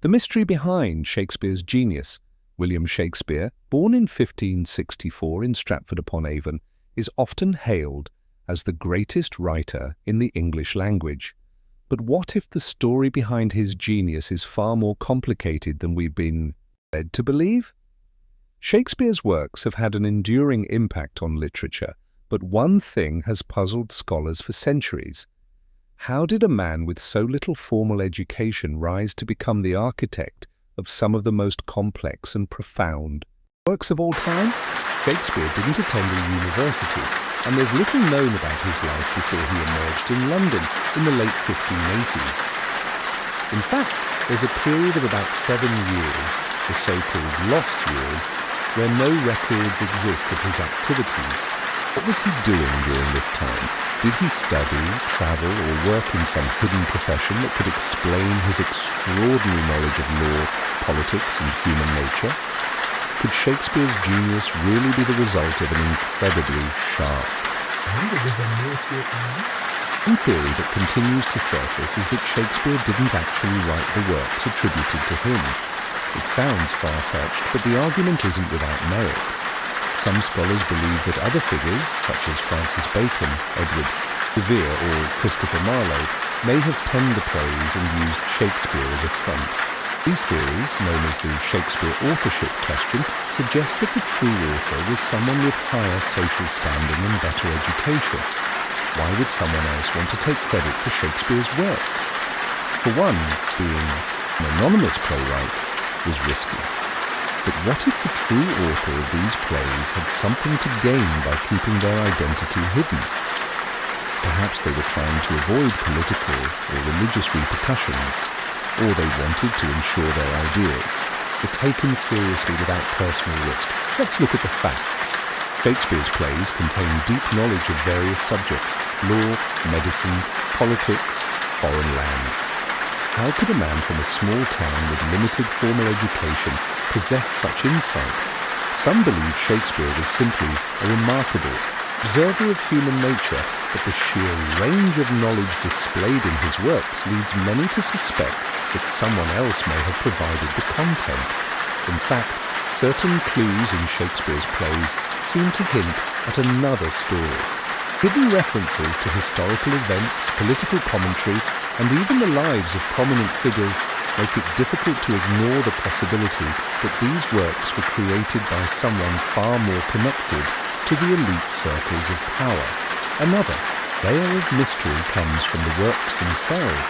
The mystery behind Shakespeare's genius. William Shakespeare, born in 1564 in Stratford-upon-Avon, is often hailed as the greatest writer in the English language. But what if the story behind his genius is far more complicated than we've been led to believe? Shakespeare's works have had an enduring impact on literature, but one thing has puzzled scholars for centuries. How did a man with so little formal education rise to become the architect of some of the most complex and profound works of all time? Shakespeare didn't attend a university, and there's little known about his life before he emerged in London in the late 1580s. In fact, there's a period of about 7 years, the so-called lost years, where no records exist of his activities. What was he doing during this time? Did he study, travel, or work in some hidden profession that could explain his extraordinary knowledge of law, politics, and human nature? Could Shakespeare's genius really be the result of an incredibly sharp? One theory that continues to surface is that Shakespeare didn't actually write the works attributed to him. It sounds far-fetched, but the argument isn't without merit. Some scholars believe that other figures, such as Francis Bacon, Edward de Vere, or Christopher Marlowe, may have penned the plays and used Shakespeare as a front. These theories, known as the Shakespeare authorship question, suggest that the true author was someone with higher social standing and better education. Why would someone else want to take credit for Shakespeare's works? For one, being an anonymous playwright was risky. But what if the true author of these plays had something to gain by keeping their identity hidden? Perhaps they were trying to avoid political or religious repercussions, or they wanted to ensure their ideas were taken seriously without personal risk. Let's look at the facts. Shakespeare's plays contain deep knowledge of various subjects: law, medicine, politics, foreign lands. How could a man from a small town with limited formal education possess such insight? Some believe Shakespeare was simply a remarkable observer of human nature, but the sheer range of knowledge displayed in his works leads many to suspect that someone else may have provided the content. In fact, certain clues in Shakespeare's plays seem to hint at another story. Hidden references to historical events, political commentary, and even the lives of prominent figures make it difficult to ignore the possibility that these works were created by someone far more connected to the elite circles of power. Another layer of mystery comes from the works themselves.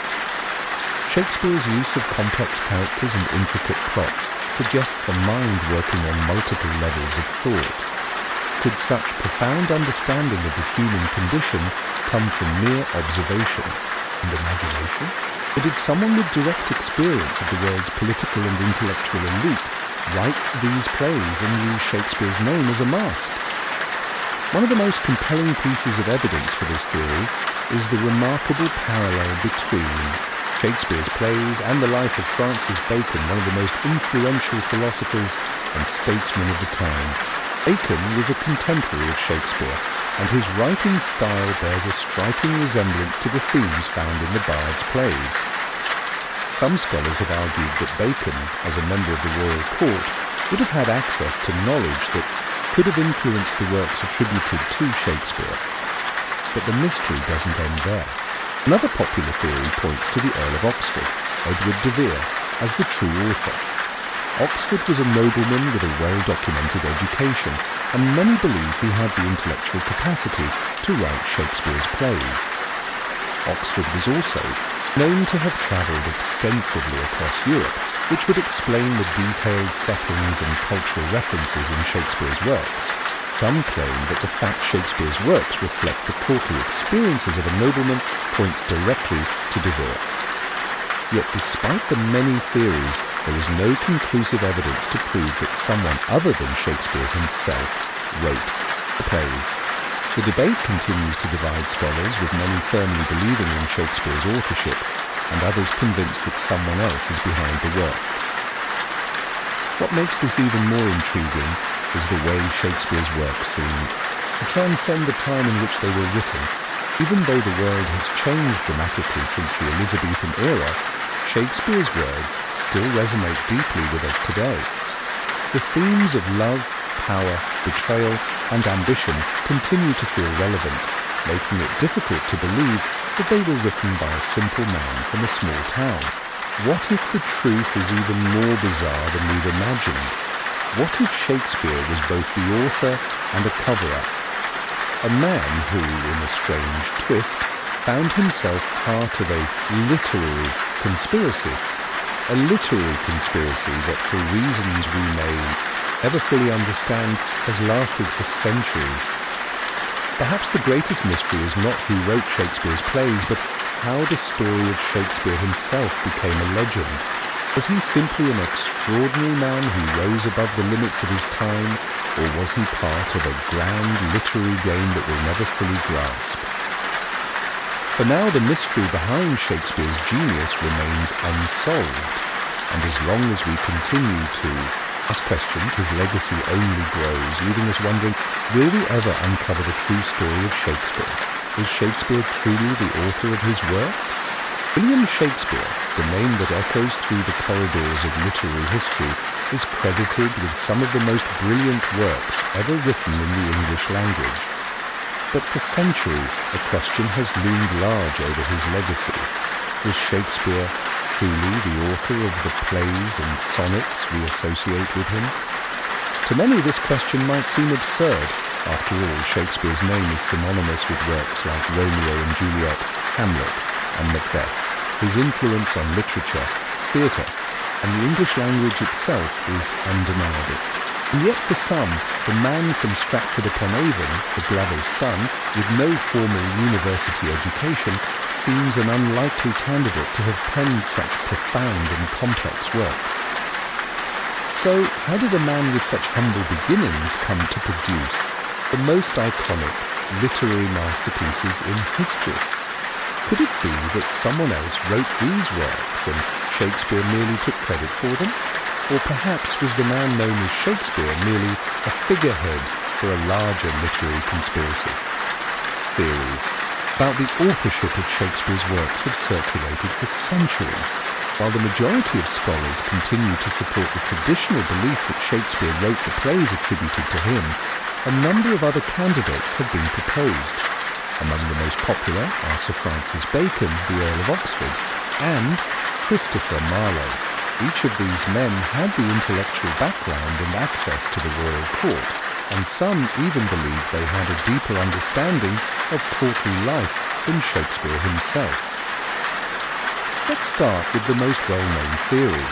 Shakespeare's use of complex characters and intricate plots suggests a mind working on multiple levels of thought. Could such profound understanding of the human condition come from mere observation and imagination? Or did someone with direct experience of the world's political and intellectual elite write these plays and use Shakespeare's name as a mask? One of the most compelling pieces of evidence for this theory is the remarkable parallel between Shakespeare's plays and the life of Francis Bacon, one of the most influential philosophers and statesmen of the time. Bacon was a contemporary of Shakespeare, and his writing style bears a striking resemblance to the themes found in the Bard's plays. Some scholars have argued that Bacon, as a member of the royal court, would have had access to knowledge that could have influenced the works attributed to Shakespeare. But the mystery doesn't end there. Another popular theory points to the Earl of Oxford, Edward de Vere, as the true author. Oxford was a nobleman with a well-documented education, and many believe he had the intellectual capacity to write Shakespeare's plays. Oxford was also known to have travelled extensively across Europe, which would explain the detailed settings and cultural references in Shakespeare's works. Some claim that the fact Shakespeare's works reflect the courtly experiences of a nobleman points directly to de Vere. Yet despite the many theories, there is no conclusive evidence to prove that someone other than Shakespeare himself wrote the plays. The debate continues to divide scholars, with many firmly believing in Shakespeare's authorship and others convinced that someone else is behind the works. What makes this even more intriguing is the way Shakespeare's works seem to transcend the time in which they were written. Even though the world has changed dramatically since the Elizabethan era, Shakespeare's words still resonate deeply with us today. The themes of love, power, betrayal, and ambition continue to feel relevant, making it difficult to believe that they were written by a simple man from a small town. What if the truth is even more bizarre than we've imagined? What if Shakespeare was both the author and a cover-up? A man who, in a strange twist, found himself part of a literary conspiracy. A literary conspiracy that, for reasons we may never fully understand, has lasted for centuries. Perhaps the greatest mystery is not who wrote Shakespeare's plays, but how the story of Shakespeare himself became a legend. Was he simply an extraordinary man who rose above the limits of his time, or was he part of a grand literary game that we'll never fully grasp? For now, the mystery behind Shakespeare's genius remains unsolved, and as long as we continue to ask questions, his legacy only grows, leaving us wondering, will we ever uncover the true story of Shakespeare? Is Shakespeare truly the author of his works? William Shakespeare, the name that echoes through the corridors of literary history, is credited with some of the most brilliant works ever written in the English language. But for centuries, a question has loomed large over his legacy. Was Shakespeare truly the author of the plays and sonnets we associate with him? To many, this question might seem absurd. After all, Shakespeare's name is synonymous with works like Romeo and Juliet, Hamlet, and Macbeth. His influence on literature, theatre, and the English language itself is undeniable. And yet for some, the man from Stratford-upon-Avon, the glover's son, with no formal university education, seems an unlikely candidate to have penned such profound and complex works. So, how did a man with such humble beginnings come to produce the most iconic literary masterpieces in history? Could it be that someone else wrote these works and Shakespeare merely took credit for them? Or perhaps was the man known as Shakespeare merely a figurehead for a larger literary conspiracy? Theories about the authorship of Shakespeare's works have circulated for centuries. While the majority of scholars continue to support the traditional belief that Shakespeare wrote the plays attributed to him, a number of other candidates have been proposed. Among the most popular are Sir Francis Bacon, the Earl of Oxford, and Christopher Marlowe. Each of these men had the intellectual background and access to the royal court, and some even believed they had a deeper understanding of courtly life than Shakespeare himself. Let's start with the most well-known theory,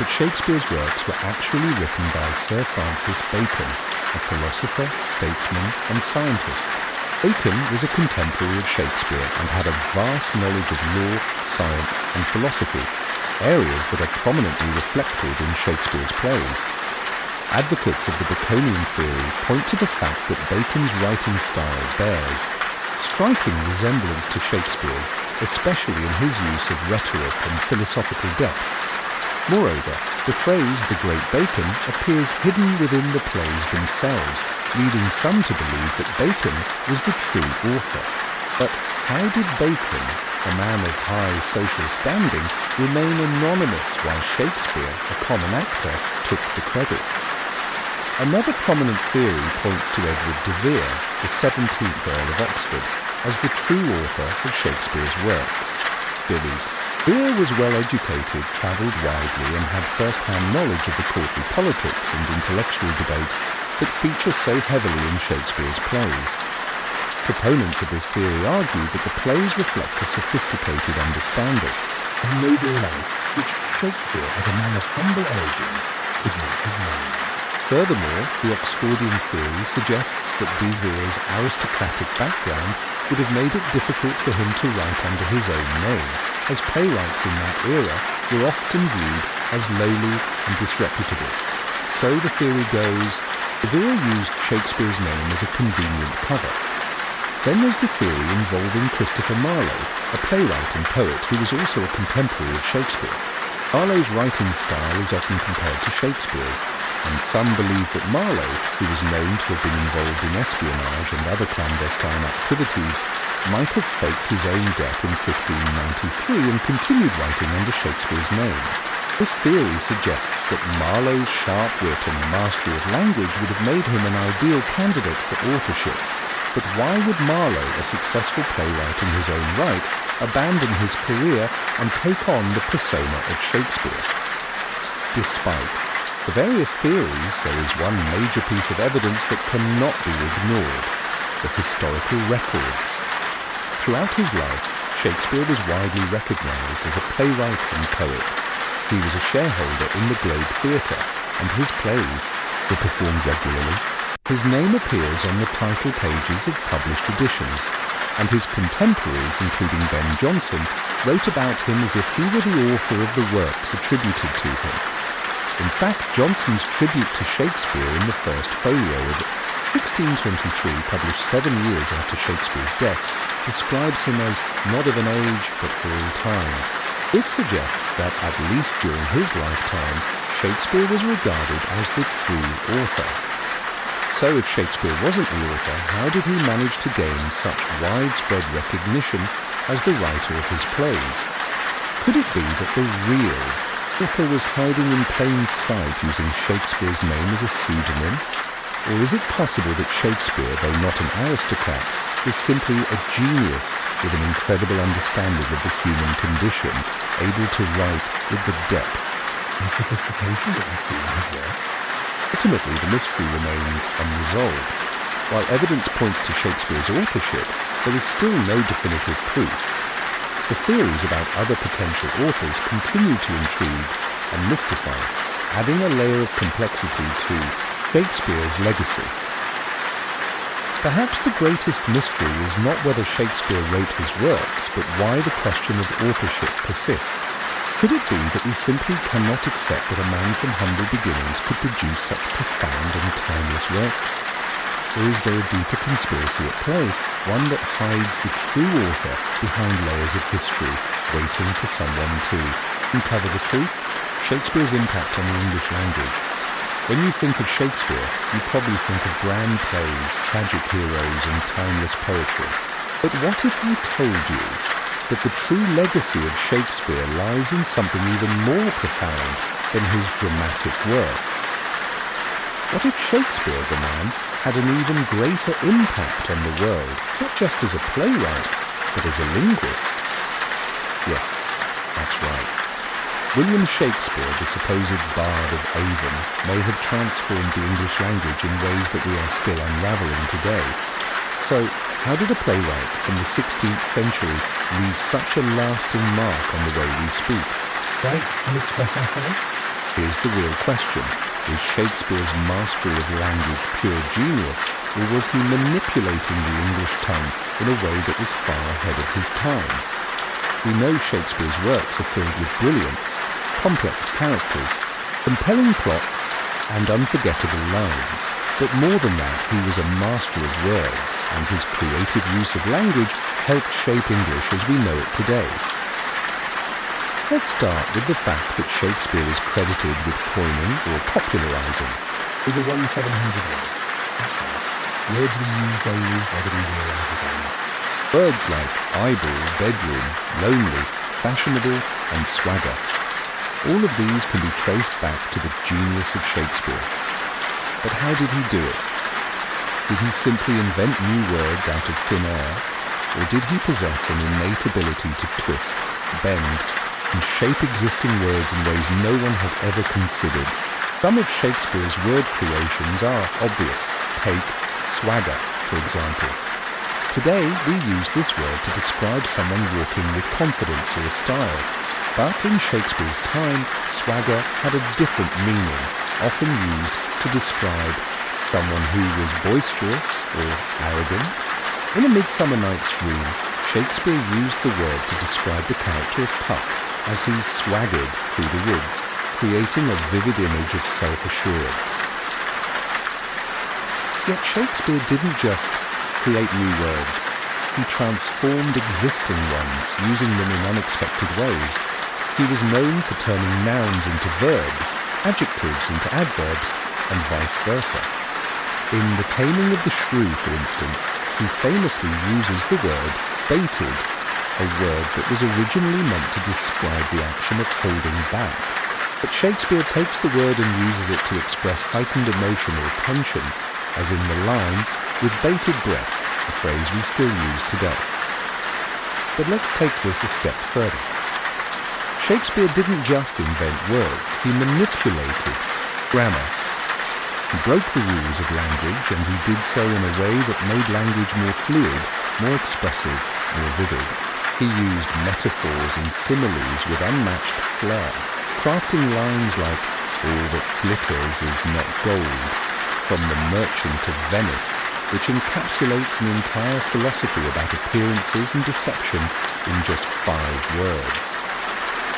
that Shakespeare's works were actually written by Sir Francis Bacon, a philosopher, statesman, and scientist. Bacon was a contemporary of Shakespeare and had a vast knowledge of law, science, and philosophy, areas that are prominently reflected in Shakespeare's plays. Advocates of the Baconian theory point to the fact that Bacon's writing style bears striking resemblance to Shakespeare's, especially in his use of rhetoric and philosophical depth. Moreover, the phrase "the great Bacon" appears hidden within the plays themselves, leading some to believe that Bacon was the true author. But how did Bacon, a man of high social standing, remain anonymous while Shakespeare, a common actor, took the credit? Another prominent theory points to Edward de Vere, the 17th Earl of Oxford, as the true author of Shakespeare's works. Vere was well educated, travelled widely, and had first-hand knowledge of the courtly politics and intellectual debates that feature so heavily in Shakespeare's plays. Proponents of this theory argue that the plays reflect a sophisticated understanding, a noble life which Shakespeare, as a man of humble origins, could not have known. Furthermore, the Oxfordian theory suggests that de Vere's aristocratic background would have made it difficult for him to write under his own name, as playwrights in that era were often viewed as lowly and disreputable. So the theory goes, de Vere used Shakespeare's name as a convenient cover. Then there's the theory involving Christopher Marlowe, a playwright and poet who was also a contemporary of Shakespeare. Marlowe's writing style is often compared to Shakespeare's, and some believe that Marlowe, who was known to have been involved in espionage and other clandestine activities, might have faked his own death in 1593 and continued writing under Shakespeare's name. This theory suggests that Marlowe's sharp wit and mastery of language would have made him an ideal candidate for authorship. But why would Marlowe, a successful playwright in his own right, abandon his career and take on the persona of Shakespeare? Despite the various theories, there is one major piece of evidence that cannot be ignored: the historical records. Throughout his life, Shakespeare was widely recognised as a playwright and poet. He was a shareholder in the Globe Theatre, and his plays were performed regularly. His name appears on the title pages of published editions, and his contemporaries, including Ben Jonson, wrote about him as if he were the author of the works attributed to him. In fact, Jonson's tribute to Shakespeare in the first folio of 1623, published 7 years after Shakespeare's death, describes him as not of an age but for all time. This suggests that, at least during his lifetime, Shakespeare was regarded as the true author. So if Shakespeare wasn't the author, how did he manage to gain such widespread recognition as the writer of his plays? Could it be that the real author was hiding in plain sight using Shakespeare's name as a pseudonym? Or is it possible that Shakespeare, though not an aristocrat, was simply a genius with an incredible understanding of the human condition, able to write with the depth and sophistication that we see in his work? Ultimately, the mystery remains unresolved. While evidence points to Shakespeare's authorship, there is still no definitive proof. The theories about other potential authors continue to intrigue and mystify, adding a layer of complexity to Shakespeare's legacy. Perhaps the greatest mystery is not whether Shakespeare wrote his works, but why the question of authorship persists. Could it be that we simply cannot accept that a man from humble beginnings could produce such profound and timeless works? Or is there a deeper conspiracy at play, one that hides the true author behind layers of history, waiting for someone to uncover the truth? Shakespeare's impact on the English language. When you think of Shakespeare, you probably think of grand plays, tragic heroes, and timeless poetry. But what if I told you that the true legacy of Shakespeare lies in something even more profound than his dramatic works? What if Shakespeare, the man, had an even greater impact on the world, not just as a playwright, but as a linguist? Yes, that's right. William Shakespeare, the supposed bard of Avon, may have transformed the English language in ways that we are still unraveling today. So, how did a playwright from the 16th century leave such a lasting mark on the way we speak? Write and express ourselves? Here's the real question. Is Shakespeare's mastery of language pure genius, or was he manipulating the English tongue in a way that was far ahead of his time? We know Shakespeare's works are filled with brilliance, complex characters, compelling plots, and unforgettable lines. But more than that, he was a master of words, and his creative use of language helped shape English as we know it today. Let's start with the fact that Shakespeare is credited with coining or popularizing Over 1,700 words. That's right. Words we use daily, whether we realize it or not. words like eyeball, bedroom, lonely, fashionable, and swagger. All of these can be traced back to the genius of Shakespeare. But how did he do it? Did he simply invent new words out of thin air? Or did he possess an innate ability to twist, bend, and shape existing words in ways no one had ever considered? Some of Shakespeare's word creations are obvious. Take swagger, for example. Today, we use this word to describe someone walking with confidence or style. But in Shakespeare's time, swagger had a different meaning, often used to describe someone who was boisterous or arrogant. In A Midsummer Night's Dream, Shakespeare used the word to describe the character of Puck as he swaggered through the woods, creating a vivid image of self-assurance. Yet Shakespeare didn't just create new words. He transformed existing ones, using them in unexpected ways. He was known for turning nouns into verbs, adjectives into adverbs, and vice versa. In The Taming of the Shrew, for instance, he famously uses the word baited, a word that was originally meant to describe the action of holding back. But Shakespeare takes the word and uses it to express heightened emotion or tension, as in the line, "with bated breath," a phrase we still use today. But let's take this a step further. Shakespeare didn't just invent words, he manipulated grammar. He broke the rules of language, and he did so in a way that made language more fluid, more expressive, more vivid. He used metaphors and similes with unmatched flair, crafting lines like, "All that glitters is not gold," from The Merchant of Venice, which encapsulates an entire philosophy about appearances and deception in just 5 words.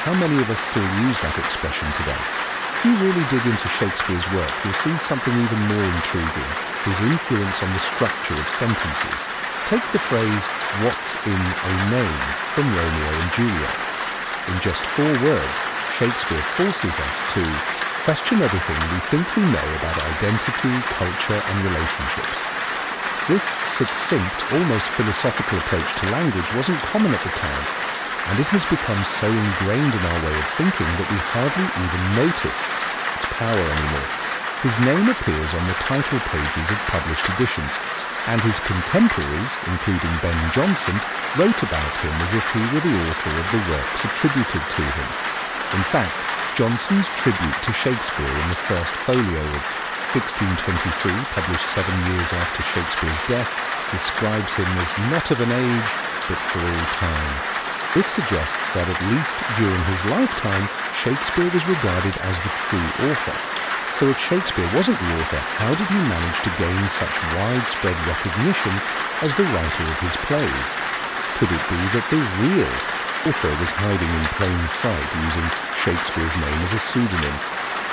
How many of us still use that expression today? If you really dig into Shakespeare's work, you'll see something even more intriguing, his influence on the structure of sentences. Take the phrase, "What's in a name?" from Romeo and Juliet. In just 4 words, Shakespeare forces us to question everything we think we know about identity, culture, and relationships. This succinct, almost philosophical approach to language wasn't common at the time, and it has become so ingrained in our way of thinking that we hardly even notice its power anymore. His name appears on the title pages of published editions, and his contemporaries, including Ben Jonson, wrote about him as if he were the author of the works attributed to him. In fact, Jonson's tribute to Shakespeare in the first folio of 1623, published 7 years after Shakespeare's death, describes him as not of an age, but for all time. This suggests that at least during his lifetime, Shakespeare was regarded as the true author. So if Shakespeare wasn't the author, how did he manage to gain such widespread recognition as the writer of his plays? Could it be that the real author was hiding in plain sight using Shakespeare's name as a pseudonym?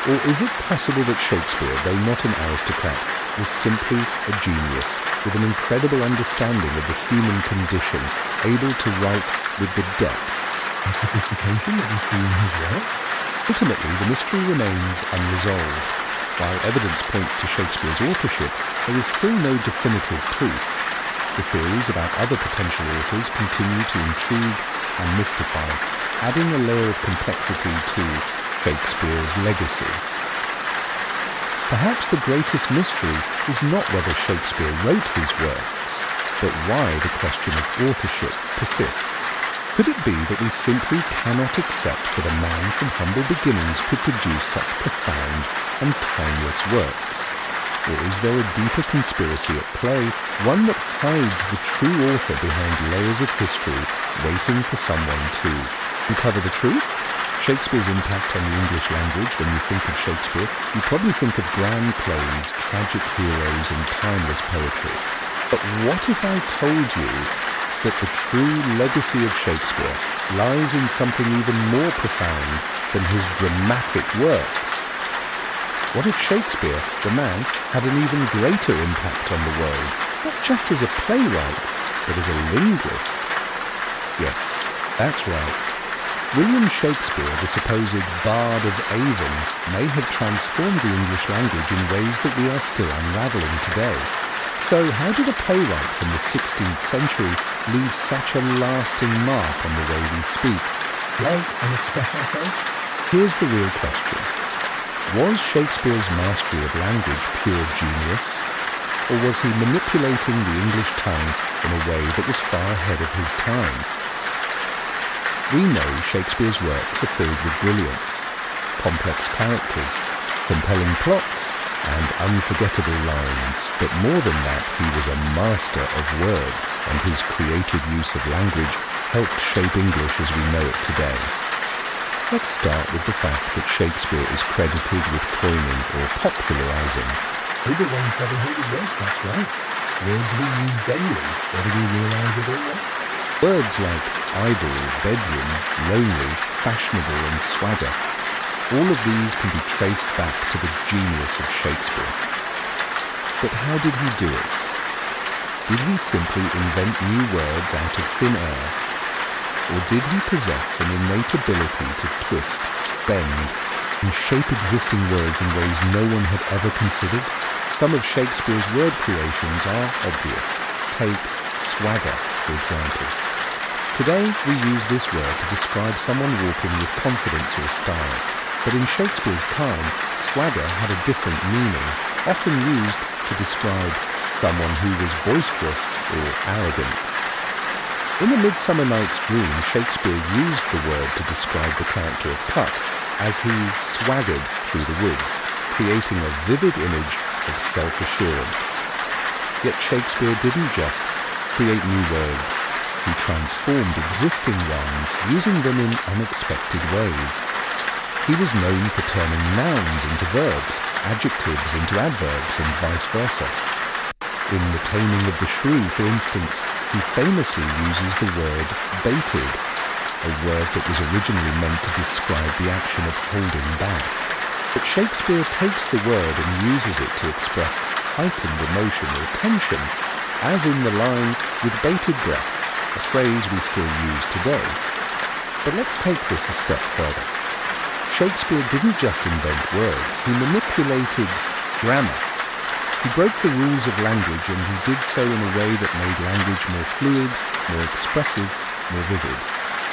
Or is it possible that Shakespeare, though not an aristocrat, was simply a genius with an incredible understanding of the human condition, able to write with the depth And sophistication that we see in his works? Ultimately, the mystery remains unresolved. While evidence points to Shakespeare's authorship, there is still no definitive proof. The theories about other potential authors continue to intrigue and mystify, adding a layer of complexity to Shakespeare's legacy. Perhaps the greatest mystery is not whether Shakespeare wrote his works, but why the question of authorship persists. Could it be that we simply cannot accept that a man from humble beginnings could produce such profound and timeless works? Or is there a deeper conspiracy at play, one that hides the true author behind layers of history, waiting for someone to uncover the truth? Shakespeare's impact on the English language. When you think of Shakespeare, you probably think of grand plays, tragic heroes, and timeless poetry. But what if I told you that the true legacy of Shakespeare lies in something even more profound than his dramatic works? What if Shakespeare, the man, had an even greater impact on the world, not just as a playwright, but as a linguist? Yes, that's right. William Shakespeare, the supposed Bard of Avon, may have transformed the English language in ways that we are still unravelling today. So how did a playwright from the 16th century leave such a lasting mark on the way we speak, Write and express ourselves? Here's the real question. Was Shakespeare's mastery of language pure genius, or was he manipulating the English tongue in a way that was far ahead of his time? We know Shakespeare's works are filled with brilliance, complex characters, compelling plots, and unforgettable lines. But more than that, he was a master of words, and his creative use of language helped shape English as we know it today. Let's start with the fact that Shakespeare is credited with coining or popularizing Over 1,700 words, that's right. Words we use daily, whether we realise it or not. words like idle, bedroom, lonely, fashionable, and swagger. All of these can be traced back to the genius of Shakespeare. But how did he do it? Did he simply invent new words out of thin air? Or did he possess an innate ability to twist, bend, and shape existing words in ways no one had ever considered? Some of Shakespeare's word creations are obvious. Take swagger, for example. Today, we use this word to describe someone walking with confidence or style. But in Shakespeare's time, swagger had a different meaning, often used to describe someone who was boisterous or arrogant. In A Midsummer Night's Dream, Shakespeare used the word to describe the character of Puck as he swaggered through the woods, creating a vivid image of self-assurance. Yet Shakespeare didn't just create new words. He transformed existing ones, using them in unexpected ways. He was known for turning nouns into verbs, adjectives into adverbs, and vice versa. In The Taming of the Shrew, for instance, he famously uses the word baited, a word that was originally meant to describe the action of holding back. But Shakespeare takes the word and uses it to express heightened emotion or tension, as in the line, "with bated breath," a phrase we still use today. But let's take this a step further. Shakespeare didn't just invent words, he manipulated grammar. He broke the rules of language, and he did so in a way that made language more fluid, more expressive, more vivid.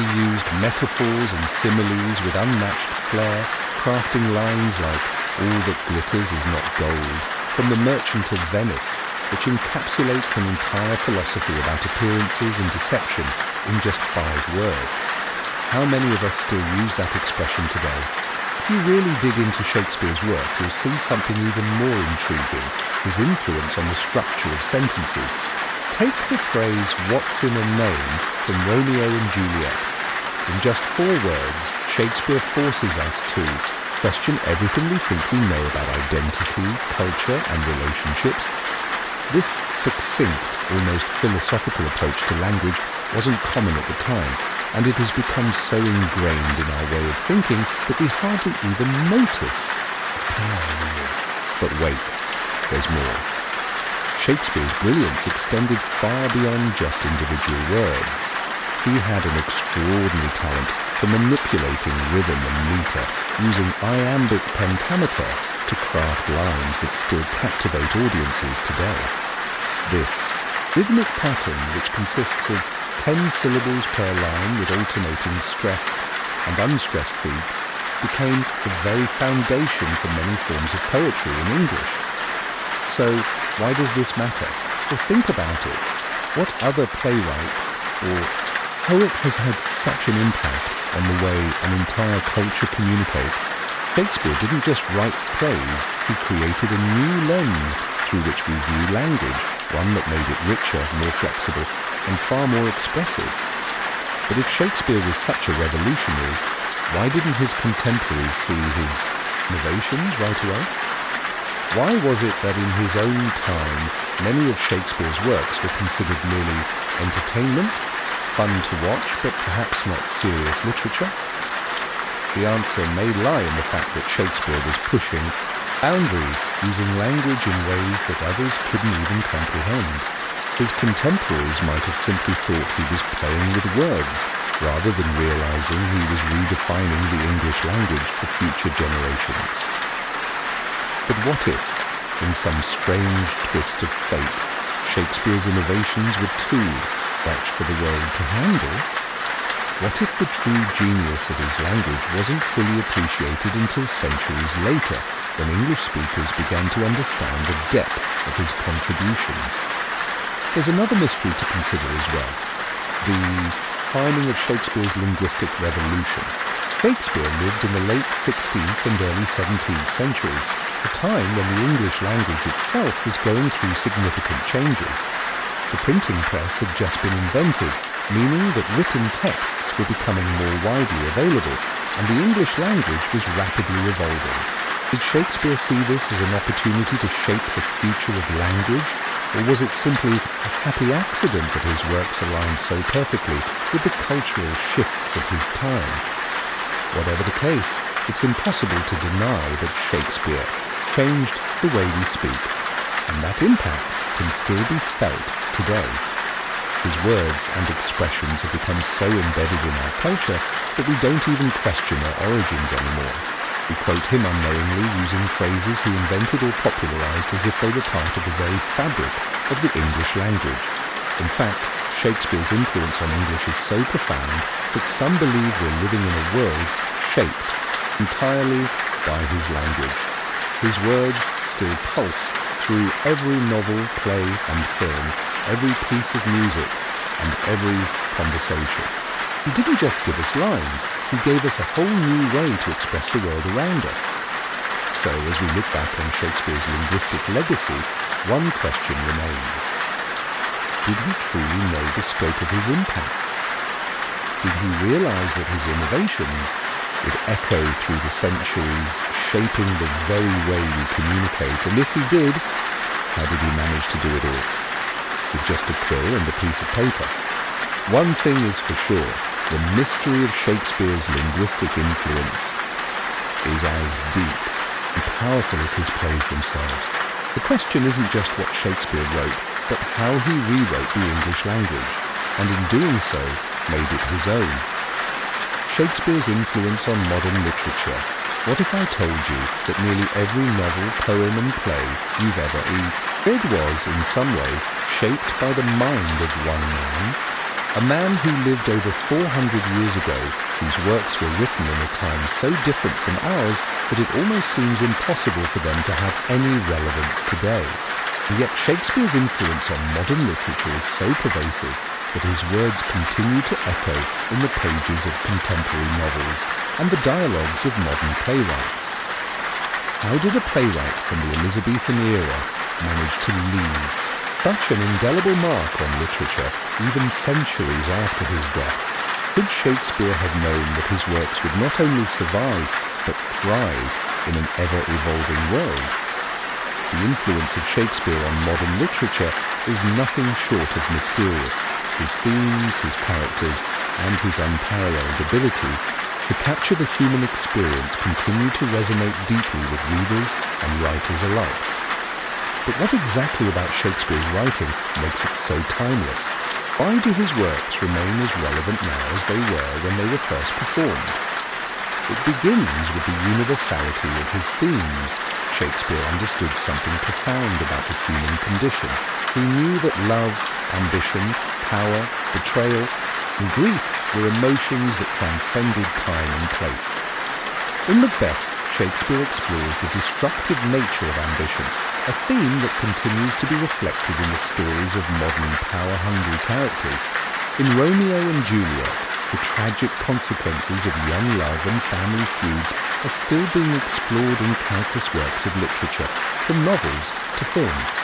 He used metaphors and similes with unmatched flair, crafting lines like "all that glitters is not gold" from The Merchant of Venice, which encapsulates an entire philosophy about appearances and deception in just 5 words. How many of us still use that expression today? If you really dig into Shakespeare's work, you'll see something even more intriguing, his influence on the structure of sentences. Take the phrase "what's in a name" from Romeo and Juliet. In just 4 words, Shakespeare forces us to question everything we think we know about identity, culture, and relationships. This succinct, almost philosophical approach to language wasn't common at the time, and it has become so ingrained in our way of thinking that we hardly even notice its power anymore. But wait, there's more. Shakespeare's brilliance extended far beyond just individual words. He had an extraordinary talent for manipulating rhythm and meter, using iambic pentameter to craft lines that still captivate audiences today. This rhythmic pattern, which consists of 10 syllables per line with alternating stressed and unstressed beats, became the very foundation for many forms of poetry in English. So, why does this matter? Well, think about it. What other playwright or poet has had such an impact on the way an entire culture communicates? Shakespeare didn't just write plays, he created a new lens through which we view language, one that made it richer, more flexible, and far more expressive. But if Shakespeare was such a revolutionary, why didn't his contemporaries see his innovations right away? Why was it that in his own time, many of Shakespeare's works were considered merely entertainment, fun to watch, but perhaps not serious literature? The answer may lie in the fact that Shakespeare was pushing boundaries, using language in ways that others couldn't even comprehend. His contemporaries might have simply thought he was playing with words, rather than realizing he was redefining the English language for future generations. But what if, in some strange twist of fate, Shakespeare's innovations were too much for the world to handle? What if the true genius of his language wasn't fully appreciated until centuries later, when English speakers began to understand the depth of his contributions? There's another mystery to consider as well: the timing of Shakespeare's linguistic revolution. Shakespeare lived in the late 16th and early 17th centuries, a time when the English language itself was going through significant changes. The printing press had just been invented, meaning that written texts were becoming more widely available, and the English language was rapidly evolving. Did Shakespeare see this as an opportunity to shape the future of language, or was it simply a happy accident that his works aligned so perfectly with the cultural shifts of his time? Whatever the case, it's impossible to deny that Shakespeare changed the way we speak, and that impact can still be felt today. His words and expressions have become so embedded in our culture that we don't even question their origins anymore. We quote him unknowingly, using phrases he invented or popularized as if they were part of the very fabric of the English language. In fact, Shakespeare's influence on English is so profound that some believe we're living in a world shaped entirely by his language. His words still pulse through every novel, play and film, every piece of music and every conversation. He didn't just give us lines, he gave us a whole new way to express the world around us. So, as we look back on Shakespeare's linguistic legacy, one question remains. Did he truly know the scope of his impact? Did he realize that his innovations would echo through the centuries, shaping the very way we communicate? And if he did, how did he manage to do it all? With just a quill and a piece of paper? One thing is for sure, the mystery of Shakespeare's linguistic influence is as deep and powerful as his plays themselves. The question isn't just what Shakespeare wrote, but how he rewrote the English language, and in doing so, made it his own. Shakespeare's influence on modern literature. What if I told you that nearly every novel, poem and play you've ever read was, in some way, shaped by the mind of one man? A man who lived over 400 years ago, whose works were written in a time so different from ours that it almost seems impossible for them to have any relevance today. And yet Shakespeare's influence on modern literature is so pervasive that his words continue to echo in the pages of contemporary novels and the dialogues of modern playwrights. How did a playwright from the Elizabethan era manage to leave such an indelible mark on literature even centuries after his death? Could Shakespeare have known that his works would not only survive but thrive in an ever-evolving world? The influence of Shakespeare on modern literature is nothing short of mysterious. His themes, his characters, and his unparalleled ability to capture the human experience continue to resonate deeply with readers and writers alike. But what exactly about Shakespeare's writing makes it so timeless? Why do his works remain as relevant now as they were when they were first performed? It begins with the universality of his themes. Shakespeare understood something profound about the human condition. He knew that love, ambition, power, betrayal, and grief were emotions that transcended time and place. In Macbeth, Shakespeare explores the destructive nature of ambition, a theme that continues to be reflected in the stories of modern power-hungry characters. In Romeo and Juliet, the tragic consequences of young love and family feuds are still being explored in countless works of literature, from novels to films.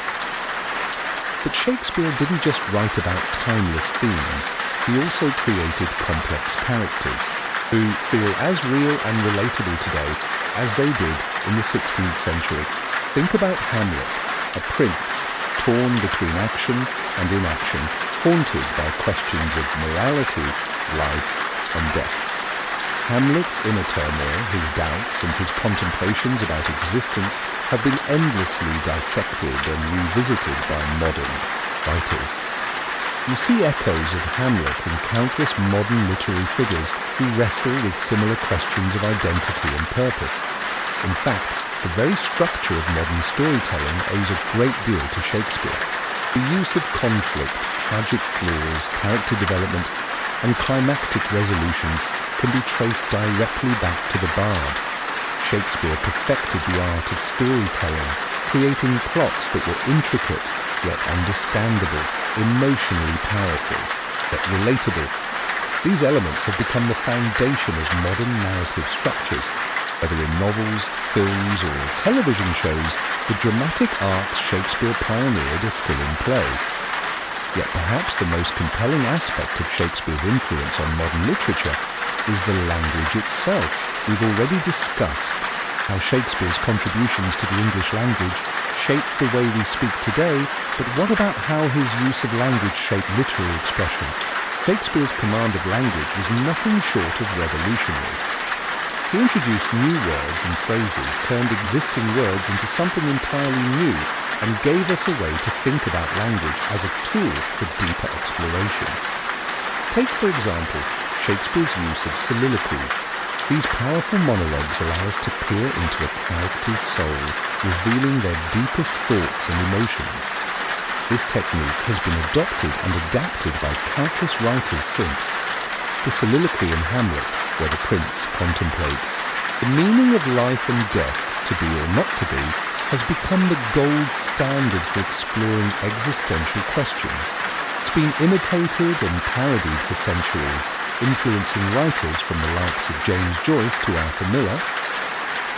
But Shakespeare didn't just write about timeless themes, he also created complex characters who feel as real and relatable today as they did in the 16th century. Think about Hamlet, a prince torn between action and inaction, haunted by questions of morality, life and death. Hamlet's inner turmoil, his doubts and his contemplations about existence have been endlessly dissected and revisited by modern writers. You see echoes of Hamlet in countless modern literary figures who wrestle with similar questions of identity and purpose. In fact, the very structure of modern storytelling owes a great deal to Shakespeare. The use of conflict, tragic flaws, character development, and climactic resolutions can be traced directly back to the bard. Shakespeare perfected the art of storytelling, creating plots that were intricate yet understandable, emotionally powerful yet relatable. These elements have become the foundation of modern narrative structures. Whether in novels, films, or television shows, the dramatic arcs Shakespeare pioneered are still in play. Yet perhaps the most compelling aspect of Shakespeare's influence on modern literature is the language itself. We've already discussed how Shakespeare's contributions to the English language shaped the way we speak today, but what about how his use of language shaped literary expression? Shakespeare's command of language was nothing short of revolutionary. He introduced new words and phrases, turned existing words into something entirely new, and gave us a way to think about language as a tool for deeper exploration. Take, for example, Shakespeare's use of soliloquies. These powerful monologues allow us to peer into a character's soul, revealing their deepest thoughts and emotions. This technique has been adopted and adapted by countless writers since. The soliloquy in Hamlet, where the prince contemplates the meaning of life and death, to be or not to be, has become the gold standard for exploring existential questions. It's been imitated and parodied for centuries, influencing writers from the likes of James Joyce to Arthur Miller.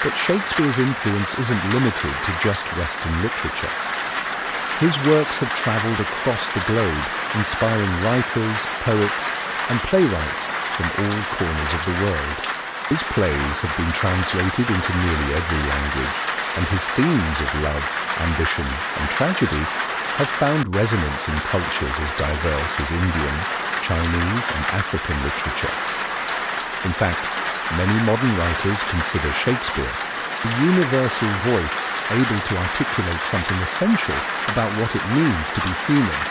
But Shakespeare's influence isn't limited to just Western literature. His works have travelled across the globe, inspiring writers, poets, and playwrights from all corners of the world. His plays have been translated into nearly every language, and his themes of love, ambition, and tragedy have found resonance in cultures as diverse as Indian, Chinese, and African literature. In fact, many modern writers consider Shakespeare a universal voice able to articulate something essential about what it means to be human.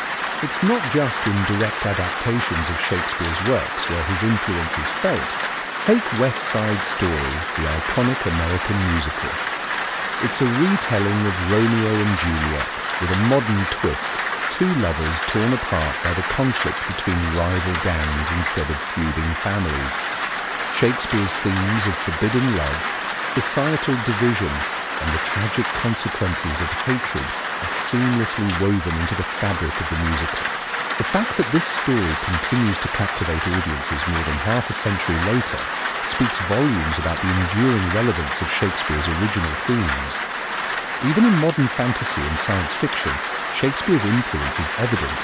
It's not just in direct adaptations of Shakespeare's works where his influence is felt. Take West Side Story, the iconic American musical. It's a retelling of Romeo and Juliet with a modern twist, two lovers torn apart by the conflict between rival gangs instead of feuding families. Shakespeare's themes of forbidden love, societal division, and the tragic consequences of hatred are seamlessly woven into the fabric of the musical. The fact that this story continues to captivate audiences more than half a century later speaks volumes about the enduring relevance of Shakespeare's original themes. Even in modern fantasy and science fiction, Shakespeare's influence is evident.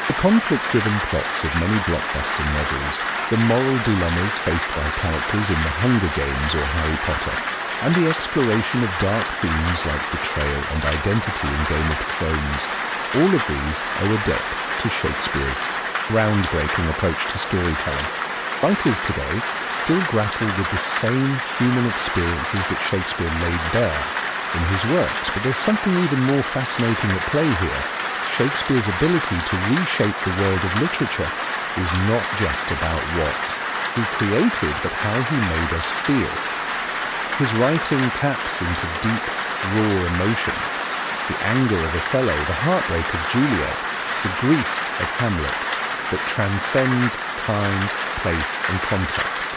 The conflict-driven plots of many blockbuster novels, the moral dilemmas faced by characters in The Hunger Games or Harry Potter, and the exploration of dark themes like betrayal and identity in Game of Thrones, all of these owe a debt to Shakespeare's groundbreaking approach to storytelling. Writers today still grapple with the same human experiences that Shakespeare laid bare in his works, but there's something even more fascinating at play here. Shakespeare's ability to reshape the world of literature is not just about what he created, but how he made us feel. His writing taps into deep, raw emotions, the anger of Othello, the heartbreak of Juliet, the grief of Hamlet, that transcend time, place, and context.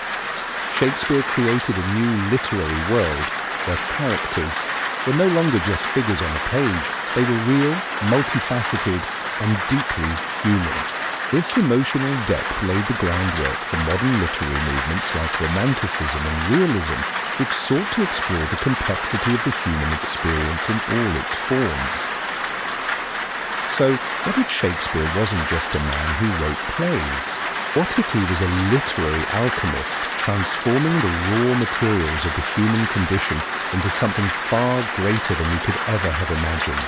Shakespeare created a new literary world where characters were no longer just figures on a page. They were real, multifaceted, and deeply human. This emotional depth laid the groundwork for modern literary movements like Romanticism and Realism, which sought to explore the complexity of the human experience in all its forms. So, what if Shakespeare wasn't just a man who wrote plays? What if he was a literary alchemist, transforming the raw materials of the human condition into something far greater than we could ever have imagined?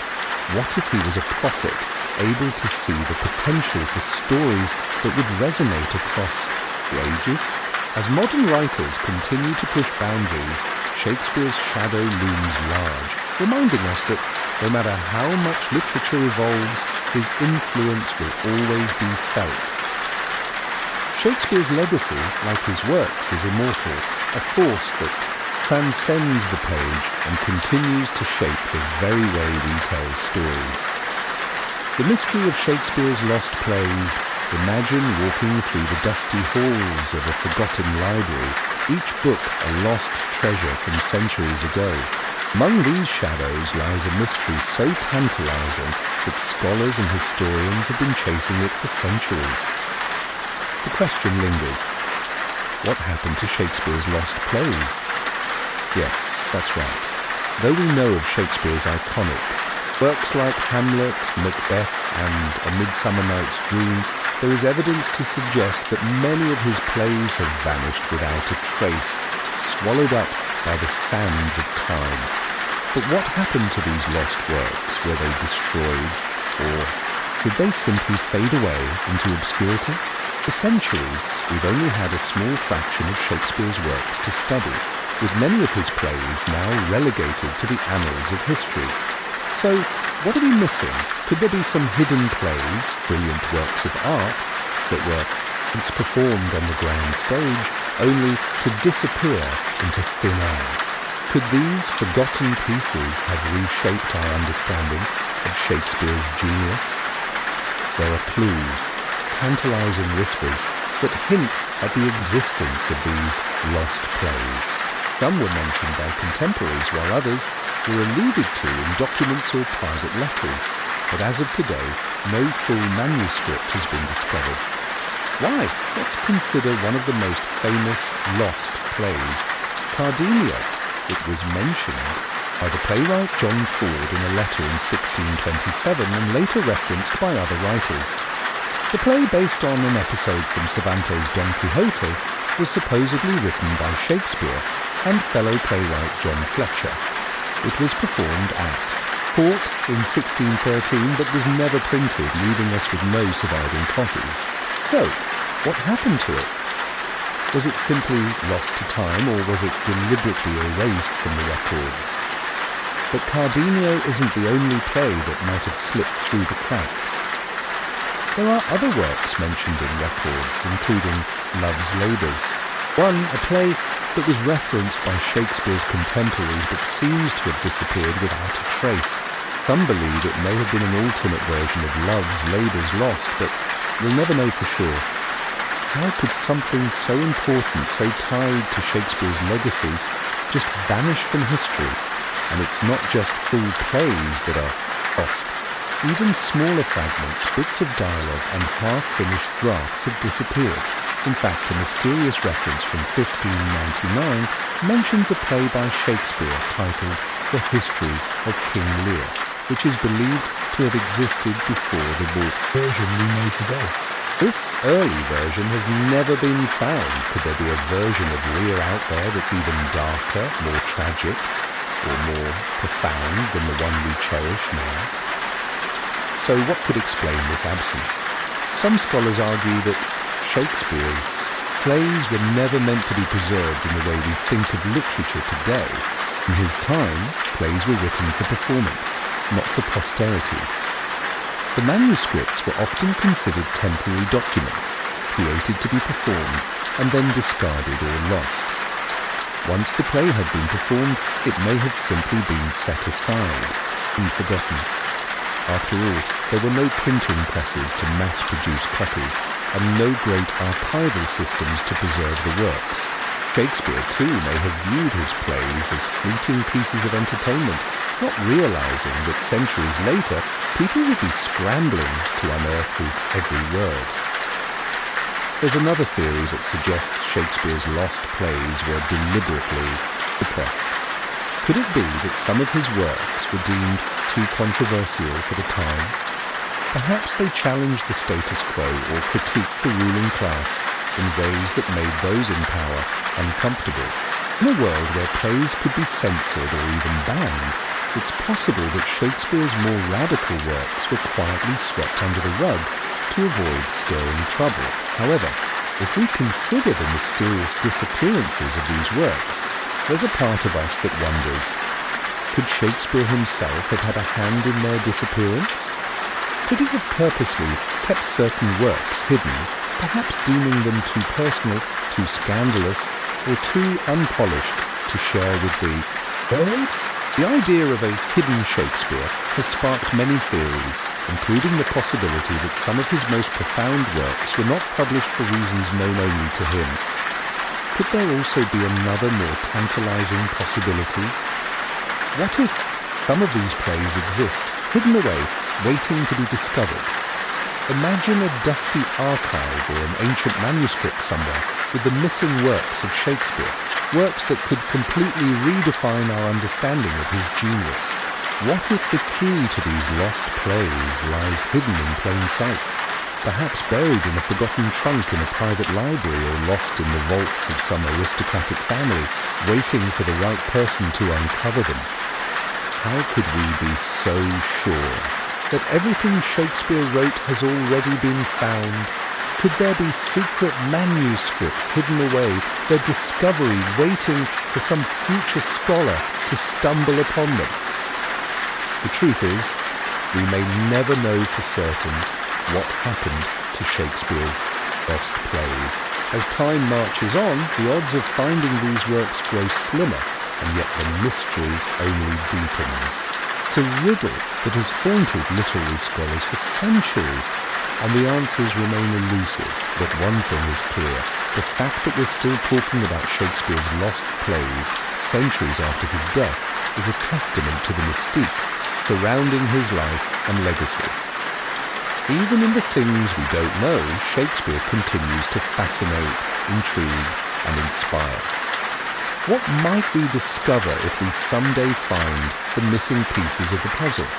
What if he was a prophet, able to see the potential for stories that would resonate across the ages? As modern writers continue to push boundaries, Shakespeare's shadow looms large, reminding us that no matter how much literature evolves, his influence will always be felt. Shakespeare's legacy, like his works, is immortal, a force that transcends the page and continues to shape the very way we tell stories. The mystery of Shakespeare's lost plays. Imagine walking through the dusty halls of a forgotten library, each book a lost treasure from centuries ago. Among these shadows lies a mystery so tantalizing that scholars and historians have been chasing it for centuries. The question lingers: what happened to Shakespeare's lost plays? Yes, that's right. Though we know of Shakespeare's iconic works like Hamlet, Macbeth, and A Midsummer Night's Dream, there is evidence to suggest that many of his plays have vanished without a trace, swallowed up by the sands of time. But what happened to these lost works? Were they destroyed, or did they simply fade away into obscurity? For centuries, we've only had a small fraction of Shakespeare's works to study, with many of his plays now relegated to the annals of history. So, what are we missing? Could there be some hidden plays, brilliant works of art, that were once performed on the grand stage, only to disappear into thin air? Could these forgotten pieces have reshaped our understanding of Shakespeare's genius? there are clues, tantalizing whispers, that hint at the existence of these lost plays. Some were mentioned by contemporaries, while others were alluded to in documents or private letters. But as of today, no full manuscript has been discovered. Why? Let's consider one of the most famous lost plays, Cardenio. It was mentioned by the playwright John Ford in a letter in 1627 and later referenced by other writers. The play, based on an episode from Cervantes' Don Quixote, was supposedly written by Shakespeare and fellow playwright John Fletcher. It was performed at court in 1613 but was never printed, leaving us with no surviving copies. So, what happened to it? Was it simply lost to time, or was it deliberately erased from the records? But Cardenio isn't the only play that might have slipped through the cracks. There are other works mentioned in records, including Love's Labours. One, a play that was referenced by Shakespeare's contemporaries but seems to have disappeared without a trace. Some believe it may have been an alternate version of Love's Labours Lost, but we'll never know for sure. How could something so important, so tied to Shakespeare's legacy, just vanish from history? And it's not just full plays that are lost. Even smaller fragments, bits of dialogue and half-finished drafts have disappeared. In fact, a mysterious reference from 1599 mentions a play by Shakespeare titled The History of King Lear, which is believed to have existed before the book Version we know today. This early version has never been found. Could there be a version of Lear out there that's even darker, more tragic, or more profound than the one we cherish now? So what could explain this absence? Some scholars argue that Shakespeare's plays were never meant to be preserved in the way we think of literature today. In his time, plays were written for performance, not for posterity. The manuscripts were often considered temporary documents, created to be performed and then discarded or lost. Once the play had been performed, it may have simply been set aside and forgotten. After all, there were no printing presses to mass-produce copies, and no great archival systems to preserve the works. Shakespeare, too, may have viewed his plays as fleeting pieces of entertainment, not realizing that centuries later, people would be scrambling to unearth his every word. There's another theory that suggests Shakespeare's lost plays were deliberately suppressed. Could it be that some of his works were deemed too controversial for the time? Perhaps they challenged the status quo or critiqued the ruling class in ways that made those in power uncomfortable. In a world where plays could be censored or even banned, it's possible that Shakespeare's more radical works were quietly swept under the rug to avoid stirring trouble. However, if we consider the mysterious disappearances of these works, there's a part of us that wonders, could Shakespeare himself have had a hand in their disappearance? Could he have purposely kept certain works hidden, perhaps deeming them too personal, too scandalous, or too unpolished to share with the world? The idea of a hidden Shakespeare has sparked many theories, including the possibility that some of his most profound works were not published for reasons known only to him. Could there also be another more tantalizing possibility? What if some of these plays exist, hidden away, waiting to be discovered? Imagine a dusty archive or an ancient manuscript somewhere with the missing works of Shakespeare, works that could completely redefine our understanding of his genius. What if the key to these lost plays lies hidden in plain sight, perhaps buried in a forgotten trunk in a private library or lost in the vaults of some aristocratic family, waiting for the right person to uncover them? How could we be so sure that everything Shakespeare wrote has already been found? Could there be secret manuscripts hidden away, their discovery waiting for some future scholar to stumble upon them? The truth is, we may never know for certain what happened to Shakespeare's lost plays. As time marches on, the odds of finding these works grow slimmer, and yet the mystery only deepens. It's a riddle that has haunted literary scholars for centuries. and the answers remain elusive, but one thing is clear. The fact that we're still talking about Shakespeare's lost plays centuries after his death is a testament to the mystique surrounding his life and legacy. Even in the things we don't know, Shakespeare continues to fascinate, intrigue, and inspire. What might we discover if we someday find the missing pieces of the puzzle?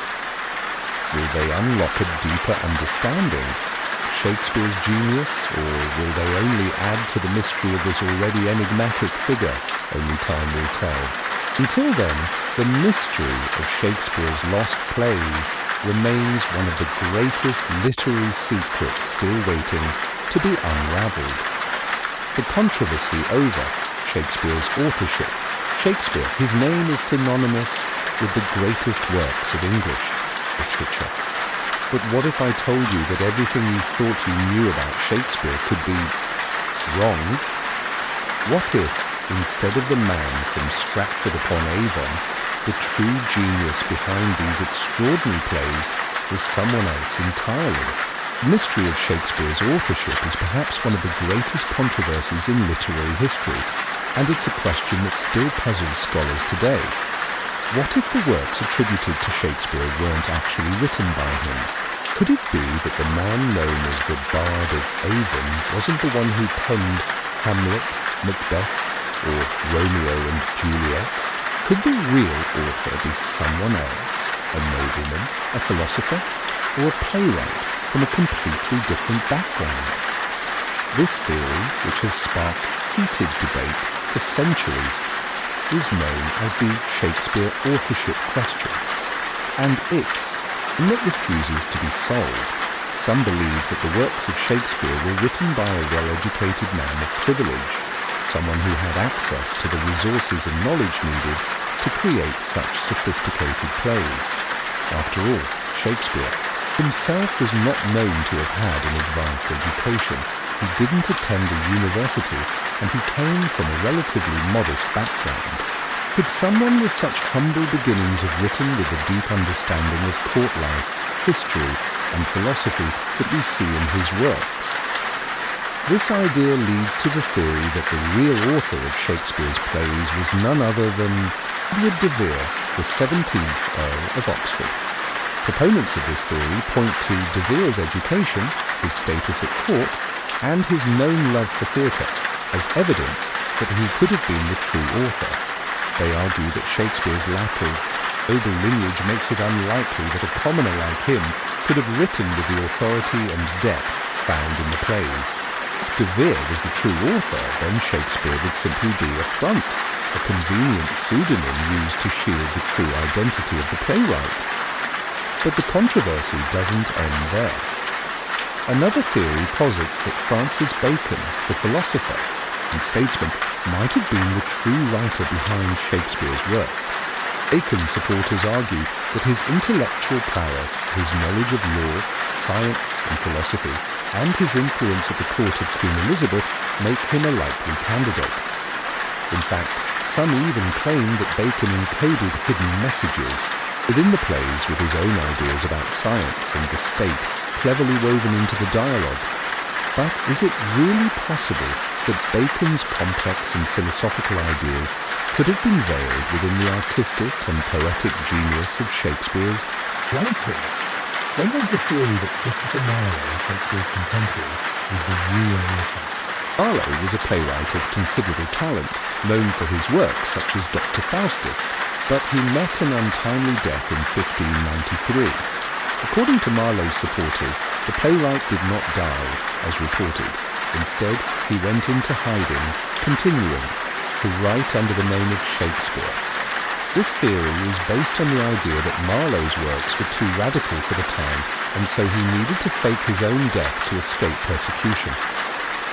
Will they unlock a deeper understanding of Shakespeare's genius, or will they only add to the mystery of this already enigmatic figure? Only time will tell. Until then, the mystery of Shakespeare's lost plays remains one of the greatest literary secrets still waiting to be unravelled. The controversy over Shakespeare's authorship. Shakespeare, his name is synonymous with the greatest works of English literature. But what if I told you that everything you thought you knew about Shakespeare could be wrong? What if, instead of the man from Stratford-upon-Avon, the true genius behind these extraordinary plays was someone else entirely? The mystery of Shakespeare's authorship is perhaps one of the greatest controversies in literary history, and it's a question that still puzzles scholars today. What if the works attributed to Shakespeare weren't actually written by him? Could it be that the man known as the Bard of Avon wasn't the one who penned Hamlet, Macbeth, or Romeo and Juliet? Could the real author be someone else, a nobleman, a philosopher, or a playwright from a completely different background? This theory, which has sparked heated debate for centuries, is known as the Shakespeare authorship question, and it's one that refuses to be solved. Some believe that the works of Shakespeare were written by a well-educated man of privilege, someone who had access to the resources and knowledge needed to create such sophisticated plays. After all, Shakespeare himself was not known to have had an advanced education. He didn't attend a university, and he came from a relatively modest background. Could someone with such humble beginnings have written with a deep understanding of court life, history, and philosophy that we see in his works? This idea leads to the theory that the real author of Shakespeare's plays was none other than Edward de Vere, the 17th Earl of Oxford. Proponents of this theory point to de Vere's education, his status at court, and his known love for theatre as evidence that he could have been the true author. They argue that Shakespeare's lack of noble lineage makes it unlikely that a commoner like him could have written with the authority and depth found in the plays. If de Vere was the true author, then Shakespeare would simply be a front, a convenient pseudonym used to shield the true identity of the playwright. But the controversy doesn't end there. Another theory posits that Francis Bacon, the philosopher and statesman, might have been the true writer behind Shakespeare's works. Bacon supporters argue that his intellectual prowess, his knowledge of law, science and philosophy, and his influence at the court of Queen Elizabeth make him a likely candidate. In fact, some even claim that Bacon encoded hidden messages within the plays with his own ideas about science and the state cleverly woven into the dialogue. But is it really possible that Bacon's complex and philosophical ideas could have been veiled within the artistic and poetic genius of Shakespeare's writing? When was the theory that Christopher Marlowe, Shakespeare's contemporary, was the real author? Marlowe was a playwright of considerable talent, known for his works such as Dr. Faustus, but he met an untimely death in 1593. According to Marlowe's supporters, the playwright did not die, as reported. Instead, he went into hiding, continuing to write under the name of Shakespeare. This theory is based on the idea that Marlowe's works were too radical for the time, and so he needed to fake his own death to escape persecution.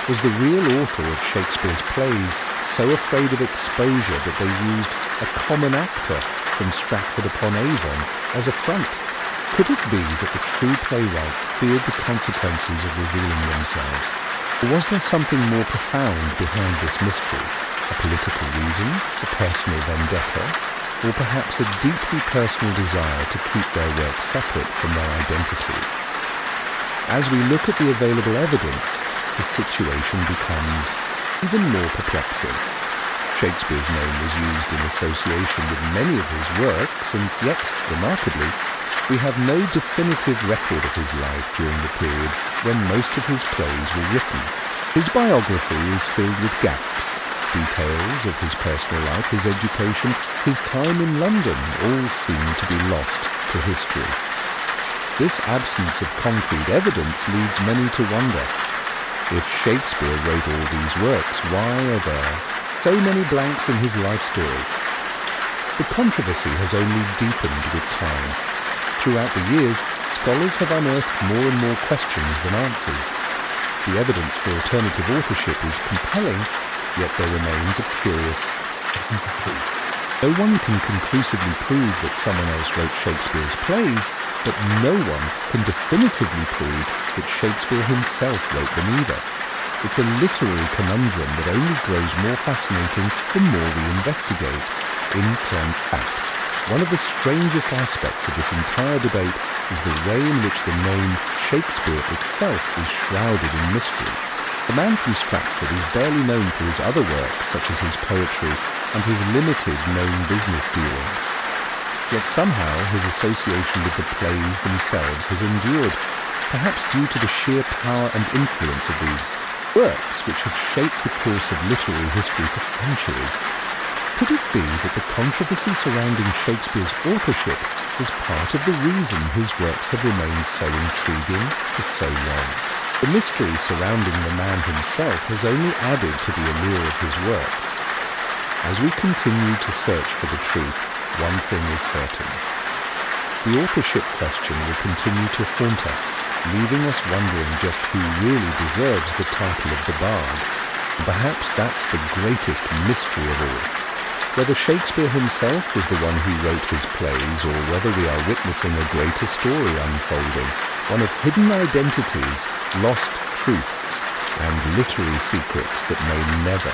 Was the real author of Shakespeare's plays so afraid of exposure that they used a common actor from Stratford-upon-Avon as a front? Could it be that the true playwright feared the consequences of revealing themselves? Or was there something more profound behind this mystery? A political reason, a personal vendetta, or perhaps a deeply personal desire to keep their work separate from their identity? As we look at the available evidence, the situation becomes even more perplexing. Shakespeare's name was used in association with many of his works, and yet, remarkably, we have no definitive record of his life during the period when most of his plays were written. His biography is filled with gaps. Details of his personal life, his education, his time in London all seem to be lost to history. This absence of concrete evidence leads many to wonder, if Shakespeare wrote all these works, why are there so many blanks in his life story? The controversy has only deepened with time. Throughout the years, scholars have unearthed more and more questions than answers. The evidence for alternative authorship is compelling, yet there remains a curious absence of proof. No one can conclusively prove that someone else wrote Shakespeare's plays, but no one can definitively prove that Shakespeare himself wrote them either. It's a literary conundrum that only grows more fascinating the more we investigate. In fact, one of the strangest aspects of this entire debate is the way in which the name Shakespeare itself is shrouded in mystery. The man from Stratford is barely known for his other works, such as his poetry and his limited known business dealings. Yet somehow his association with the plays themselves has endured, perhaps due to the sheer power and influence of these works, which have shaped the course of literary history for centuries. Could it be that the controversy surrounding Shakespeare's authorship is part of the reason his works have remained so intriguing for so long? The mystery surrounding the man himself has only added to the allure of his work. As we continue to search for the truth, one thing is certain. The authorship question will continue to haunt us, leaving us wondering just who really deserves the title of the Bard. And perhaps that's the greatest mystery of all. Whether Shakespeare himself was the one who wrote his plays, or whether we are witnessing a greater story unfolding, one of hidden identities, lost truths, and literary secrets that may never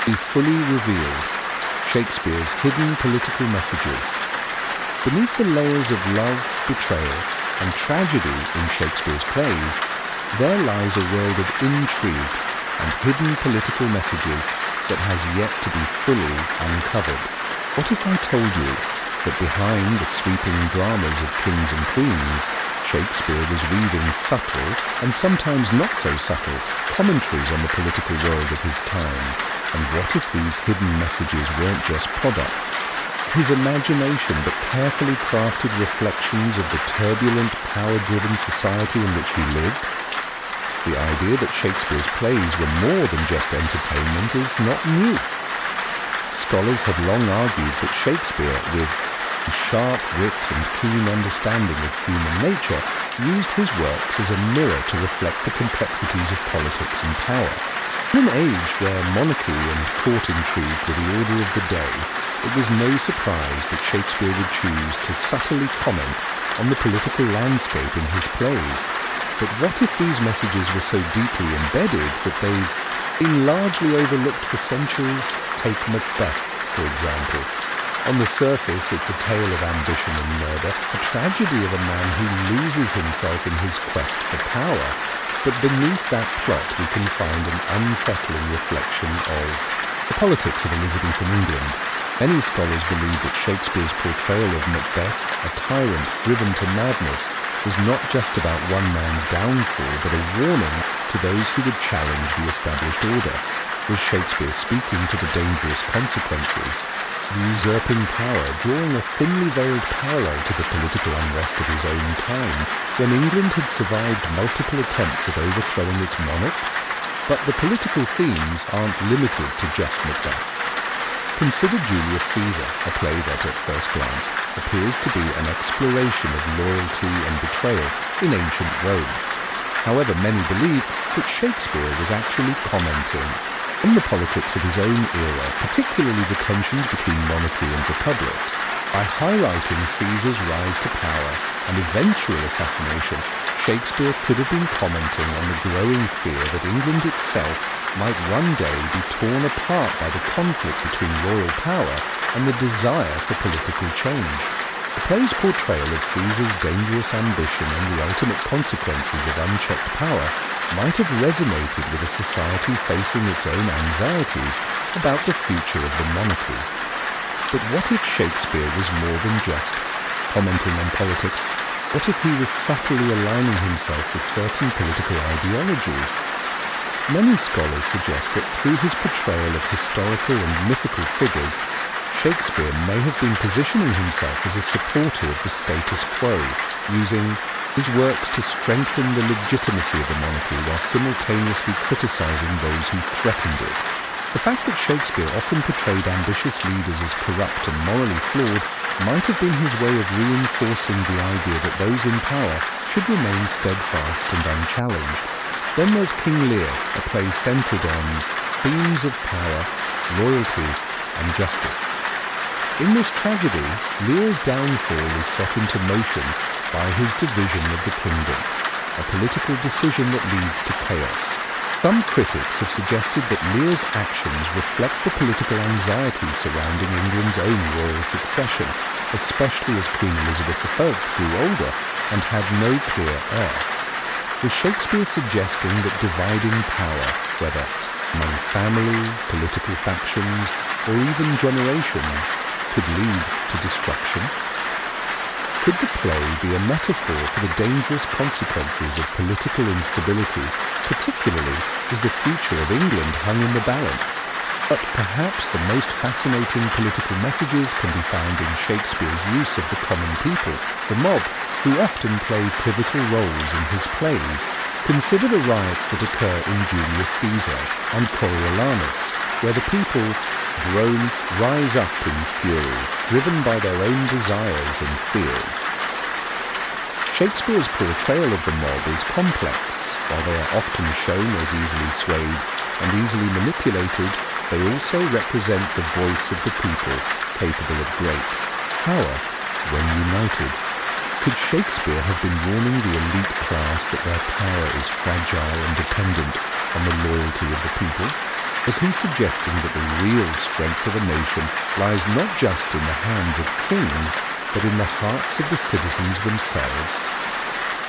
be fully revealed. Shakespeare's hidden political messages. Beneath the layers of love, betrayal, and tragedy in Shakespeare's plays, there lies a world of intrigue and hidden political messages that has yet to be fully uncovered. What if I told you that behind the sweeping dramas of kings and queens, Shakespeare was weaving subtle, and sometimes not so subtle, commentaries on the political world of his time? And what if these hidden messages weren't just products? His imagination, but carefully crafted reflections of the turbulent, power-driven society in which he lived? The idea that Shakespeare's plays were more than just entertainment is not new. Scholars have long argued that Shakespeare, with his sharp wit and keen understanding of human nature, used his works as a mirror to reflect the complexities of politics and power. In an age where monarchy and court intrigue were the order of the day, it was no surprise that Shakespeare would choose to subtly comment on the political landscape in his plays. But what if these messages were so deeply embedded that they've been largely overlooked for centuries? Take Macbeth, for example. On the surface, it's a tale of ambition and murder, a tragedy of a man who loses himself in his quest for power. But beneath that plot, we can find an unsettling reflection of the politics of Elizabethan England. Many scholars believe that Shakespeare's portrayal of Macbeth, a tyrant driven to madness, was not just about one man's downfall, but a warning to those who would challenge the established order. Was Shakespeare speaking to the dangerous consequences, the usurping power, drawing a thinly veiled parallel to the political unrest of his own time, when England had survived multiple attempts at overthrowing its monarchs? But the political themes aren't limited to just Macbeth. Consider Julius Caesar, a play that at first glance appears to be an exploration of loyalty and betrayal in ancient Rome. However, many believe that Shakespeare was actually commenting on the politics of his own era, particularly the tensions between monarchy and republic. By highlighting Caesar's rise to power and eventual assassination, Shakespeare could have been commenting on the growing fear that England itself might one day be torn apart by the conflict between royal power and the desire for political change. The play's portrayal of Caesar's dangerous ambition and the ultimate consequences of unchecked power might have resonated with a society facing its own anxieties about the future of the monarchy. But what if Shakespeare was more than just commenting on politics? What if he was subtly aligning himself with certain political ideologies? Many scholars suggest that through his portrayal of historical and mythical figures, Shakespeare may have been positioning himself as a supporter of the status quo, using his works to strengthen the legitimacy of the monarchy while simultaneously criticizing those who threatened it. The fact that Shakespeare often portrayed ambitious leaders as corrupt and morally flawed might have been his way of reinforcing the idea that those in power should remain steadfast and unchallenged. Then there's King Lear, a play centered on themes of power, loyalty, and justice. In this tragedy, Lear's downfall is set into motion by his division of the kingdom, a political decision that leads to chaos. Some critics have suggested that Lear's actions reflect the political anxiety surrounding England's own royal succession, especially as Queen Elizabeth I grew older and had no clear heir. Was Shakespeare suggesting that dividing power, whether among family, political factions, or even generations, could lead to destruction? Could the play be a metaphor for the dangerous consequences of political instability, particularly as the future of England hung in the balance? But perhaps the most fascinating political messages can be found in Shakespeare's use of the common people, the mob, who often play pivotal roles in his plays. Consider the riots that occur in Julius Caesar and Coriolanus, where the people, grown, rise up in fury, driven by their own desires and fears. Shakespeare's portrayal of the mob is complex. While they are often shown as easily swayed and easily manipulated, they also represent the voice of the people, capable of great power when united. Could Shakespeare have been warning the elite class that their power is fragile and dependent on the loyalty of the people? Was he suggesting that the real strength of a nation lies not just in the hands of kings, but in the hearts of the citizens themselves?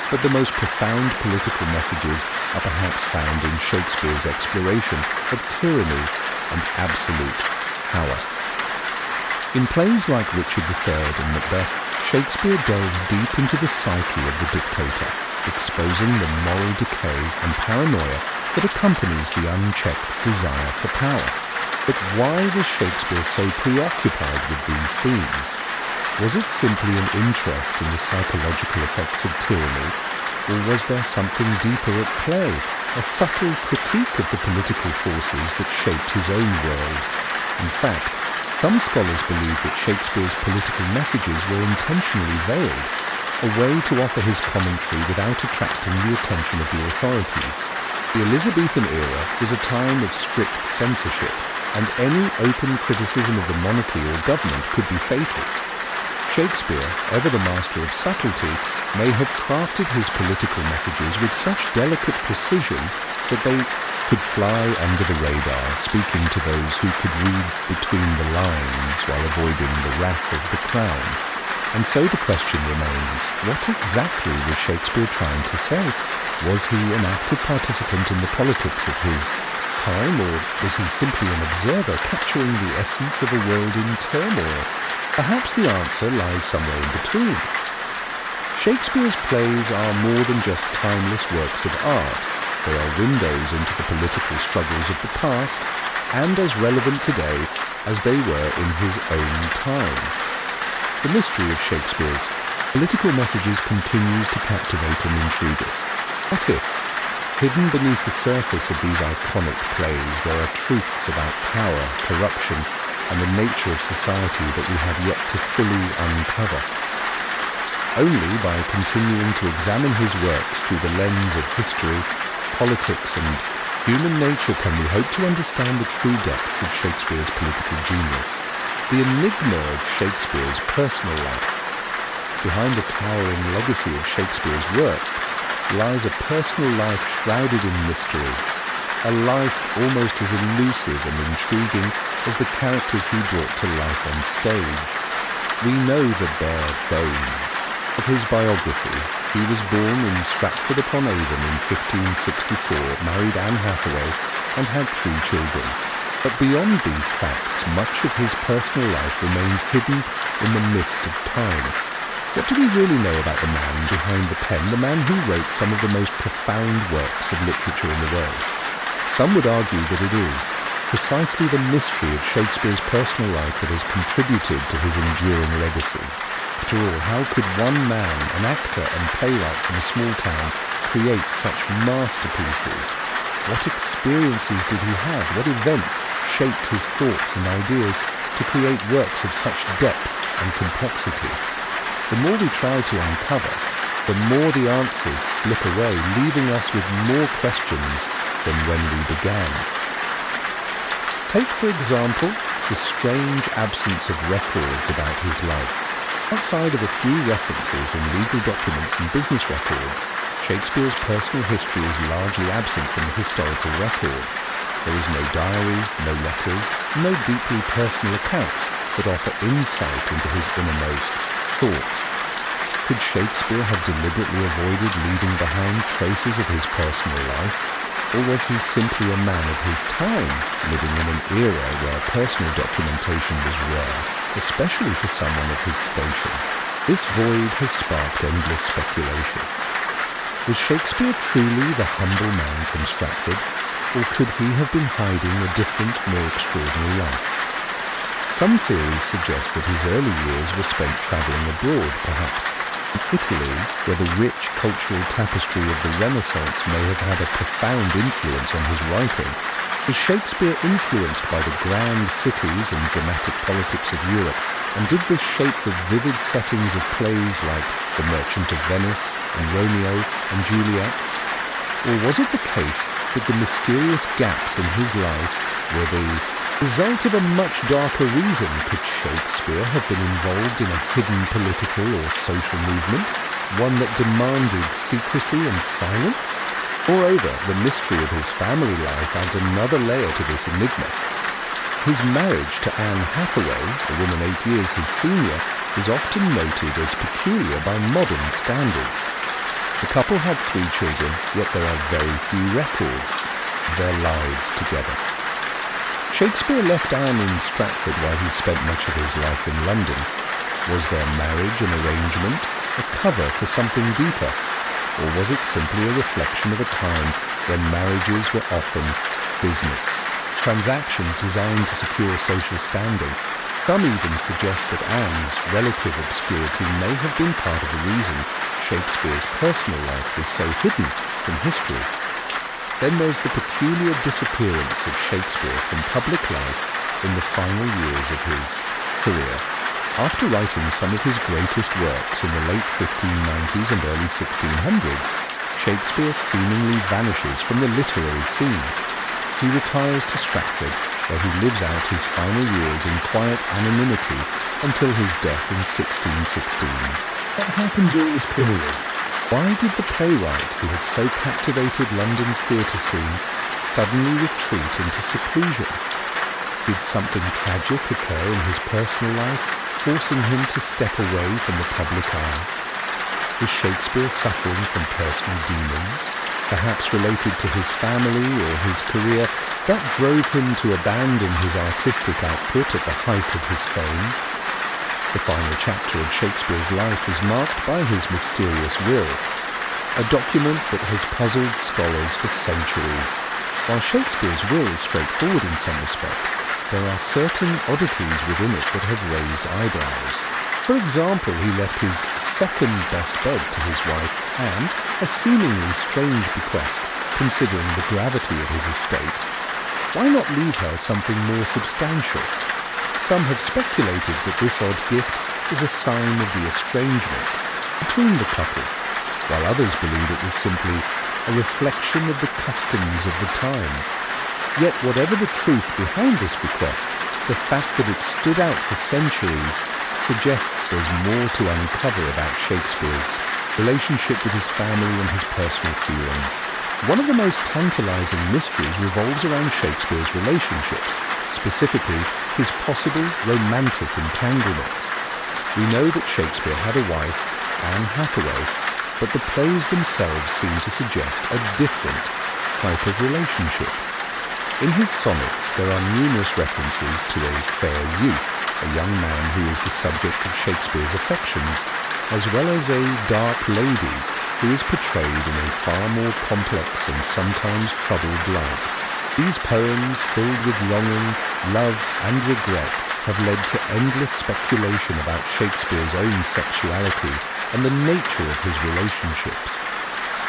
But the most profound political messages are perhaps found in Shakespeare's exploration of tyranny and absolute power. In plays like Richard III and Macbeth, Shakespeare delves deep into the psyche of the dictator, exposing the moral decay and paranoia that accompanies the unchecked desire for power. But why was Shakespeare so preoccupied with these themes? Was it simply an interest in the psychological effects of tyranny, or was there something deeper at play, a subtle critique of the political forces that shaped his own world? In fact, some scholars believe that Shakespeare's political messages were intentionally veiled, a way to offer his commentary without attracting the attention of the authorities. The Elizabethan era was a time of strict censorship, and any open criticism of the monarchy or government could be fatal. Shakespeare, ever the master of subtlety, may have crafted his political messages with such delicate precision that they could fly under the radar, speaking to those who could read between the lines while avoiding the wrath of the crown. And so the question remains, what exactly was Shakespeare trying to say? Was he an active participant in the politics of his time, or was he simply an observer capturing the essence of a world in turmoil? Perhaps the answer lies somewhere in between. Shakespeare's plays are more than just timeless works of art. They are windows into the political struggles of the past, and as relevant today as they were in his own time. The mystery of Shakespeare's political messages continues to captivate and intrigue us. What if, hidden beneath the surface of these iconic plays, there are truths about power, corruption, and the nature of society that we have yet to fully uncover? Only by continuing to examine his works through the lens of history, politics, and human nature can we hope to understand the true depths of Shakespeare's political genius, the enigma of Shakespeare's personal life. Behind the towering legacy of Shakespeare's works lies a personal life shrouded in mystery, a life almost as elusive and intriguing as the characters he brought to life on stage. We know the bare bones of his biography. He was born in Stratford-upon-Avon in 1564, married Anne Hathaway, and had 3 children. But beyond these facts, much of his personal life remains hidden in the mist of time. What do we really know about the man behind the pen, the man who wrote some of the most profound works of literature in the world? Some would argue that it is precisely the mystery of Shakespeare's personal life that has contributed to his enduring legacy. After all, how could one man, an actor and playwright from a small town, create such masterpieces? What experiences did he have? What events shaped his thoughts and ideas to create works of such depth and complexity? The more we try to uncover, the more the answers slip away, leaving us with more questions than when we began. Take, for example, the strange absence of records about his life. Outside of a few references in legal documents and business records, Shakespeare's personal history is largely absent from the historical record. There is no diary, no letters, no deeply personal accounts that offer insight into his innermost thoughts. Could Shakespeare have deliberately avoided leaving behind traces of his personal life? Or was he simply a man of his time, living in an era where personal documentation was rare, especially for someone of his station? This void has sparked endless speculation. Was Shakespeare truly the humble man from Stratford, or could he have been hiding a different, more extraordinary life? Some theories suggest that his early years were spent travelling abroad, perhaps in Italy, where the rich cultural tapestry of the Renaissance may have had a profound influence on his writing. Was Shakespeare influenced by the grand cities and dramatic politics of Europe, and did this shape the vivid settings of plays like The Merchant of Venice and Romeo and Juliet? Or was it the case that the mysterious gaps in his life were the result of a much darker reason? Could Shakespeare have been involved in a hidden political or social movement, one that demanded secrecy and silence? Moreover, the mystery of his family life adds another layer to this enigma. His marriage to Anne Hathaway, a woman 8 years his senior, is often noted as peculiar by modern standards. The couple had 3 children, yet there are very few records of their lives together. Shakespeare left Anne in Stratford while he spent much of his life in London. Was their marriage an arrangement, a cover for something deeper? Or was it simply a reflection of a time when marriages were often business, transactions designed to secure social standing? Some even suggest that Anne's relative obscurity may have been part of the reason Shakespeare's personal life was so hidden from history. Then there's the peculiar disappearance of Shakespeare from public life in the final years of his career. After writing some of his greatest works in the late 1590s and early 1600s, Shakespeare seemingly vanishes from the literary scene. He retires to Stratford, where he lives out his final years in quiet anonymity until his death in 1616. What happened during this period? Why did the playwright who had so captivated London's theatre scene suddenly retreat into seclusion? Did something tragic occur in his personal life, forcing him to step away from the public eye? Was Shakespeare suffering from personal demons, perhaps related to his family or his career, that drove him to abandon his artistic output at the height of his fame? The final chapter of Shakespeare's life is marked by his mysterious will, a document that has puzzled scholars for centuries. While Shakespeare's will is straightforward in some respects, there are certain oddities within it that have raised eyebrows. For example, he left his second-best bed to his wife Anne, a seemingly strange bequest, considering the gravity of his estate. Why not leave her something more substantial? Some have speculated that this odd gift is a sign of the estrangement between the couple, while others believe it was simply a reflection of the customs of the time. Yet whatever the truth behind this bequest, the fact that it stood out for centuries suggests there's more to uncover about Shakespeare's relationship with his family and his personal feelings. One of the most tantalizing mysteries revolves around Shakespeare's relationships, specifically his possible romantic entanglements. We know that Shakespeare had a wife, Anne Hathaway, but the plays themselves seem to suggest a different type of relationship. In his sonnets, there are numerous references to a fair youth, a young man who is the subject of Shakespeare's affections, as well as a dark lady who is portrayed in a far more complex and sometimes troubled light. These poems, filled with longing, love, and regret, have led to endless speculation about Shakespeare's own sexuality and the nature of his relationships.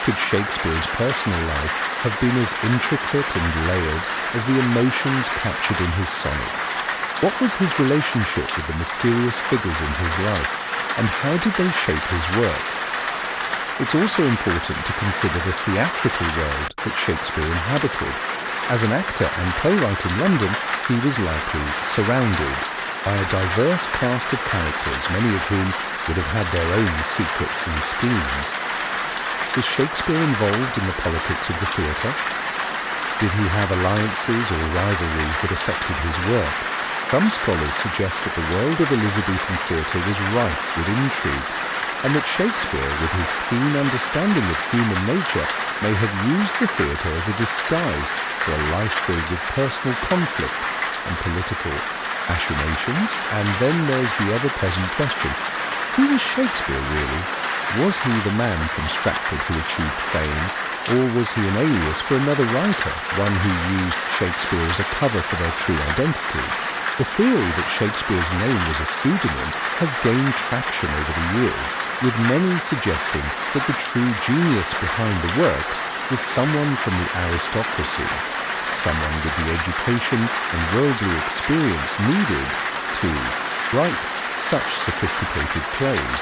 Could Shakespeare's personal life have been as intricate and layered as the emotions captured in his sonnets? What was his relationship with the mysterious figures in his life, and how did they shape his work? It's also important to consider the theatrical world that Shakespeare inhabited. As an actor and playwright in London, he was likely surrounded by a diverse cast of characters, many of whom would have had their own secrets and schemes. Was Shakespeare involved in the politics of the theatre? Did he have alliances or rivalries that affected his work? Some scholars suggest that the world of Elizabethan theatre was rife with intrigue, and that Shakespeare, with his keen understanding of human nature, may have used the theatre as a disguise for a life filled with personal conflict and political machinations. And then there's the ever-present question, who was Shakespeare really? Was he the man from Stratford who achieved fame, or was he an alias for another writer, one who used Shakespeare as a cover for their true identity? The theory that Shakespeare's name was a pseudonym has gained traction over the years, with many suggesting that the true genius behind the works was someone from the aristocracy, someone with the education and worldly experience needed to write such sophisticated plays.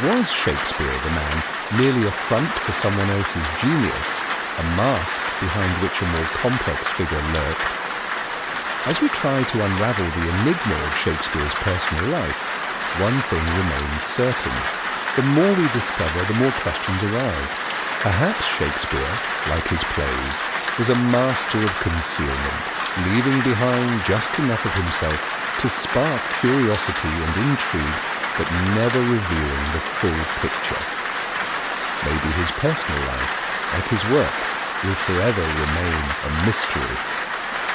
Was Shakespeare the man merely a front for someone else's genius, a mask behind which a more complex figure lurked? As we try to unravel the enigma of Shakespeare's personal life, one thing remains certain. The more we discover, the more questions arise. Perhaps Shakespeare, like his plays, was a master of concealment, leaving behind just enough of himself to spark curiosity and intrigue, but never revealing the full picture. Maybe his personal life, like his works, will forever remain a mystery,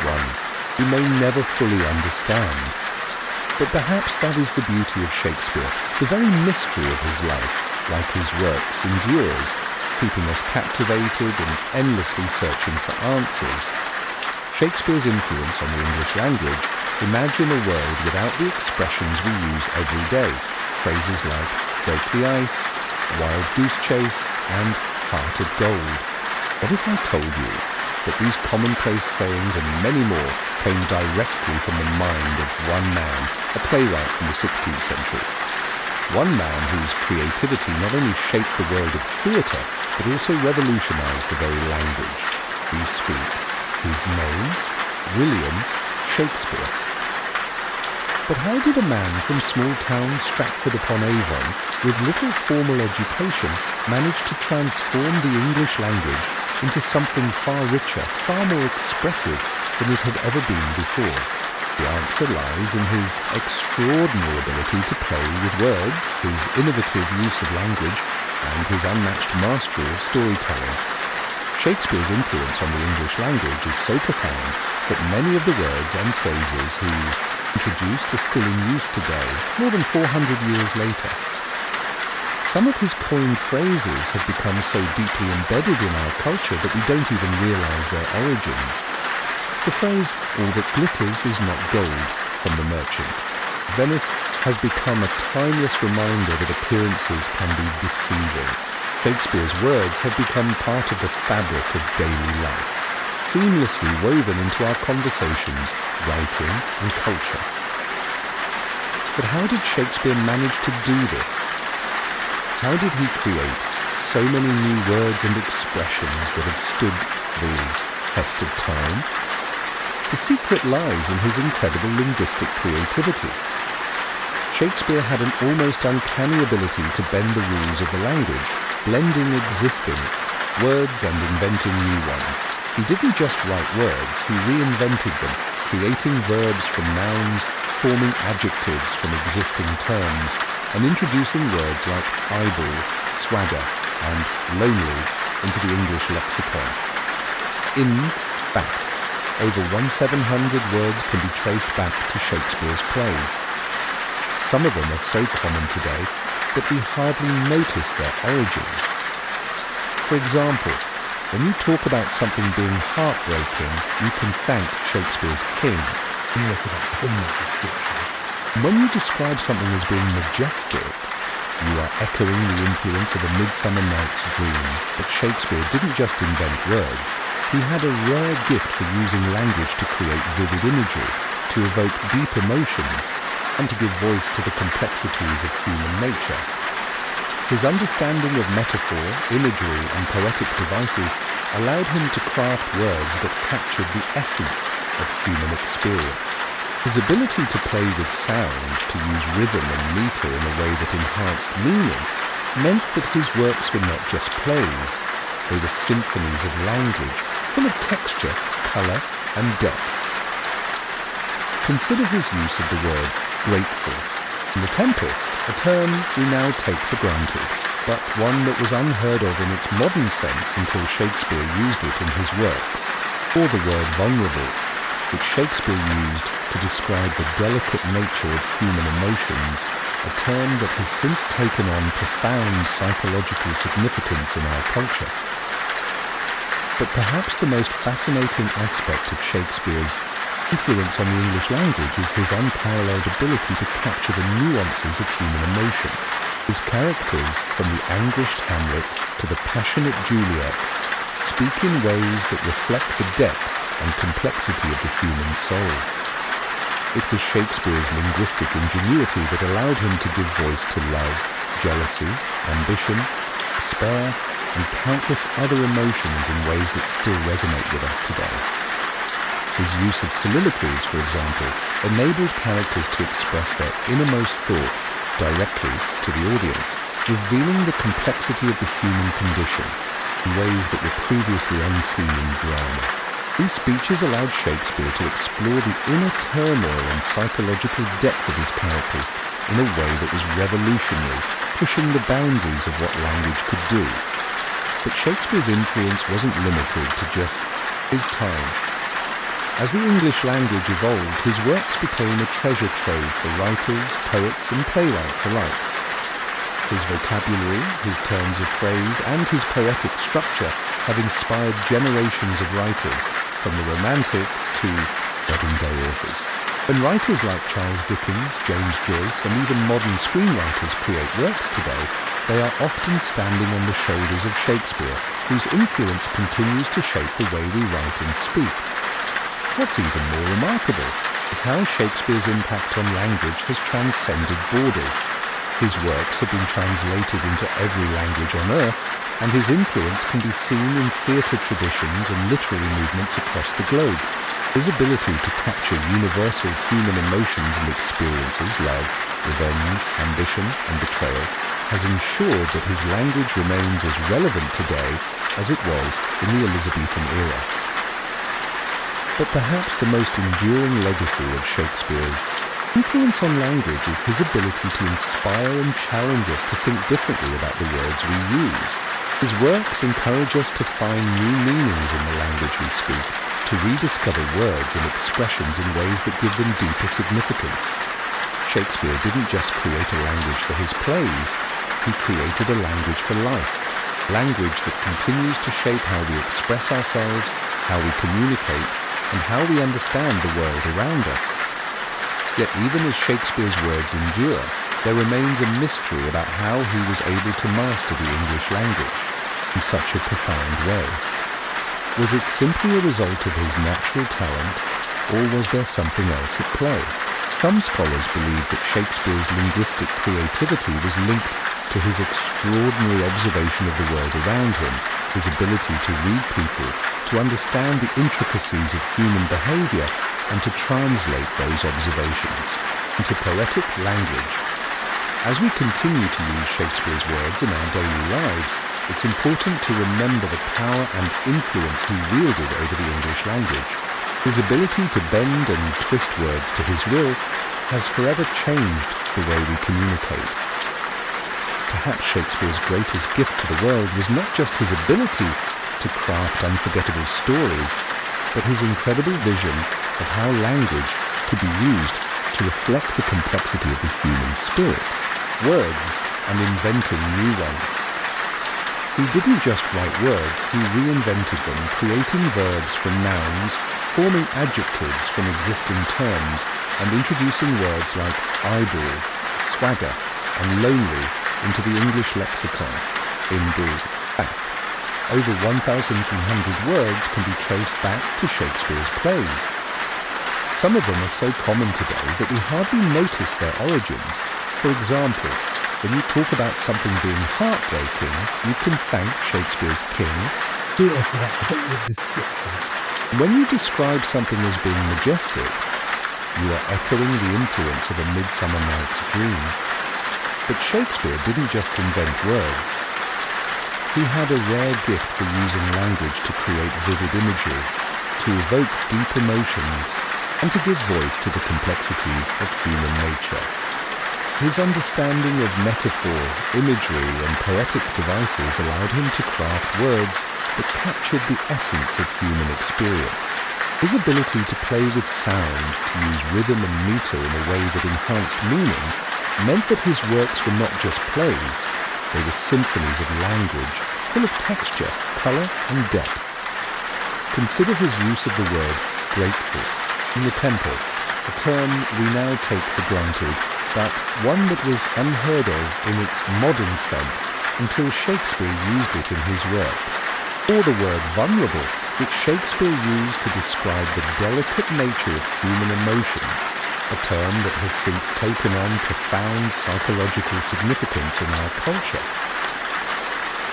one we may never fully understand. But perhaps that is the beauty of Shakespeare. The very mystery of his life, like his works, endures, keeping us captivated and endlessly searching for answers. Shakespeare's influence on the English language: imagine a world without the expressions we use every day. Phrases like break the ice, wild goose chase, and heart of gold. What if I told you that these commonplace sayings and many more came directly from the mind of one man, a playwright from the 16th century? One man whose creativity not only shaped the world of theatre, but also revolutionized the very language we speak. His name, William Shakespeare. But how did a man from small-town Stratford-upon-Avon, with little formal education, manage to transform the English language into something far richer, far more expressive than it had ever been before? The answer lies in his extraordinary ability to play with words, his innovative use of language, and his unmatched mastery of storytelling. Shakespeare's influence on the English language is so profound that many of the words and phrases he introduced are still in use today, more than 400 years later. Some of his coined phrases have become so deeply embedded in our culture that we don't even realize their origins. The phrase, "all that glitters is not gold," from The Merchant. Venice has become a timeless reminder that appearances can be deceiving. Shakespeare's words have become part of the fabric of daily life, seamlessly woven into our conversations, writing, and culture. But how did Shakespeare manage to do this? How did he create so many new words and expressions that have stood the test of time? The secret lies in his incredible linguistic creativity. Shakespeare had an almost uncanny ability to bend the rules of the language, blending existing words and inventing new ones. He didn't just write words, he reinvented them, creating verbs from nouns, transforming adjectives from existing terms and introducing words like eyeball, swagger, and lonely into the English lexicon. In fact, over 1,700 words can be traced back to Shakespeare's plays. Some of them are so common today that we hardly notice their origins. For example, when you talk about something being heartbreaking, you can thank Shakespeare's king. When you describe something as being majestic, you are echoing the influence of A Midsummer Night's Dream. But Shakespeare didn't just invent words. He had a rare gift for using language to create vivid imagery, to evoke deep emotions, and to give voice to the complexities of human nature. His understanding of metaphor, imagery, and poetic devices allowed him to craft words that captured the essence of human experience. His ability to play with sound, to use rhythm and meter in a way that enhanced meaning, meant that his works were not just plays. They were symphonies of language, full of texture, colour, and depth. Consider his use of the word grateful. In The Tempest, a term we now take for granted, but one that was unheard of in its modern sense until Shakespeare used it in his works. Or the word vulnerable, which Shakespeare used to describe the delicate nature of human emotions, a term that has since taken on profound psychological significance in our culture. But perhaps the most fascinating aspect of Shakespeare's influence on the English language is his unparalleled ability to capture the nuances of human emotion. His characters, from the anguished Hamlet to the passionate Juliet, speak in ways that reflect the depth and complexity of the human soul. It was Shakespeare's linguistic ingenuity that allowed him to give voice to love, jealousy, ambition, despair, and countless other emotions in ways that still resonate with us today. His use of soliloquies, for example, enabled characters to express their innermost thoughts directly to the audience, revealing the complexity of the human condition in ways that were previously unseen in drama. These speeches allowed Shakespeare to explore the inner turmoil and psychological depth of his characters in a way that was revolutionary, pushing the boundaries of what language could do. But Shakespeare's influence wasn't limited to just his time. As the English language evolved, his works became a treasure trove for writers, poets, and playwrights alike. His vocabulary, his turns of phrase, and his poetic structure have inspired generations of writers, from the Romantics to modern-day authors. When writers like Charles Dickens, James Joyce, and even modern screenwriters create works today, they are often standing on the shoulders of Shakespeare, whose influence continues to shape the way we write and speak. What's even more remarkable is how Shakespeare's impact on language has transcended borders. His works have been translated into every language on earth, and his influence can be seen in theatre traditions and literary movements across the globe. His ability to capture universal human emotions and experiences, love, revenge, ambition, and betrayal, has ensured that his language remains as relevant today as it was in the Elizabethan era. But perhaps the most enduring legacy of Shakespeare's influence on language is his ability to inspire and challenge us to think differently about the words we use. His works encourage us to find new meanings in the language we speak, to rediscover words and expressions in ways that give them deeper significance. Shakespeare didn't just create a language for his plays, he created a language for life, language that continues to shape how we express ourselves, how we communicate, and how we understand the world around us. Yet even as Shakespeare's words endure, there remains a mystery about how he was able to master the English language in such a profound way. Was it simply a result of his natural talent, or was there something else at play? Some scholars believe that Shakespeare's linguistic creativity was linked to his extraordinary observation of the world around him, his ability to read people, to understand the intricacies of human behavior, and to translate those observations into poetic language. As we continue to use Shakespeare's words in our daily lives, it's important to remember the power and influence he wielded over the English language. His ability to bend and twist words to his will has forever changed the way we communicate. Perhaps Shakespeare's greatest gift to the world was not just his ability to craft unforgettable stories, but his incredible vision of how language could be used to reflect the complexity of the human spirit, words, and inventing new ones. He didn't just write words, he reinvented them, creating verbs from nouns, forming adjectives from existing terms, and introducing words like eyeball, swagger, and lonely into the English lexicon. In fact, over 1,300 words can be traced back to Shakespeare's plays. Some of them are so common today that we hardly notice their origins. For example, when you talk about something being heartbreaking, you can thank Shakespeare's king. Dear for that poignant description. When you describe something as being majestic, you are echoing the influence of A Midsummer Night's Dream. But Shakespeare didn't just invent words. He had a rare gift for using language to create vivid imagery, to evoke deep emotions, and to give voice to the complexities of human nature. His understanding of metaphor, imagery, and poetic devices allowed him to craft words that captured the essence of human experience. His ability to play with sound, to use rhythm and meter in a way that enhanced meaning, meant that his works were not just plays, they were symphonies of language, full of texture, colour, and depth. Consider his use of the word grateful in The Tempest, a term we now take for granted, but one that was unheard of in its modern sense until Shakespeare used it in his works. Or the word vulnerable, which Shakespeare used to describe the delicate nature of human emotion, a term that has since taken on profound psychological significance in our culture.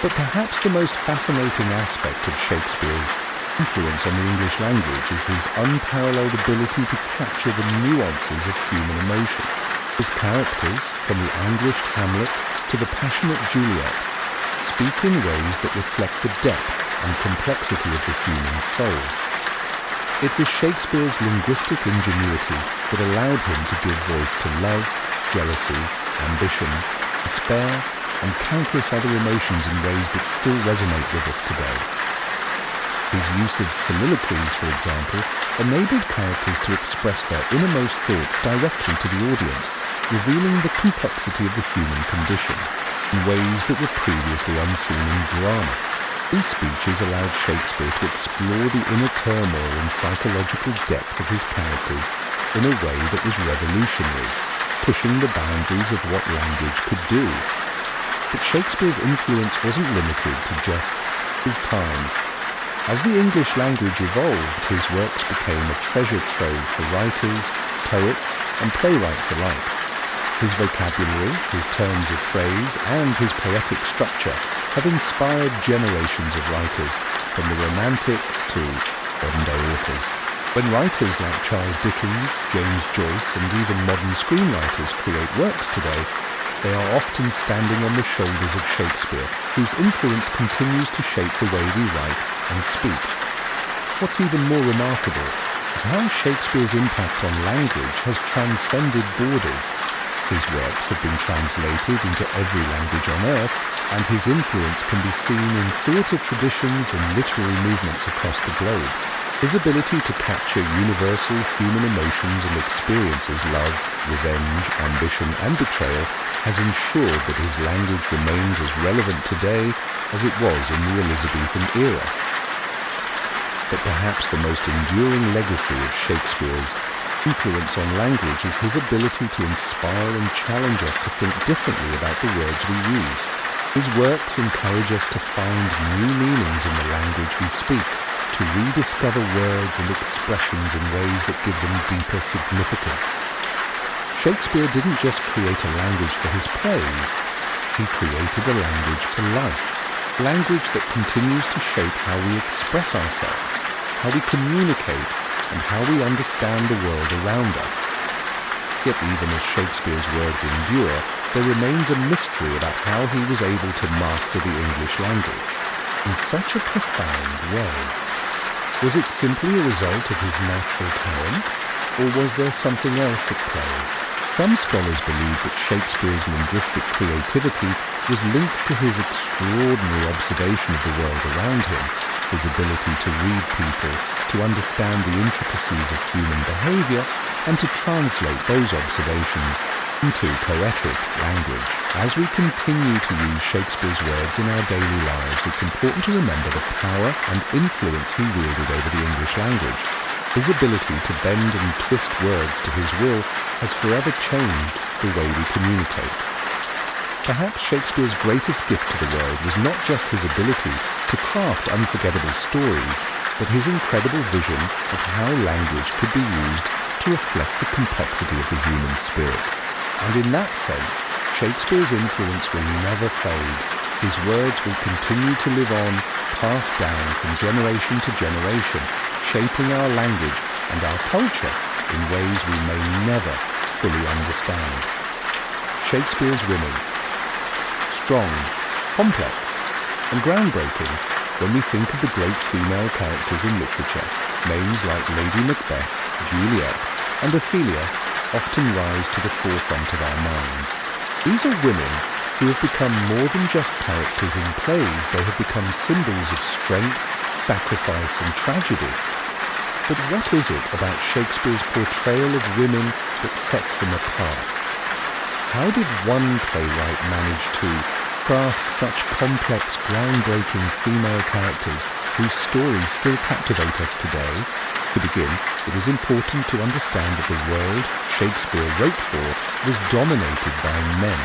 But perhaps the most fascinating aspect of Shakespeare's influence on the English language is his unparalleled ability to capture the nuances of human emotion. His characters, from the anguished Hamlet to the passionate Juliet, speak in ways that reflect the depth and complexity of the human soul. It was Shakespeare's linguistic ingenuity that allowed him to give voice to love, jealousy, ambition, despair, and countless other emotions in ways that still resonate with us today. His use of soliloquies, for example, enabled characters to express their innermost thoughts directly to the audience, revealing the complexity of the human condition in ways that were previously unseen in drama. These speeches allowed Shakespeare to explore the inner turmoil and psychological depth of his characters in a way that was revolutionary, pushing the boundaries of what language could do. But Shakespeare's influence wasn't limited to just his time. As the English language evolved, his works became a treasure trove for writers, poets, and playwrights alike. His vocabulary, his turns of phrase, and his poetic structure have inspired generations of writers, from the Romantics to modern-day authors. When writers like Charles Dickens, James Joyce, and even modern screenwriters create works today, they are often standing on the shoulders of Shakespeare, whose influence continues to shape the way we write and speak. What's even more remarkable is how Shakespeare's impact on language has transcended borders. His works have been translated into every language on earth, and his influence can be seen in theatre traditions and literary movements across the globe. His ability to capture universal human emotions and experiences, love, revenge, ambition, and betrayal, has ensured that his language remains as relevant today as it was in the Elizabethan era. But perhaps the most enduring legacy of Shakespeare's influence on language is his ability to inspire and challenge us to think differently about the words we use. His works encourage us to find new meanings in the language we speak, to rediscover words and expressions in ways that give them deeper significance. Shakespeare didn't just create a language for his plays, he created a language for life. Language that continues to shape how we express ourselves, how we communicate, and how we understand the world around us. Yet even as Shakespeare's words endure, there remains a mystery about how he was able to master the English language in such a profound way. Was it simply a result of his natural talent, or was there something else at play? Some scholars believe that Shakespeare's linguistic creativity was linked to his extraordinary observation of the world around him, his ability to read people, to understand the intricacies of human behavior, and to translate those observations into poetic language. As we continue to use Shakespeare's words in our daily lives, it's important to remember the power and influence he wielded over the English language. His ability to bend and twist words to his will has forever changed the way we communicate. Perhaps Shakespeare's greatest gift to the world was not just his ability to craft unforgettable stories, but his incredible vision of how language could be used to reflect the complexity of the human spirit. And in that sense, Shakespeare's influence will never fade. His words will continue to live on, passed down from generation to generation, shaping our language and our culture in ways we may never fully understand. Shakespeare's women. Strong, complex, and groundbreaking when we think of the great female characters in literature. Names like Lady Macbeth, Juliet, and Ophelia often rise to the forefront of our minds. These are women who have become more than just characters in plays. They have become symbols of strength, sacrifice, and tragedy. But what is it about Shakespeare's portrayal of women that sets them apart? How did one playwright manage to craft such complex, groundbreaking female characters whose stories still captivate us today? To begin, it is important to understand that the world Shakespeare wrote for was dominated by men.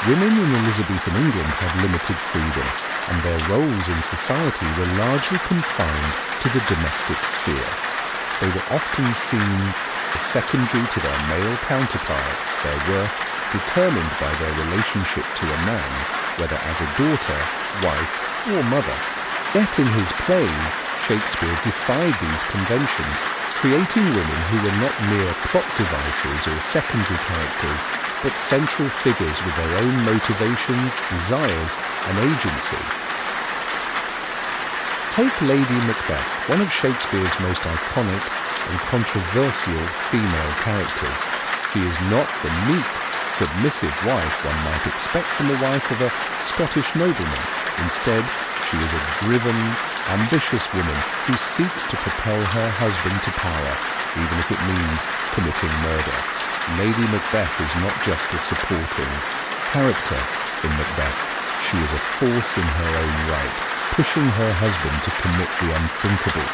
Women in Elizabethan England had limited freedom, and their roles in society were largely confined to the domestic sphere. They were often seen as secondary to their male counterparts, their worth determined by their relationship to a man, whether as a daughter, wife, or mother. Yet in his plays, Shakespeare defied these conventions, creating women who were not mere plot devices or secondary characters, but central figures with their own motivations, desires, and agency. Take Lady Macbeth, one of Shakespeare's most iconic and controversial female characters. She is not the meek, submissive wife one might expect from the wife of a Scottish nobleman. Instead, she is a driven, ambitious woman who seeks to propel her husband to power, even if it means committing murder. Lady Macbeth is not just a supporting character in Macbeth. She is a force in her own right, pushing her husband to commit the unthinkable.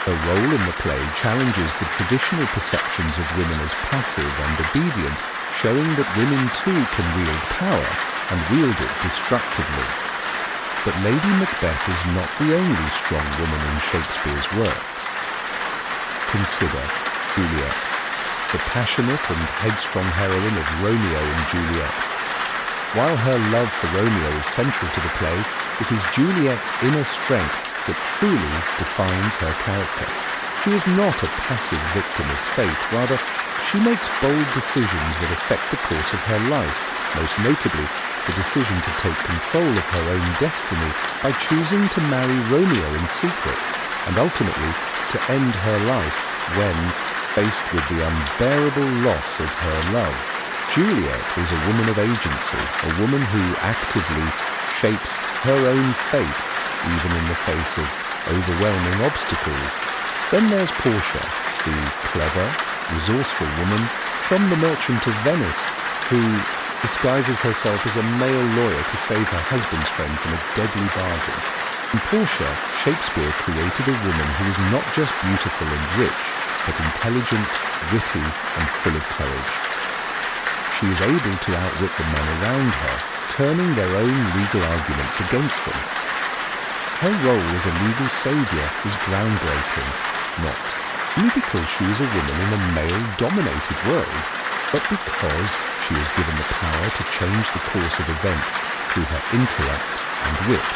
Her role in the play challenges the traditional perceptions of women as passive and obedient, showing that women too can wield power and wield it destructively. But Lady Macbeth is not the only strong woman in Shakespeare's works. Consider Juliet, the passionate and headstrong heroine of Romeo and Juliet. While her love for Romeo is central to the play, it is Juliet's inner strength that truly defines her character. She is not a passive victim of fate, rather, she makes bold decisions that affect the course of her life, most notably the decision to take control of her own destiny by choosing to marry Romeo in secret, and ultimately to end her life when faced with the unbearable loss of her love. Juliet is a woman of agency, a woman who actively shapes her own fate, even in the face of overwhelming obstacles. Then there's Portia, the clever, resourceful woman from The Merchant of Venice, who disguises herself as a male lawyer to save her husband's friend from a deadly bargain. In Portia, Shakespeare created a woman who is not just beautiful and rich, but intelligent, witty, and full of courage. She is able to outwit the men around her, turning their own legal arguments against them. Her role as a legal saviour is groundbreaking, not only because she is a woman in a male-dominated world, but because she is given the power to change the course of events through her intellect and wit.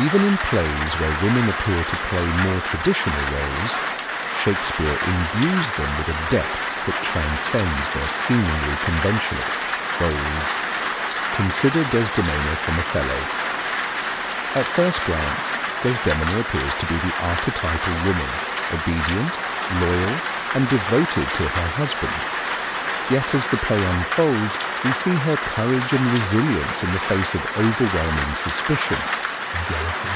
Even in plays where women appear to play more traditional roles, Shakespeare imbues them with a depth that transcends their seemingly conventional roles. Consider Desdemona from Othello. At first glance, Desdemona appears to be the archetypal woman, obedient, loyal, and devoted to her husband. Yet as the play unfolds, we see her courage and resilience in the face of overwhelming suspicion and jealousy.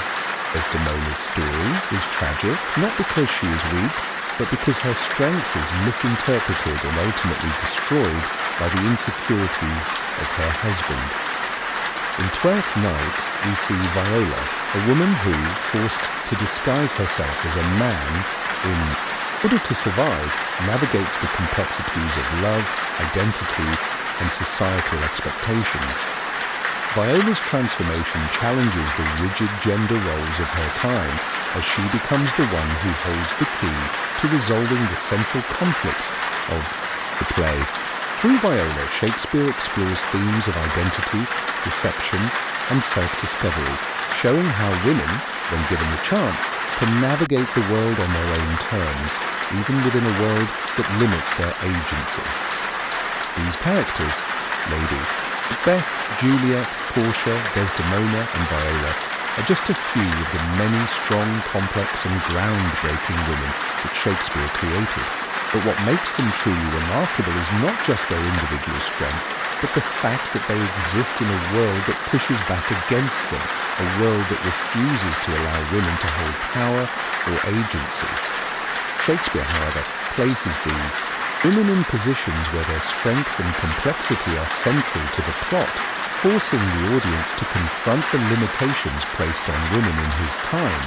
Desdemona's story is tragic, not because she is weak, but because her strength is misinterpreted and ultimately destroyed by the insecurities of her husband. In Twelfth Night, we see Viola, a woman who, forced to disguise herself as a man in order to survive, navigates the complexities of love, identity, and societal expectations. Viola's transformation challenges the rigid gender roles of her time as she becomes the one who holds the key to resolving the central conflicts of the play. Through Viola, Shakespeare explores themes of identity, deception, and self-discovery, showing how women, when given the chance, can navigate the world on their own terms, even within a world that limits their agency. These characters, Lady Macbeth, Juliet, Portia, Desdemona, and Viola, are just a few of the many strong, complex, and groundbreaking women that Shakespeare created. But what makes them truly remarkable is not just their individual strength, but the fact that they exist in a world that pushes back against them, a world that refuses to allow women to hold power or agency. Shakespeare, however, places these women in positions where their strength and complexity are central to the plot, forcing the audience to confront the limitations placed on women in his time,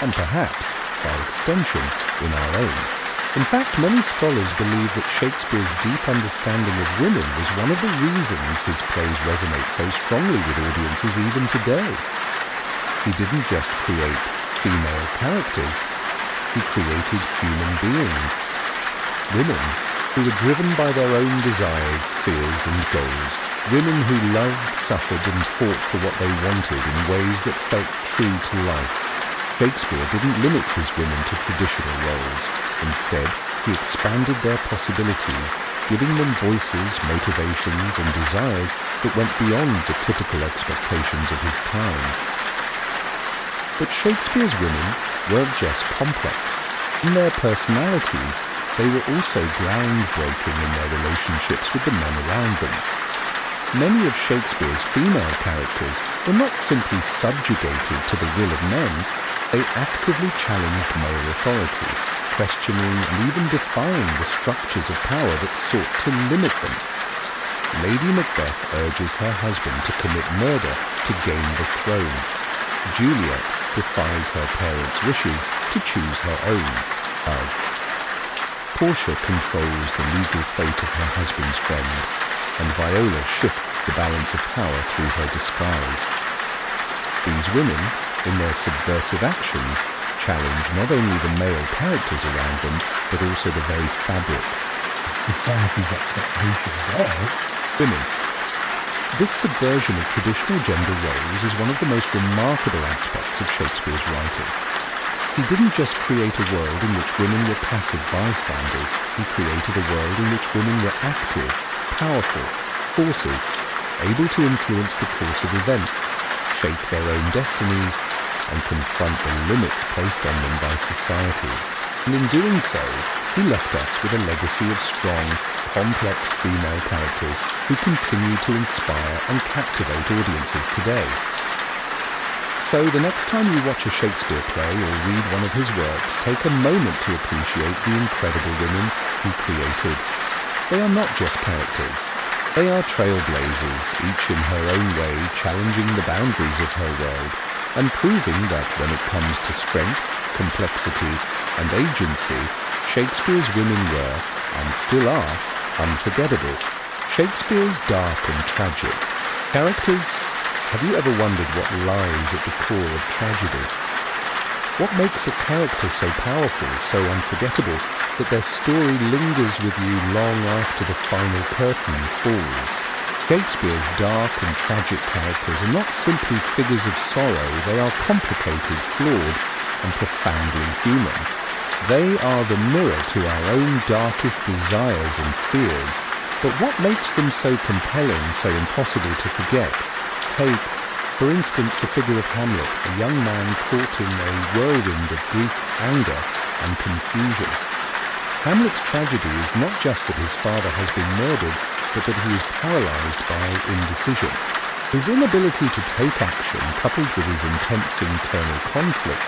and perhaps, by extension, in our own. In fact, many scholars believe that Shakespeare's deep understanding of women was one of the reasons his plays resonate so strongly with audiences even today. He didn't just create female characters, he created human beings. Women who were driven by their own desires, fears, and goals. Women who loved, suffered, and fought for what they wanted in ways that felt true to life. Shakespeare didn't limit his women to traditional roles. Instead, he expanded their possibilities, giving them voices, motivations, and desires that went beyond the typical expectations of his time. But Shakespeare's women weren't just complex. In their personalities, they were also groundbreaking in their relationships with the men around them. Many of Shakespeare's female characters were not simply subjugated to the will of men, they actively challenged male authority, questioning and even defying the structures of power that sought to limit them. Lady Macbeth urges her husband to commit murder to gain the throne. Juliet defies her parents' wishes to choose her own love. Portia controls the legal fate of her husband's friend, and Viola shifts the balance of power through her disguise. These women, in their subversive actions, challenge not only the male characters around them, but also the very fabric of society's expectations of women. This subversion of traditional gender roles is one of the most remarkable aspects of Shakespeare's writing. He didn't just create a world in which women were passive bystanders, he created a world in which women were active, powerful forces, able to influence the course of events, shape their own destinies, and confront the limits placed on them by society. And in doing so, he left us with a legacy of strong, complex female characters who continue to inspire and captivate audiences today. So the next time you watch a Shakespeare play or read one of his works, take a moment to appreciate the incredible women he created. They are not just characters. They are trailblazers, each in her own way challenging the boundaries of her world, and proving that when it comes to strength, complexity, and agency, Shakespeare's women were, and still are, unforgettable. Shakespeare's dark and tragic. Characters, have you ever wondered what lies at the core of tragedy? What makes a character so powerful, so unforgettable, that their story lingers with you long after the final curtain falls? Shakespeare's dark and tragic characters are not simply figures of sorrow, they are complicated, flawed, and profoundly human. They are the mirror to our own darkest desires and fears. But what makes them so compelling, so impossible to forget? Take, for instance, the figure of Hamlet, a young man caught in a whirlwind of grief, anger, and confusion. Hamlet's tragedy is not just that his father has been murdered, but that he is paralyzed by indecision. His inability to take action, coupled with his intense internal conflict,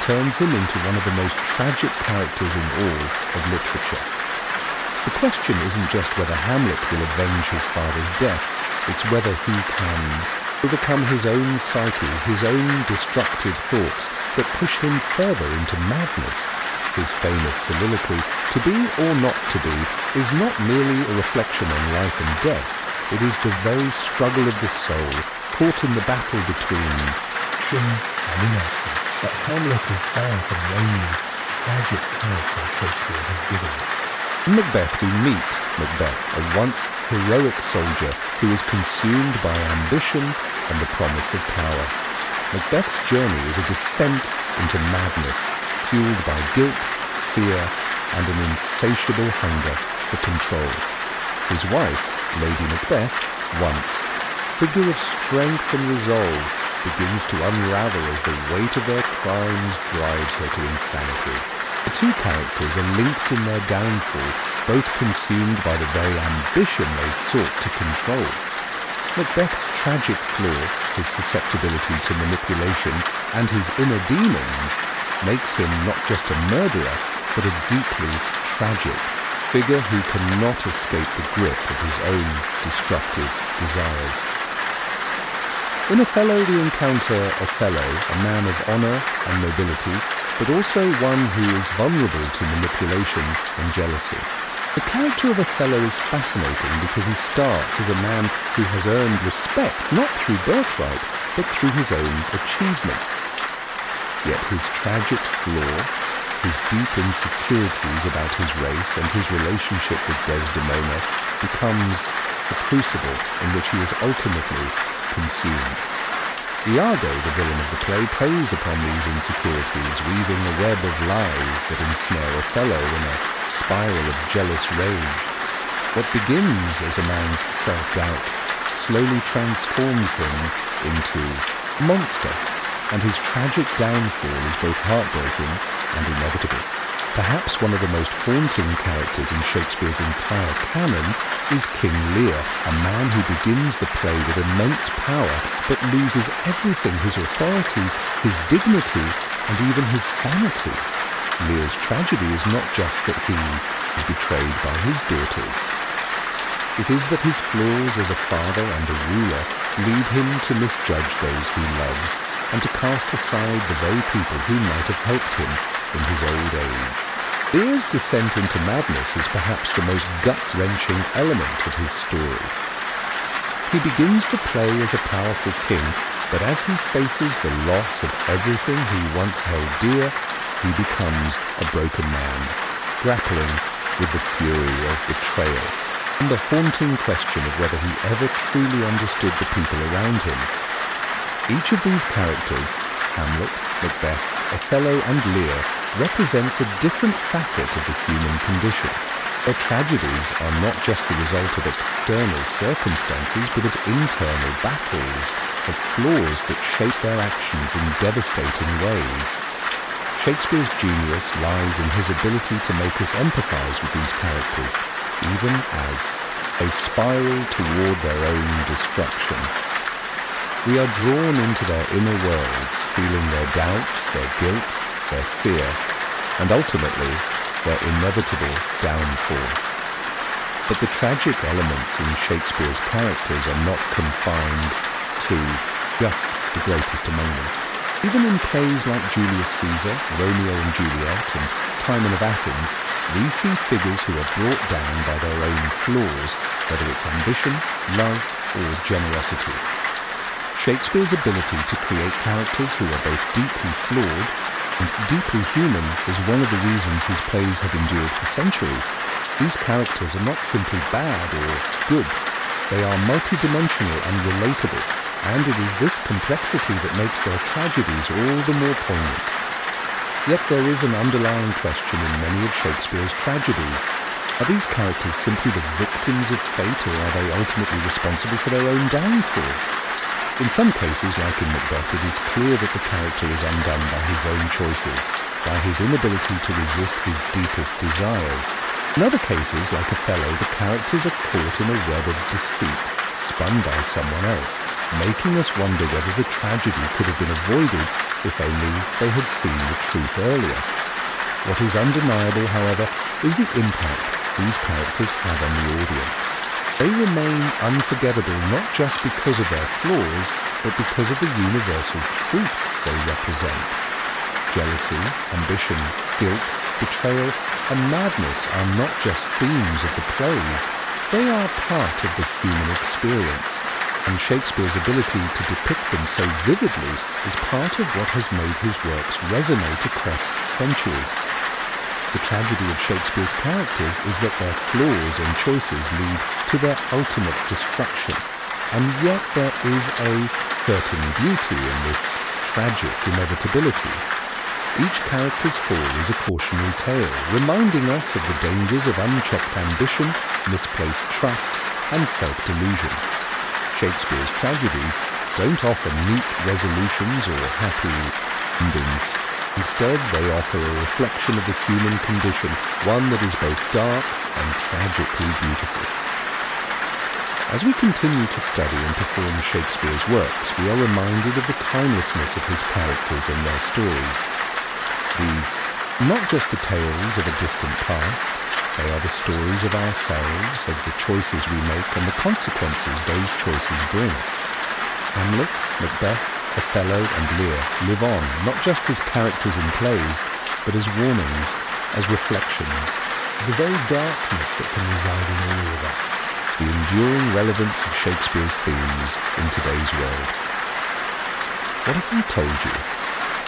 turns him into one of the most tragic characters in all of literature. The question isn't just whether Hamlet will avenge his father's death, it's whether he can overcome his own psyche, his own destructive thoughts that push him further into madness. His famous soliloquy, "To be or not to be," is not merely a reflection on life and death. It is the very struggle of the soul, caught in the battle between action and inaction, that Hamlet is far from the only tragic character Shakespeare has given us. In Macbeth we meet Macbeth, a once heroic soldier who is consumed by ambition and the promise of power. Macbeth's journey is a descent into madness, fueled by guilt, fear, and an insatiable hunger for control. His wife, Lady Macbeth, once figure of strength and resolve, begins to unravel as the weight of their crimes drives her to insanity. The two characters are linked in their downfall, both consumed by the very ambition they sought to control. Macbeth's tragic flaw, his susceptibility to manipulation, and his inner demons makes him not just a murderer, but a deeply tragic figure who cannot escape the grip of his own destructive desires. In Othello we encounter Othello, a man of honour and nobility, but also one who is vulnerable to manipulation and jealousy. The character of Othello is fascinating because he starts as a man who has earned respect not through birthright, but through his own achievements. Yet his tragic flaw, his deep insecurities about his race and his relationship with Desdemona becomes the crucible in which he is ultimately consumed. Iago, the villain of the play, preys upon these insecurities, weaving a web of lies that ensnare Othello in a spiral of jealous rage. What begins as a man's self-doubt slowly transforms him into a monster, and his tragic downfall is both heartbreaking and inevitable. Perhaps one of the most haunting characters in Shakespeare's entire canon is King Lear, a man who begins the play with immense power but loses everything: his authority, his dignity, and even his sanity. Lear's tragedy is not just that he is betrayed by his daughters. It is that his flaws as a father and a ruler lead him to misjudge those he loves and to cast aside the very people who might have helped him in his old age. Lear's descent into madness is perhaps the most gut-wrenching element of his story. He begins the play as a powerful king, but as he faces the loss of everything he once held dear, he becomes a broken man, grappling with the fury of betrayal and the haunting question of whether he ever truly understood the people around him. Each of these characters, Hamlet, Macbeth, Othello, and Lear, represents a different facet of the human condition. Their tragedies are not just the result of external circumstances, but of internal battles, of flaws that shape their actions in devastating ways. Shakespeare's genius lies in his ability to make us empathize with these characters, even as they spiral toward their own destruction. We are drawn into their inner worlds, feeling their doubts, their guilt, their fear, and ultimately their inevitable downfall. But the tragic elements in Shakespeare's characters are not confined to just the greatest among them. Even in plays like Julius Caesar, Romeo and Juliet, and Timon of Athens, we see figures who are brought down by their own flaws, whether it's ambition, love, or generosity. Shakespeare's ability to create characters who are both deeply flawed and deeply human is one of the reasons his plays have endured for centuries. These characters are not simply bad or good. They are multidimensional and relatable, and it is this complexity that makes their tragedies all the more poignant. Yet there is an underlying question in many of Shakespeare's tragedies. Are these characters simply the victims of fate, or are they ultimately responsible for their own downfall? In some cases, like in Macbeth, it is clear that the character is undone by his own choices, by his inability to resist his deepest desires. In other cases, like Othello, the characters are caught in a web of deceit, spun by someone else, making us wonder whether the tragedy could have been avoided if only they had seen the truth earlier. What is undeniable, however, is the impact these characters have on the audience. They remain unforgettable not just because of their flaws, but because of the universal truths they represent. Jealousy, ambition, guilt, betrayal, and madness are not just themes of the plays, they are part of the human experience, and Shakespeare's ability to depict them so vividly is part of what has made his works resonate across centuries. The tragedy of Shakespeare's characters is that their flaws and choices lead to their ultimate destruction, and yet there is a certain beauty in this tragic inevitability. Each character's fall is a cautionary tale, reminding us of the dangers of unchecked ambition, misplaced trust, and self-delusion. Shakespeare's tragedies don't offer neat resolutions or happy endings. Instead, they offer a reflection of the human condition, one that is both dark and tragically beautiful. As we continue to study and perform Shakespeare's works, we are reminded of the timelessness of his characters and their stories. These, not just the tales of a distant past, they are the stories of ourselves, of the choices we make and the consequences those choices bring. Hamlet, Macbeth, Othello and Lear live on, not just as characters in plays, but as warnings, as reflections, of the very darkness that can reside in all of us, the enduring relevance of Shakespeare's themes in today's world. What if I told you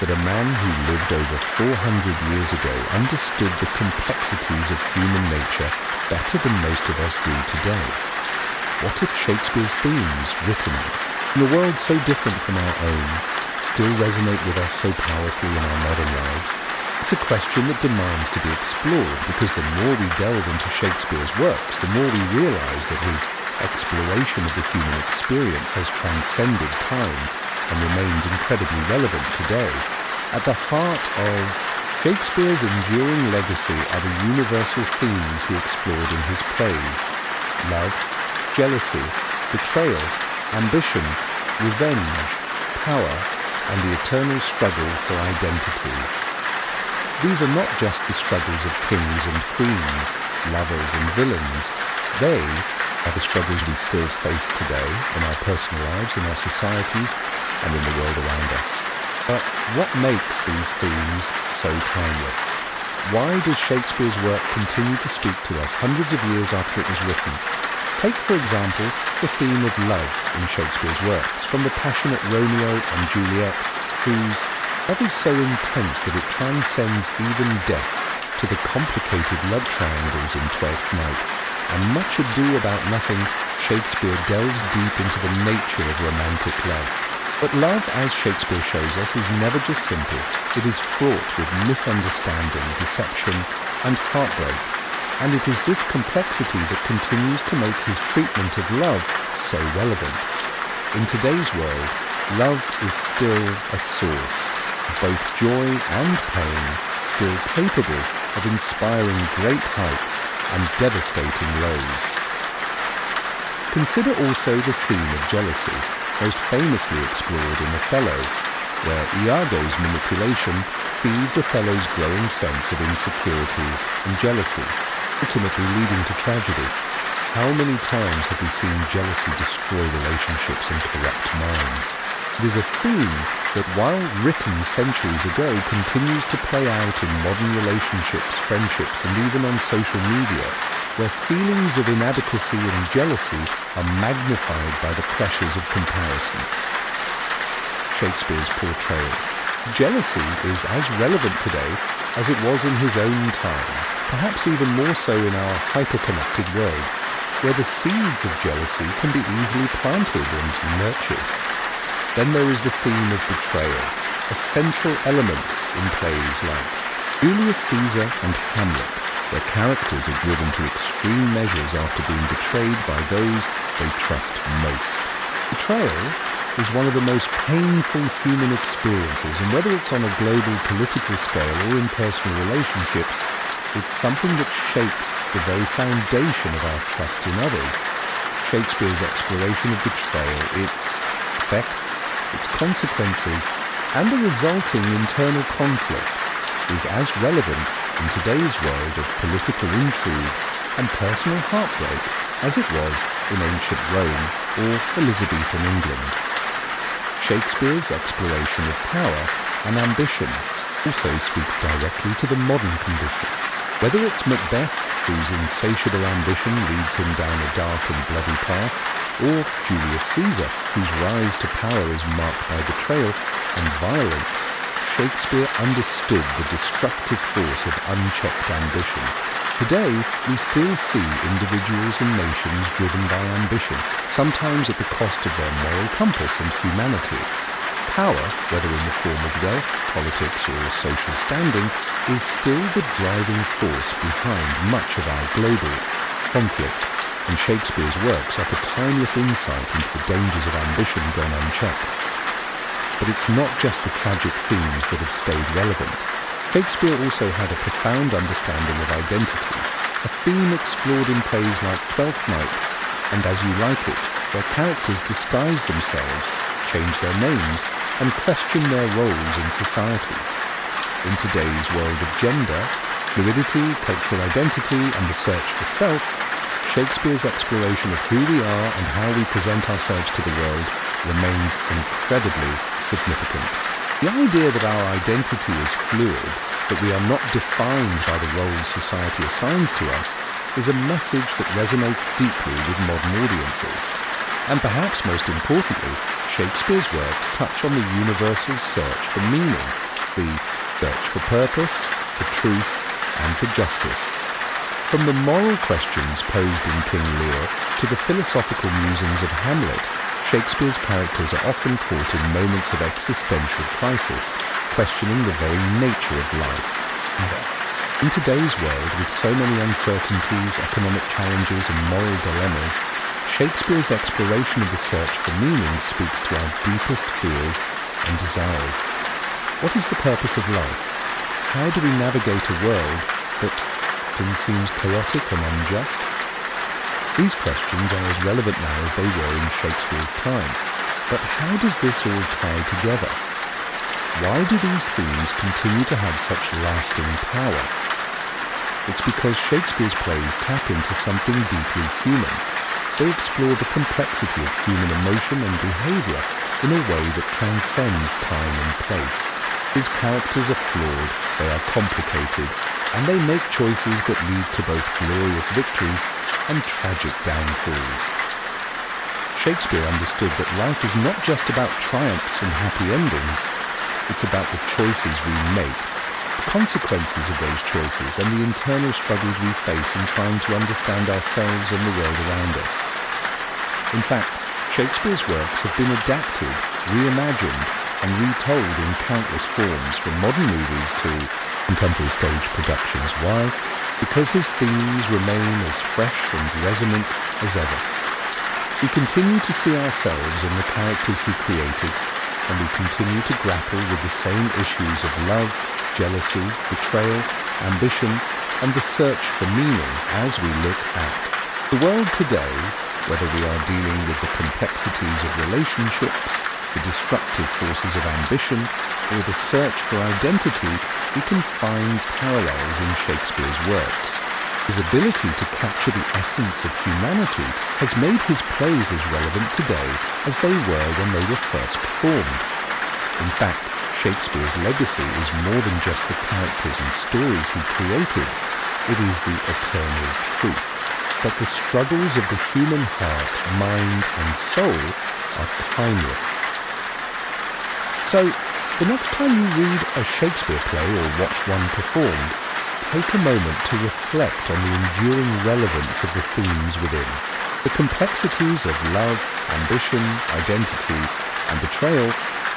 that a man who lived over 400 years ago understood the complexities of human nature better than most of us do today? What if Shakespeare's themes, written in a world so different from our own, still resonate with us so powerfully in our modern lives? It's a question that demands to be explored, because the more we delve into Shakespeare's works, the more we realize that his exploration of the human experience has transcended time and remains incredibly relevant today. At the heart of Shakespeare's enduring legacy are the universal themes he explored in his plays: love, jealousy, betrayal, ambition, revenge, power, and the eternal struggle for identity. These are not just the struggles of kings and queens, lovers and villains. They are the struggles we still face today in our personal lives, in our societies, and in the world around us. But what makes these themes so timeless? Why does Shakespeare's work continue to speak to us hundreds of years after it was written? Take, for example, the theme of love in Shakespeare's works, from the passionate Romeo and Juliet, whose love is so intense that it transcends even death, to the complicated love triangles in Twelfth Night, and Much Ado About Nothing. Shakespeare delves deep into the nature of romantic love. But love, as Shakespeare shows us, is never just simple. It is fraught with misunderstanding, deception, and heartbreak. And it is this complexity that continues to make his treatment of love so relevant. In today's world, love is still a source of both joy and pain, still capable of inspiring great heights and devastating lows. Consider also the theme of jealousy, most famously explored in Othello, where Iago's manipulation feeds Othello's growing sense of insecurity and jealousy, ultimately leading to tragedy. How many times have we seen jealousy destroy relationships and corrupt minds? It is a theme that, while written centuries ago, continues to play out in modern relationships, friendships, and even on social media, where feelings of inadequacy and jealousy are magnified by the pressures of comparison. Shakespeare's portrayal. Jealousy is as relevant today as it was in his own time, perhaps even more so in our hyper-connected world, where the seeds of jealousy can be easily planted and nurtured. Then there is the theme of betrayal, a central element in plays like Julius Caesar and Hamlet, where characters are driven to extreme measures after being betrayed by those they trust most. Betrayal is one of the most painful human experiences, and whether it's on a global political scale or in personal relationships, it's something that shakes the very foundation of our trust in others. Shakespeare's exploration of betrayal, its effects, its consequences, and the resulting internal conflict is as relevant in today's world of political intrigue and personal heartbreak as it was in ancient Rome or Elizabethan England. Shakespeare's exploration of power and ambition also speaks directly to the modern condition. Whether it's Macbeth, whose insatiable ambition leads him down a dark and bloody path, or Julius Caesar, whose rise to power is marked by betrayal and violence, Shakespeare understood the destructive force of unchecked ambition. Today, we still see individuals and nations driven by ambition, sometimes at the cost of their moral compass and humanity. Power, whether in the form of wealth, politics, or social standing, is still the driving force behind much of our global conflict, and Shakespeare's works offer timeless insight into the dangers of ambition gone unchecked. But it's not just the tragic themes that have stayed relevant. Shakespeare also had a profound understanding of identity, a theme explored in plays like Twelfth Night and As You Like It, where characters disguise themselves, change their names, and question their roles in society. In today's world of gender, fluidity, cultural identity, and the search for self, Shakespeare's exploration of who we are and how we present ourselves to the world remains incredibly significant. The idea that our identity is fluid, that we are not defined by the roles society assigns to us, is a message that resonates deeply with modern audiences. And perhaps most importantly, Shakespeare's works touch on the universal search for meaning, the search for purpose, for truth, and for justice. From the moral questions posed in King Lear to the philosophical musings of Hamlet, Shakespeare's characters are often caught in moments of existential crisis, questioning the very nature of life. In today's world, with so many uncertainties, economic challenges, and moral dilemmas, Shakespeare's exploration of the search for meaning speaks to our deepest fears and desires. What is the purpose of life? How do we navigate a world that often seems chaotic and unjust? These questions are as relevant now as they were in Shakespeare's time. But how does this all tie together? Why do these themes continue to have such lasting power? It's because Shakespeare's plays tap into something deeply human. They explore the complexity of human emotion and behavior in a way that transcends time and place. His characters are flawed, they are complicated, and they make choices that lead to both glorious victories and tragic downfalls. Shakespeare understood that life is not just about triumphs and happy endings, it's about the choices we make, the consequences of those choices, and the internal struggles we face in trying to understand ourselves and the world around us. In fact, Shakespeare's works have been adapted, reimagined, and retold in countless forms, from modern movies to contemporary stage productions. Why? Because his themes remain as fresh and resonant as ever. We continue to see ourselves in the characters he created, and we continue to grapple with the same issues of love, jealousy, betrayal, ambition, and the search for meaning as we look at the world today. Whether we are dealing with the complexities of relationships, the destructive forces of ambition, or the search for identity, we can find parallels in Shakespeare's works. His ability to capture the essence of humanity has made his plays as relevant today as they were when they were first performed. In fact, Shakespeare's legacy is more than just the characters and stories he created. It is the eternal truth that the struggles of the human heart, mind, and soul are timeless. So, the next time you read a Shakespeare play or watch one performed, take a moment to reflect on the enduring relevance of the themes within. The complexities of love, ambition, identity, and betrayal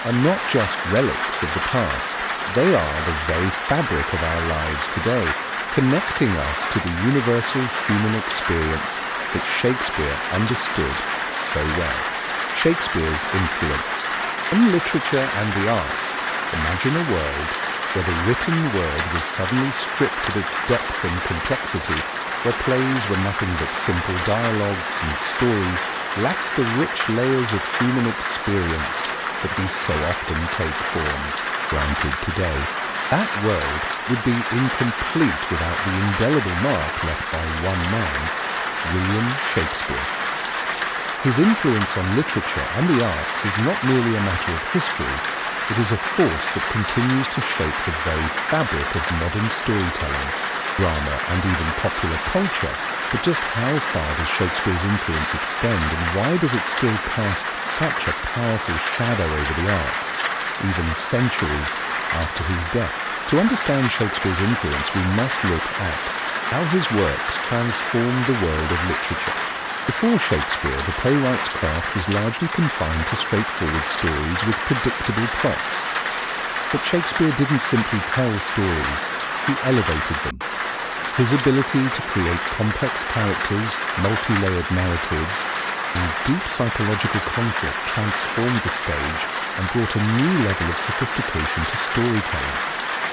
are not just relics of the past. They are the very fabric of our lives today, connecting us to the universal human experience that Shakespeare understood so well. Shakespeare's influence. In literature and the arts, imagine a world where the written word was suddenly stripped of its depth and complexity, where plays were nothing but simple dialogues and stories, lacked the rich layers of human experience that we so often take for granted today. That world would be incomplete without the indelible mark left by one man, William Shakespeare. His influence on literature and the arts is not merely a matter of history, it is a force that continues to shape the very fabric of modern storytelling, drama and even popular culture. But just how far does Shakespeare's influence extend, and why does it still cast such a powerful shadow over the arts, even centuries after his death? To understand Shakespeare's influence, we must look at how his works transformed the world of literature. Before Shakespeare, the playwright's craft was largely confined to straightforward stories with predictable plots. But Shakespeare didn't simply tell stories, he elevated them. His ability to create complex characters, multi-layered narratives, and deep psychological conflict transformed the stage and brought a new level of sophistication to storytelling.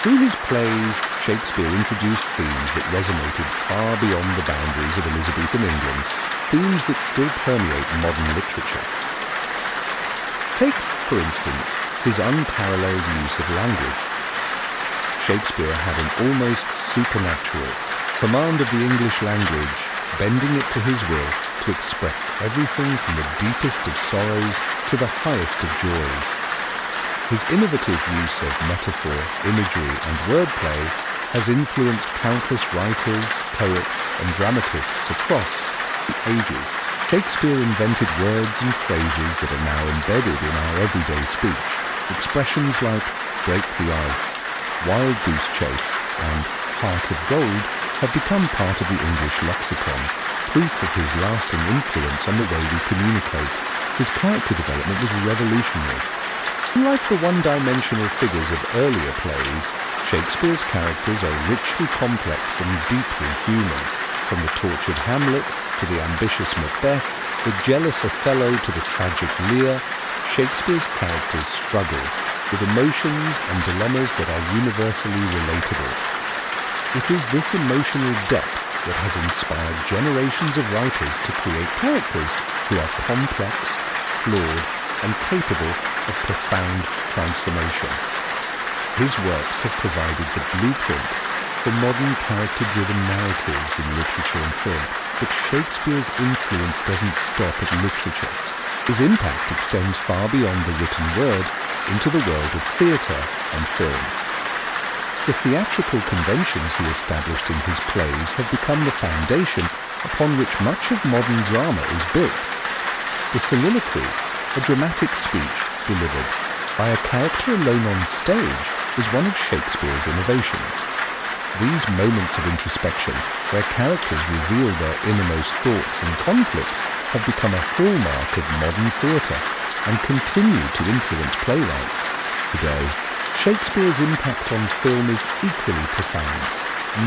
Through his plays, Shakespeare introduced themes that resonated far beyond the boundaries of Elizabethan England, themes that still permeate modern literature. Take, for instance, his unparalleled use of language. Shakespeare had an almost supernatural command of the English language, bending it to his will to express everything from the deepest of sorrows to the highest of joys. His innovative use of metaphor, imagery, and wordplay has influenced countless writers, poets, and dramatists across the ages. Shakespeare invented words and phrases that are now embedded in our everyday speech. Expressions like break the ice, wild goose chase, and heart of gold have become part of the English lexicon, proof of his lasting influence on the way we communicate. His character development was revolutionary. Unlike the one-dimensional figures of earlier plays, Shakespeare's characters are richly complex and deeply human. From the tortured Hamlet to the ambitious Macbeth, the jealous Othello to the tragic Lear, Shakespeare's characters struggle with emotions and dilemmas that are universally relatable. It is this emotional depth that has inspired generations of writers to create characters who are complex, flawed, and capable of profound transformation. His works have provided the blueprint for modern character-driven narratives in literature and film, but Shakespeare's influence doesn't stop at literature. His impact extends far beyond the written word into the world of theatre and film. The theatrical conventions he established in his plays have become the foundation upon which much of modern drama is built. The soliloquy, a dramatic speech delivered by a character alone on stage, is one of Shakespeare's innovations. These moments of introspection, where characters reveal their innermost thoughts and conflicts, have become a hallmark of modern theatre and continue to influence playwrights. Today, Shakespeare's impact on film is equally profound.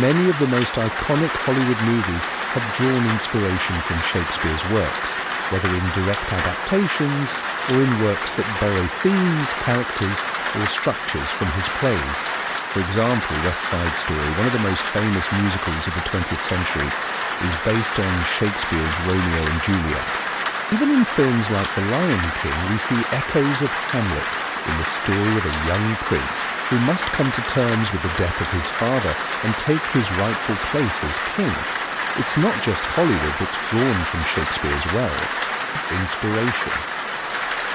Many of the most iconic Hollywood movies have drawn inspiration from Shakespeare's works, whether in direct adaptations or in works that borrow themes, characters, or structures from his plays. For example, West Side Story, one of the most famous musicals of the 20th century, is based on Shakespeare's Romeo and Juliet. Even in films like The Lion King, we see echoes of Hamlet in the story of a young prince who must come to terms with the death of his father and take his rightful place as king. It's not just Hollywood that's drawn from Shakespeare's well of inspiration.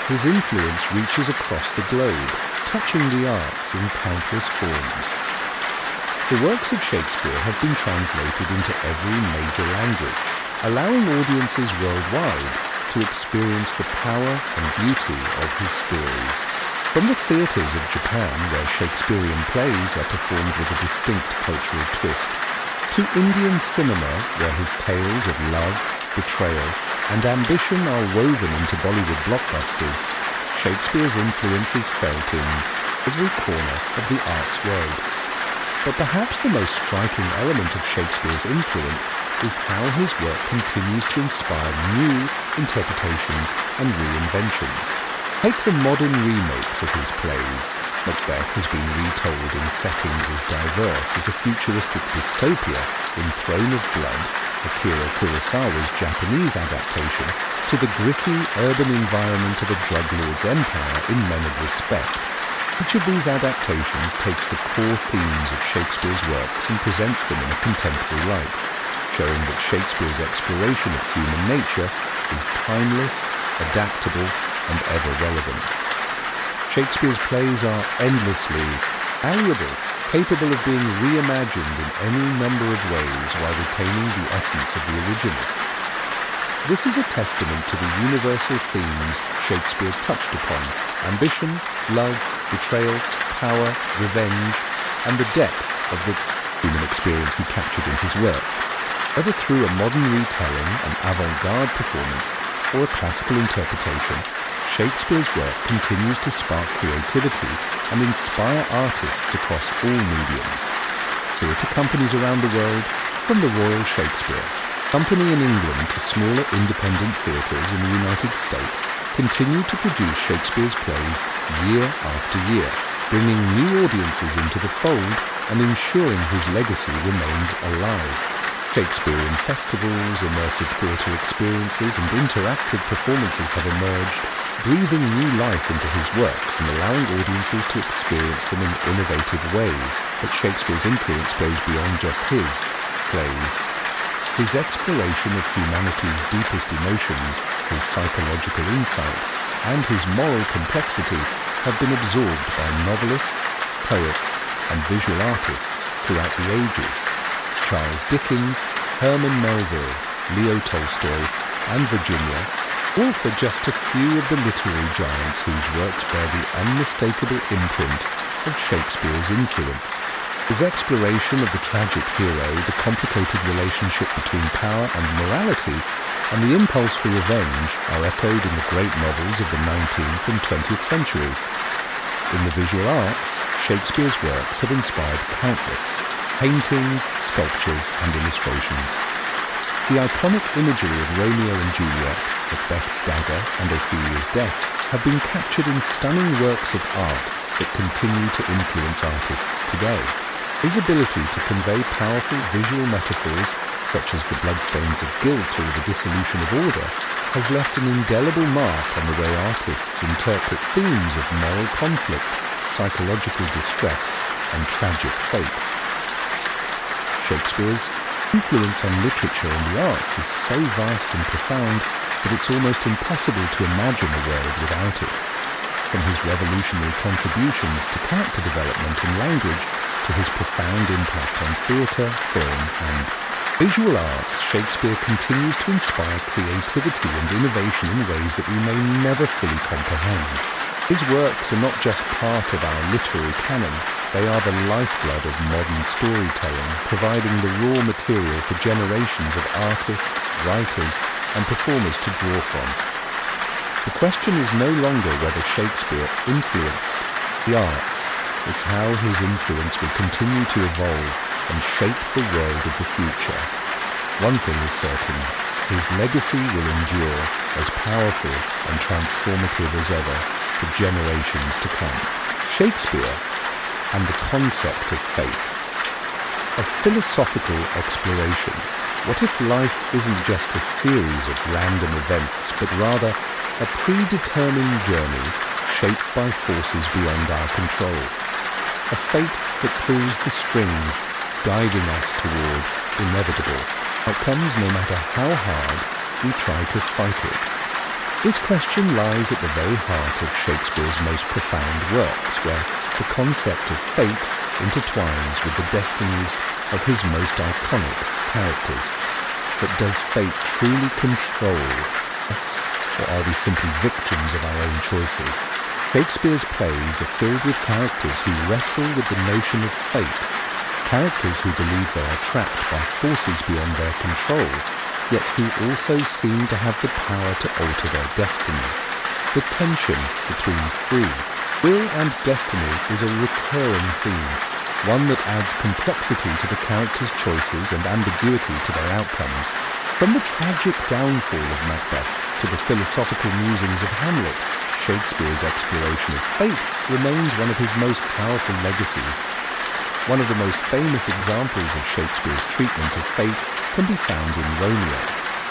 His influence reaches across the globe, touching the arts in countless forms. The works of Shakespeare have been translated into every major language, allowing audiences worldwide to experience the power and beauty of his stories. From the theatres of Japan, where Shakespearean plays are performed with a distinct cultural twist, to Indian cinema, where his tales of love, betrayal, and ambition are woven into Bollywood blockbusters, Shakespeare's influence is felt in every corner of the arts world. But perhaps the most striking element of Shakespeare's influence is how his work continues to inspire new interpretations, and reinventions. Take the modern remakes of his plays. Macbeth has been retold in settings as diverse as a futuristic dystopia in Throne of Blood, Akira Kurosawa's Japanese adaptation, to the gritty urban environment of a drug lord's empire in Men of Respect. Each of these adaptations takes the core themes of Shakespeare's works and presents them in a contemporary light, showing that Shakespeare's exploration of human nature is timeless, adaptable, and ever relevant. Shakespeare's plays are endlessly malleable, capable of being reimagined in any number of ways while retaining the essence of the original. This is a testament to the universal themes Shakespeare touched upon: ambition, love, betrayal, power, revenge, and the depth of the human experience he captured in his works. Whether through a modern retelling, an avant-garde performance, or a classical interpretation, Shakespeare's work continues to spark creativity and inspire artists across all mediums. Theatre companies around the world, from the Royal Shakespeare Company in England to smaller independent theatres in the United States, continue to produce Shakespeare's plays year after year, bringing new audiences into the fold and ensuring his legacy remains alive. Shakespearean festivals, immersive theatre experiences and interactive performances have emerged, breathing new life into his works and allowing audiences to experience them in innovative ways. But Shakespeare's influence goes beyond just his plays. His exploration of humanity's deepest emotions, his psychological insight, and his moral complexity have been absorbed by novelists, poets, and visual artists throughout the ages. Charles Dickens, Herman Melville, Leo Tolstoy, and Virginia, all for just a few of the literary giants whose works bear the unmistakable imprint of Shakespeare's influence. His exploration of the tragic hero, the complicated relationship between power and morality, and the impulse for revenge are echoed in the great novels of the 19th and 20th centuries. In the visual arts, Shakespeare's works have inspired countless paintings, sculptures, and illustrations. The iconic imagery of Romeo and Juliet, Macbeth's dagger, and Ophelia's death have been captured in stunning works of art that continue to influence artists today. His ability to convey powerful visual metaphors, such as the bloodstains of guilt or the dissolution of order, has left an indelible mark on the way artists interpret themes of moral conflict, psychological distress, and tragic fate. Shakespeare's influence on literature and the arts is so vast and profound that it's almost impossible to imagine a world without it. From his revolutionary contributions to character development and language, to his profound impact on theatre, film, and visual arts, Shakespeare continues to inspire creativity and innovation in ways that we may never fully comprehend. His works are not just part of our literary canon, they are the lifeblood of modern storytelling, providing the raw material for generations of artists, writers, and performers to draw from. The question is no longer whether Shakespeare influenced the arts, it's how his influence will continue to evolve and shape the world of the future. One thing is certain, his legacy will endure as powerful and transformative as ever for generations to come. Shakespeare and the concept of fate. A philosophical exploration. What if life isn't just a series of random events, but rather a predetermined journey shaped by forces beyond our control? A fate that pulls the strings, guiding us toward inevitable outcomes no matter how hard we try to fight it. This question lies at the very heart of Shakespeare's most profound works, where the concept of fate intertwines with the destinies of his most iconic characters. But does fate truly control us, or are we simply victims of our own choices? Shakespeare's plays are filled with characters who wrestle with the notion of fate, characters who believe they are trapped by forces beyond their control, yet who also seem to have the power to alter their destiny. The tension between free will and destiny is a recurring theme, one that adds complexity to the characters' choices and ambiguity to their outcomes. From the tragic downfall of Macbeth to the philosophical musings of Hamlet, Shakespeare's exploration of fate remains one of his most powerful legacies. One of the most famous examples of Shakespeare's treatment of fate can be found in Romeo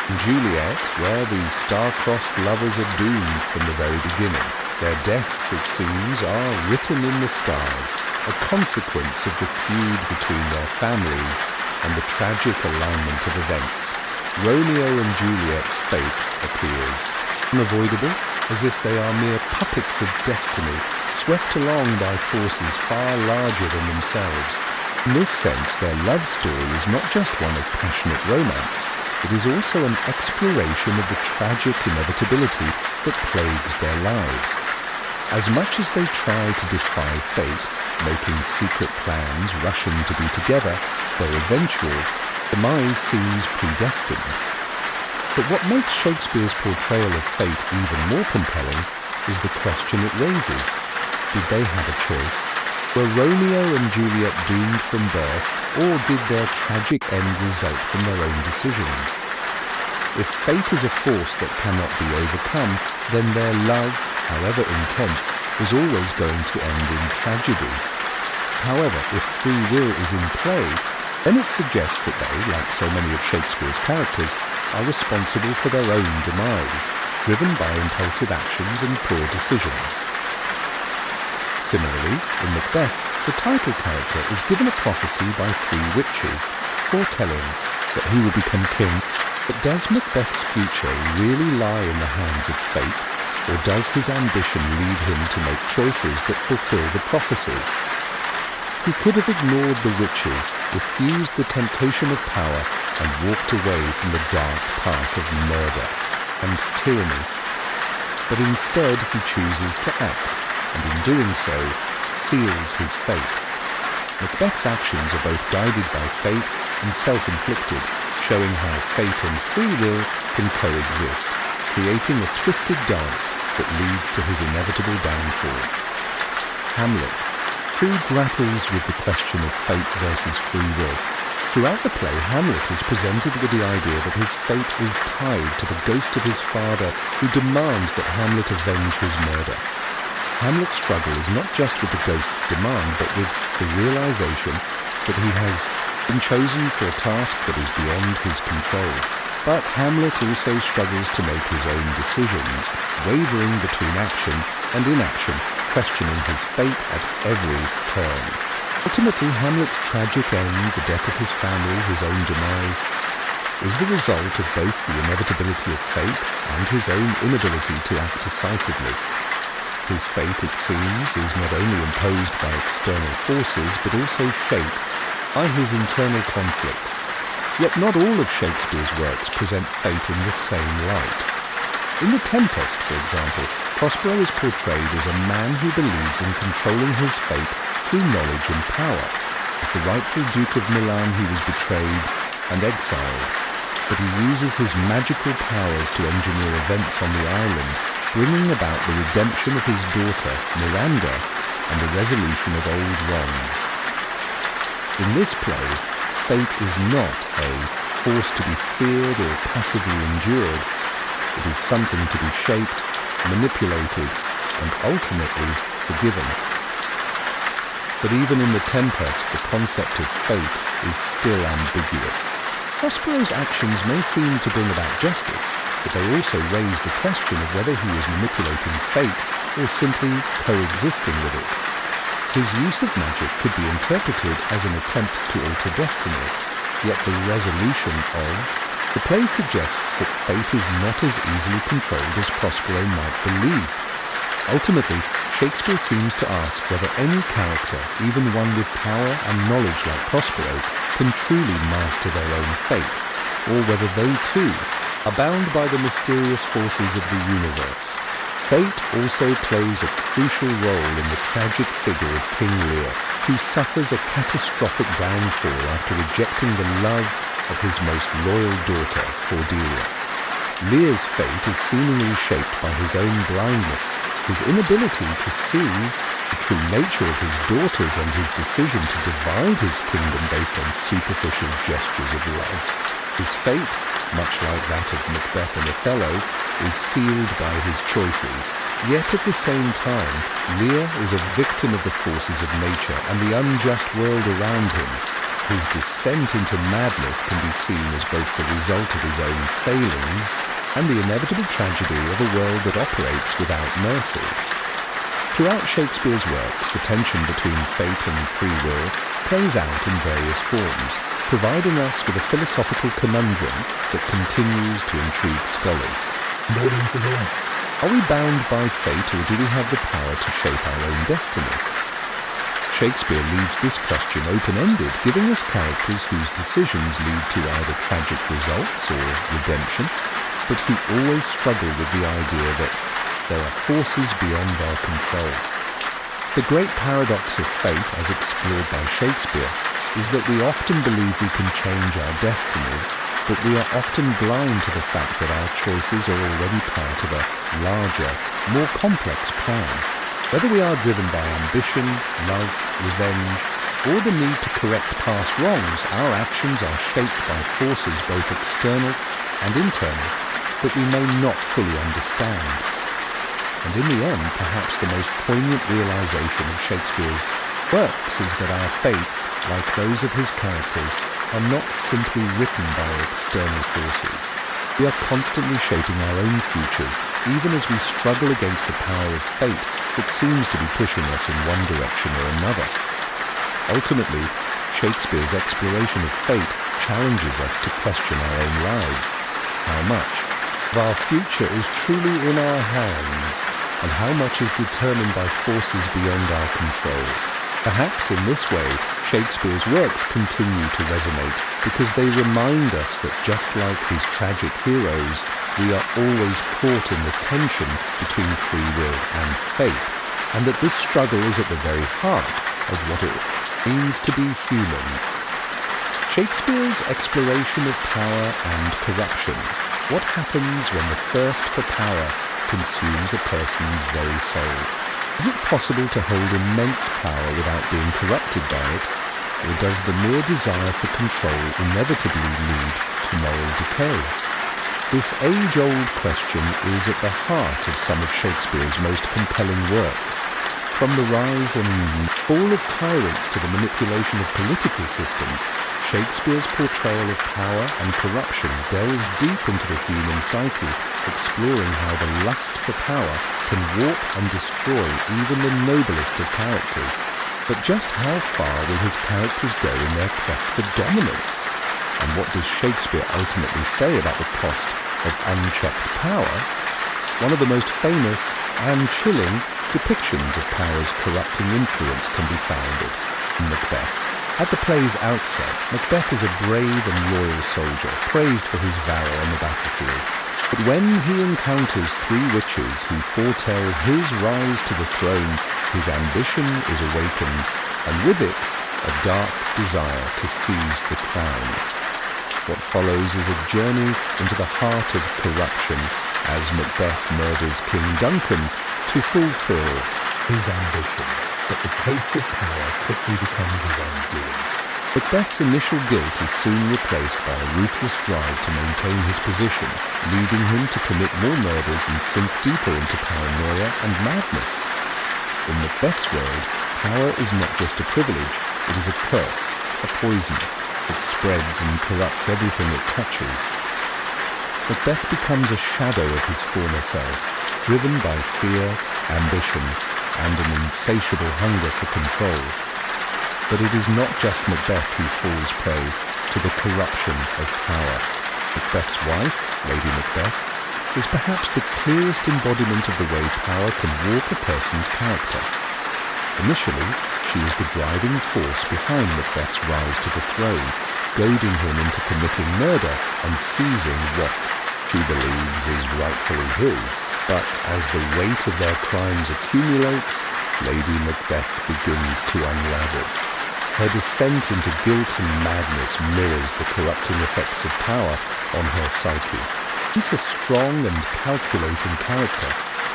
and Juliet, where the star-crossed lovers are doomed from the very beginning. Their deaths, it seems, are written in the stars, a consequence of the feud between their families and the tragic alignment of events. Romeo and Juliet's fate appears unavoidable, as if they are mere puppets of destiny, swept along by forces far larger than themselves. In this sense, their love story is not just one of passionate romance, it is also an exploration of the tragic inevitability that plagues their lives. As much as they try to defy fate, making secret plans, rushing to be together, their eventual demise seems predestined. But what makes Shakespeare's portrayal of fate even more compelling is the question it raises. Did they have a choice? Were Romeo and Juliet doomed from birth, or did their tragic end result from their own decisions? If fate is a force that cannot be overcome, then their love, however intense, was always going to end in tragedy. However, if free will is in play, then it suggests that they, like so many of Shakespeare's characters, are responsible for their own demise, driven by impulsive actions and poor decisions. Similarly, in Macbeth, the title character is given a prophecy by three witches, foretelling that he will become king. But does Macbeth's future really lie in the hands of fate, or does his ambition lead him to make choices that fulfill the prophecy? He could have ignored the witches, refused the temptation of power, and walked away from the dark path of murder and tyranny. But instead he chooses to act, and in doing so, seals his fate. Macbeth's actions are both guided by fate and self-inflicted, showing how fate and free will can coexist, creating a twisted dance that leads to his inevitable downfall. Hamlet, who grapples with the question of fate versus free will. Throughout the play, Hamlet is presented with the idea that his fate is tied to the ghost of his father, who demands that Hamlet avenge his murder. Hamlet's struggle is not just with the ghost's demand, but with the realization that he has been chosen for a task that is beyond his control. But Hamlet also struggles to make his own decisions, wavering between action and inaction, questioning his fate at every turn. Ultimately, Hamlet's tragic end, the death of his family, his own demise, is the result of both the inevitability of fate and his own inability to act decisively. His fate, it seems, is not only imposed by external forces, but also shaped by his internal conflict. Yet not all of Shakespeare's works present fate in the same light. In The Tempest, for example, Prospero is portrayed as a man who believes in controlling his fate through knowledge and power. As the rightful Duke of Milan, he was betrayed and exiled, but he uses his magical powers to engineer events on the island, bringing about the redemption of his daughter, Miranda, and the resolution of old wrongs. In this play, fate is not a force to be feared or passively endured. It is something to be shaped, manipulated, and ultimately forgiven. But even in The Tempest, the concept of fate is still ambiguous. Prospero's actions may seem to bring about justice, but they also raise the question of whether he is manipulating fate or simply coexisting with it. His use of magic could be interpreted as an attempt to alter destiny, yet the resolution of the play suggests that fate is not as easily controlled as Prospero might believe. Ultimately, Shakespeare seems to ask whether any character, even one with power and knowledge like Prospero, can truly master their own fate, or whether they too are bound by the mysterious forces of the universe. Fate also plays a crucial role in the tragic figure of King Lear, who suffers a catastrophic downfall after rejecting the love of his most loyal daughter, Cordelia. Lear's fate is seemingly shaped by his own blindness, his inability to see the true nature of his daughters, and his decision to divide his kingdom based on superficial gestures of love. His fate, much like that of Macbeth and Othello, is sealed by his choices, yet at the same time, Lear is a victim of the forces of nature and the unjust world around him. His descent into madness can be seen as both the result of his own failings and the inevitable tragedy of a world that operates without mercy. Throughout Shakespeare's works, the tension between fate and free will plays out in various forms, providing us with a philosophical conundrum that continues to intrigue scholars. Audiences alike. Are we bound by fate, or do we have the power to shape our own destiny? Shakespeare leaves this question open-ended, giving us characters whose decisions lead to either tragic results or redemption, but who always struggle with the idea that there are forces beyond our control. The great paradox of fate, as explored by Shakespeare, is that we often believe we can change our destiny, but we are often blind to the fact that our choices are already part of a larger, more complex plan. Whether we are driven by ambition, love, revenge, or the need to correct past wrongs, our actions are shaped by forces both external and internal that we may not fully understand. And in the end, perhaps the most poignant realization of Shakespeare's works is that our fates, like those of his characters, are not simply written by external forces. We are constantly shaping our own futures, even as we struggle against the power of fate that seems to be pushing us in one direction or another. Ultimately, Shakespeare's exploration of fate challenges us to question our own lives. How much of our future is truly in our hands, and how much is determined by forces beyond our control? Perhaps in this way, Shakespeare's works continue to resonate because they remind us that just like his tragic heroes, we are always caught in the tension between free will and fate, and that this struggle is at the very heart of what it means to be human. Shakespeare's exploration of power and corruption. What happens when the thirst for power consumes a person's very soul? Is it possible to hold immense power without being corrupted by it, or does the mere desire for control inevitably lead to moral decay? This age-old question is at the heart of some of Shakespeare's most compelling works. From the rise and fall of tyrants to the manipulation of political systems, Shakespeare's portrayal of power and corruption delves deep into the human psyche, exploring how the lust for power can warp and destroy even the noblest of characters. But just how far will his characters go in their quest for dominance? And what does Shakespeare ultimately say about the cost of unchecked power? One of the most famous and chilling depictions of power's corrupting influence can be found in Macbeth. At the play's outset, Macbeth is a brave and loyal soldier, praised for his valor on the battlefield. But when he encounters three witches who foretell his rise to the throne, his ambition is awakened, and with it, a dark desire to seize the crown. What follows is a journey into the heart of corruption as Macbeth murders King Duncan to fulfill His ambition, but the taste of power quickly becomes his undoing. Macbeth's initial guilt is soon replaced by a ruthless drive to maintain his position, leading him to commit more murders and sink deeper into paranoia and madness. In Macbeth's world, power is not just a privilege, it is a curse, a poison. It spreads and corrupts everything it touches. Macbeth becomes a shadow of his former self, driven by fear, ambition, and an insatiable hunger for control. But it is not just Macbeth who falls prey to the corruption of power. Macbeth's wife, Lady Macbeth, is perhaps the clearest embodiment of the way power can warp a person's character. Initially, she is the driving force behind Macbeth's rise to the throne, goading him into committing murder and seizing what she believes is rightfully his. But as the weight of their crimes accumulates, Lady Macbeth begins to unravel. Her descent into guilt and madness mirrors the corrupting effects of power on her psyche. Once a strong and calculating character,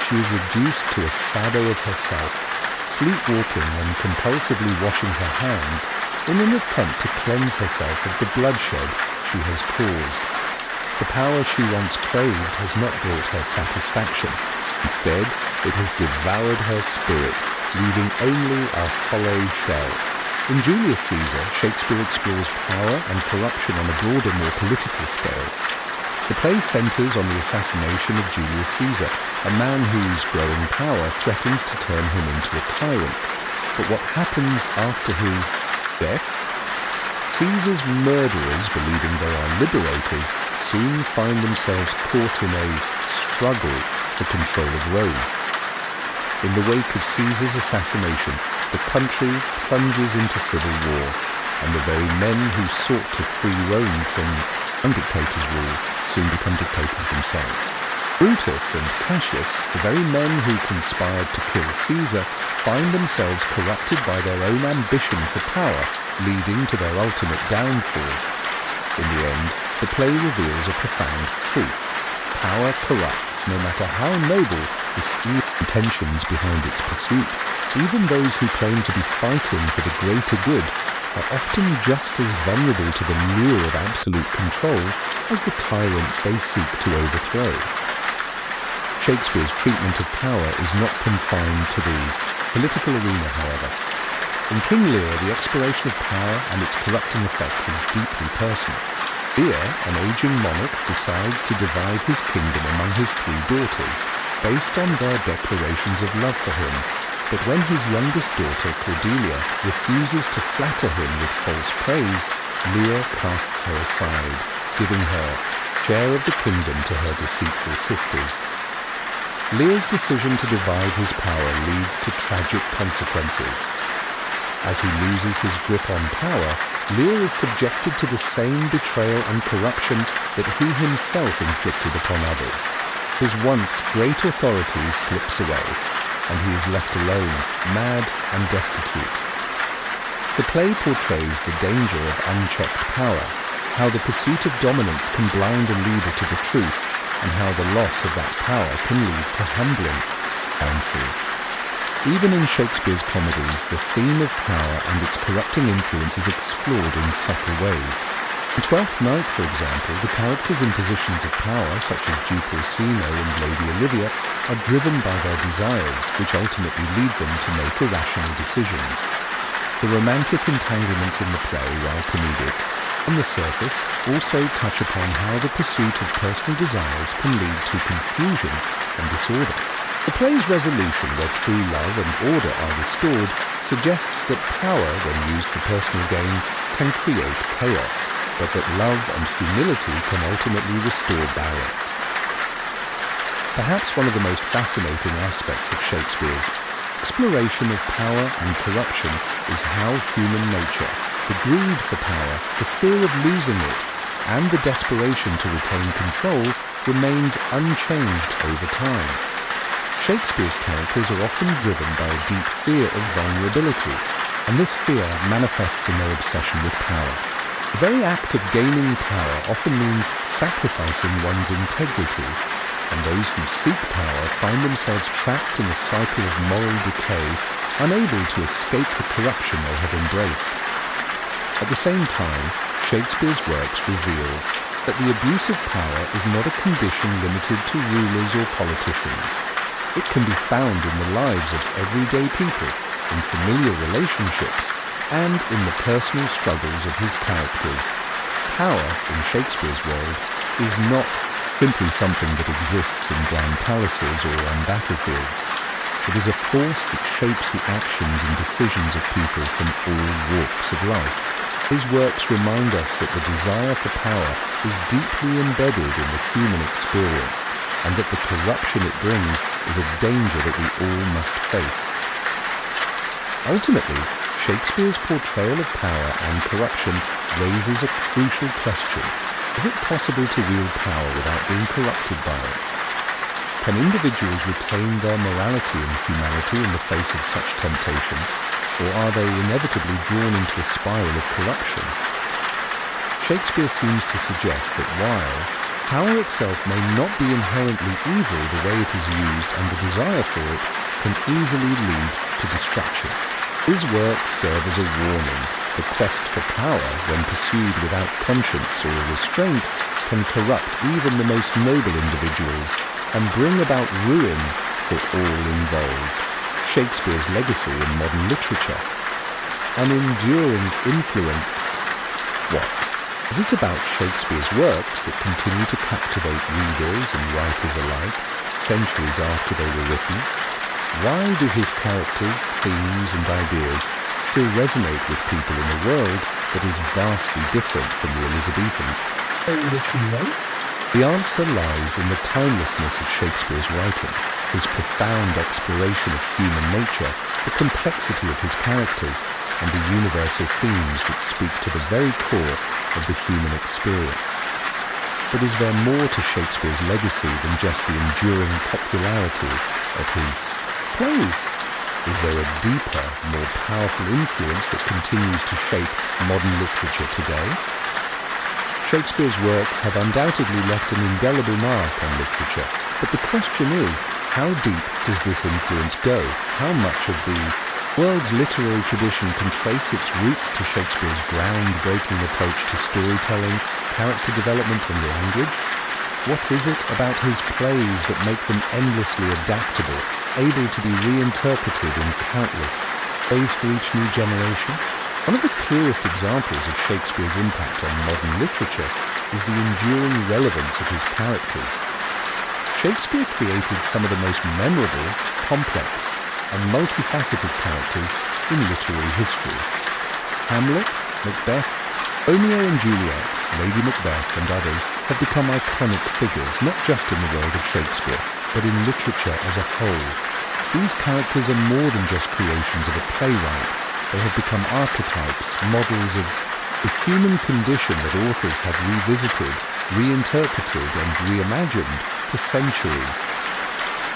she is reduced to a shadow of herself, sleepwalking and compulsively washing her hands in an attempt to cleanse herself of the bloodshed she has caused. The power she once craved has not brought her satisfaction. Instead, it has devoured her spirit, leaving only a hollow shell. In Julius Caesar, Shakespeare explores power and corruption on a broader, more political scale. The play centers on the assassination of Julius Caesar, a man whose growing power threatens to turn him into a tyrant. But what happens after his death? Caesar's murderers, believing they are liberators, soon find themselves caught in a struggle for control of Rome. In the wake of Caesar's assassination, the country plunges into civil war, and the very men who sought to free Rome from one dictator's rule soon become dictators themselves. Brutus and Cassius, the very men who conspired to kill Caesar, find themselves corrupted by their own ambition for power, leading to their ultimate downfall. In the end, the play reveals a profound truth. Power corrupts, no matter how noble the intentions behind its pursuit. Even those who claim to be fighting for the greater good are often just as vulnerable to the lure of absolute control as the tyrants they seek to overthrow. Shakespeare's treatment of power is not confined to the political arena, however. In King Lear, the exploration of power and its corrupting effects is deeply personal. Lear, an aging monarch, decides to divide his kingdom among his 3 daughters, based on their declarations of love for him. But when his youngest daughter, Cordelia, refuses to flatter him with false praise, Lear casts her aside, giving her share of the kingdom to her deceitful sisters. Lear's decision to divide his power leads to tragic consequences. As he loses his grip on power, Lear is subjected to the same betrayal and corruption that he himself inflicted upon others. His once great authority slips away, and he is left alone, mad and destitute. The play portrays the danger of unchecked power, how the pursuit of dominance can blind a leader to the truth, and how the loss of that power can lead to humbling downfall. Even in Shakespeare's comedies, the theme of power and its corrupting influence is explored in subtle ways. In Twelfth Night, for example, the characters in positions of power, such as Duke Orsino and Lady Olivia, are driven by their desires, which ultimately lead them to make irrational decisions. The romantic entanglements in the play, while comedic, on the surface, also touch upon how the pursuit of personal desires can lead to confusion and disorder. The play's resolution, where true love and order are restored, suggests that power, when used for personal gain, can create chaos, but that love and humility can ultimately restore balance. Perhaps one of the most fascinating aspects of Shakespeare's exploration of power and corruption is how human nature, the greed for power, the fear of losing it, and the desperation to retain control remains unchanged over time. Shakespeare's characters are often driven by a deep fear of vulnerability, and this fear manifests in their obsession with power. The very act of gaining power often means sacrificing one's integrity, and those who seek power find themselves trapped in a cycle of moral decay, unable to escape the corruption they have embraced. At the same time, Shakespeare's works reveal that the abuse of power is not a condition limited to rulers or politicians. It can be found in the lives of everyday people, in familiar relationships, and in the personal struggles of his characters. Power, in Shakespeare's world, is not simply something that exists in grand palaces or on battlefields. It is a force that shapes the actions and decisions of people from all walks of life. His works remind us that the desire for power is deeply embedded in the human experience, and that the corruption it brings is a danger that we all must face. Ultimately, Shakespeare's portrayal of power and corruption raises a crucial question. Is it possible to wield power without being corrupted by it? Can individuals retain their morality and humanity in the face of such temptation, or are they inevitably drawn into a spiral of corruption? Shakespeare seems to suggest that while power itself may not be inherently evil the way it is used and the desire for it can easily lead to destruction. His works serve as a warning. The quest for power, when pursued without conscience or restraint, can corrupt even the most noble individuals and bring about ruin for all involved. Shakespeare's legacy in modern literature. An enduring influence. What? Is it about Shakespeare's works that continue to captivate readers and writers alike, centuries after they were written? Why do his characters, themes and ideas still resonate with people in a world that is vastly different from the Elizabethan? The answer lies in the timelessness of Shakespeare's writing, his profound exploration of human nature, the complexity of his characters, and the universal themes that speak to the very core of the human experience. But is there more to Shakespeare's legacy than just the enduring popularity of his plays? Is there a deeper, more powerful influence that continues to shape modern literature today? Shakespeare's works have undoubtedly left an indelible mark on literature, but the question is, how deep does this influence go? How much of the world's literary tradition can trace its roots to Shakespeare's groundbreaking approach to storytelling, character development and language? What is it about his plays that make them endlessly adaptable, able to be reinterpreted in countless ways for each new generation? One of the clearest examples of Shakespeare's impact on modern literature is the enduring relevance of his characters. Shakespeare created some of the most memorable, complex, and multifaceted characters in literary history. Hamlet, Macbeth, Romeo and Juliet, Lady Macbeth, and others have become iconic figures, not just in the world of Shakespeare, but in literature as a whole. These characters are more than just creations of a playwright. They have become archetypes, models of the human condition that authors have revisited, reinterpreted, and reimagined for centuries.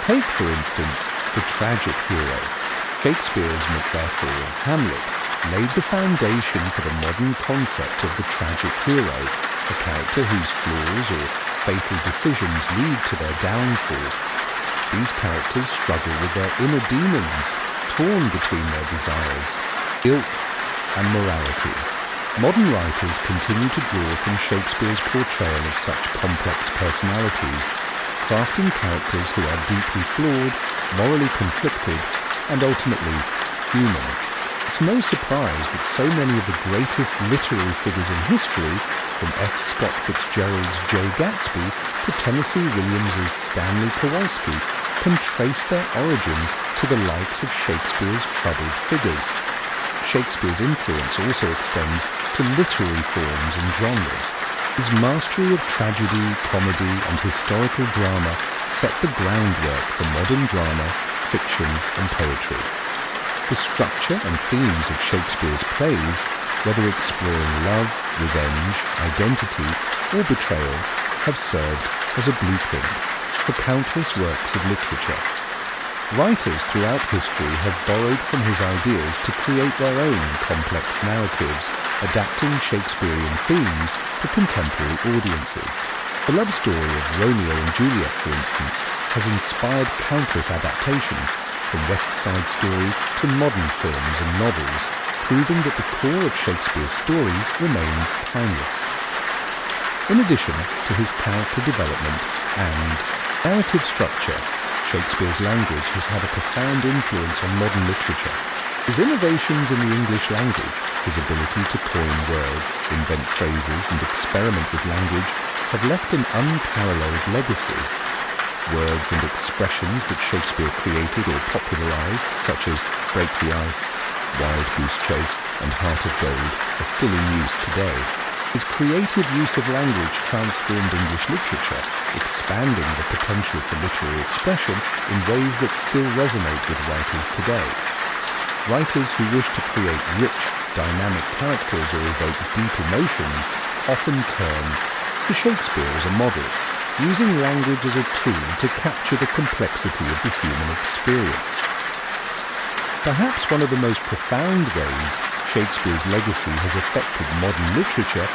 Take, for instance, the tragic hero. Shakespeare's Macbeth or Hamlet laid the foundation for the modern concept of the tragic hero, a character whose flaws or fatal decisions lead to their downfall. These characters struggle with their inner demons, torn between their desires, guilt and morality. Modern writers continue to draw from Shakespeare's portrayal of such complex personalities, crafting characters who are deeply flawed, morally conflicted, and ultimately human. It's no surprise that so many of the greatest literary figures in history, from F. Scott Fitzgerald's Joe Gatsby to Tennessee Williams's Stanley Kowalski, can trace their origins to the likes of Shakespeare's troubled figures. Shakespeare's influence also extends to literary forms and genres. His mastery of tragedy, comedy, and historical drama set the groundwork for modern drama, fiction, and poetry. The structure and themes of Shakespeare's plays, whether exploring love, revenge, identity, or betrayal, have served as a blueprint for countless works of literature. Writers throughout history have borrowed from his ideas to create their own complex narratives, adapting Shakespearean themes for contemporary audiences. The love story of Romeo and Juliet, for instance, has inspired countless adaptations, from West Side Story to modern films and novels, proving that the core of Shakespeare's story remains timeless. In addition to his character development and narrative structure, Shakespeare's language has had a profound influence on modern literature. His innovations in the English language, his ability to coin words, invent phrases, and experiment with language have left an unparalleled legacy. Words and expressions that Shakespeare created or popularized, such as break the ice, wild goose chase, and heart of gold, are still in use today. His creative use of language transformed English literature, expanding the potential for literary expression in ways that still resonate with writers today. Writers who wish to create rich, dynamic characters or evoke deep emotions often turn to Shakespeare as a model, using language as a tool to capture the complexity of the human experience. Perhaps one of the most profound ways Shakespeare's legacy has affected modern literature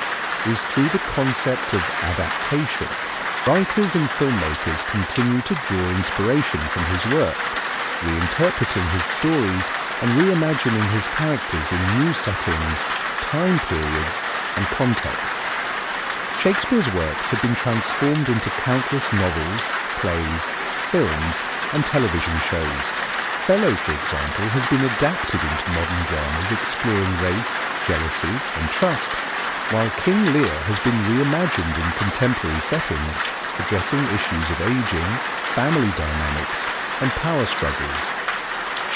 is through the concept of adaptation. Writers and filmmakers continue to draw inspiration from his works, reinterpreting his stories and reimagining his characters in new settings, time periods, and contexts. Shakespeare's works have been transformed into countless novels, plays, films, and television shows. Othello, for example, has been adapted into modern dramas exploring race, jealousy, and trust, while King Lear has been reimagined in contemporary settings, addressing issues of aging, family dynamics, and power struggles.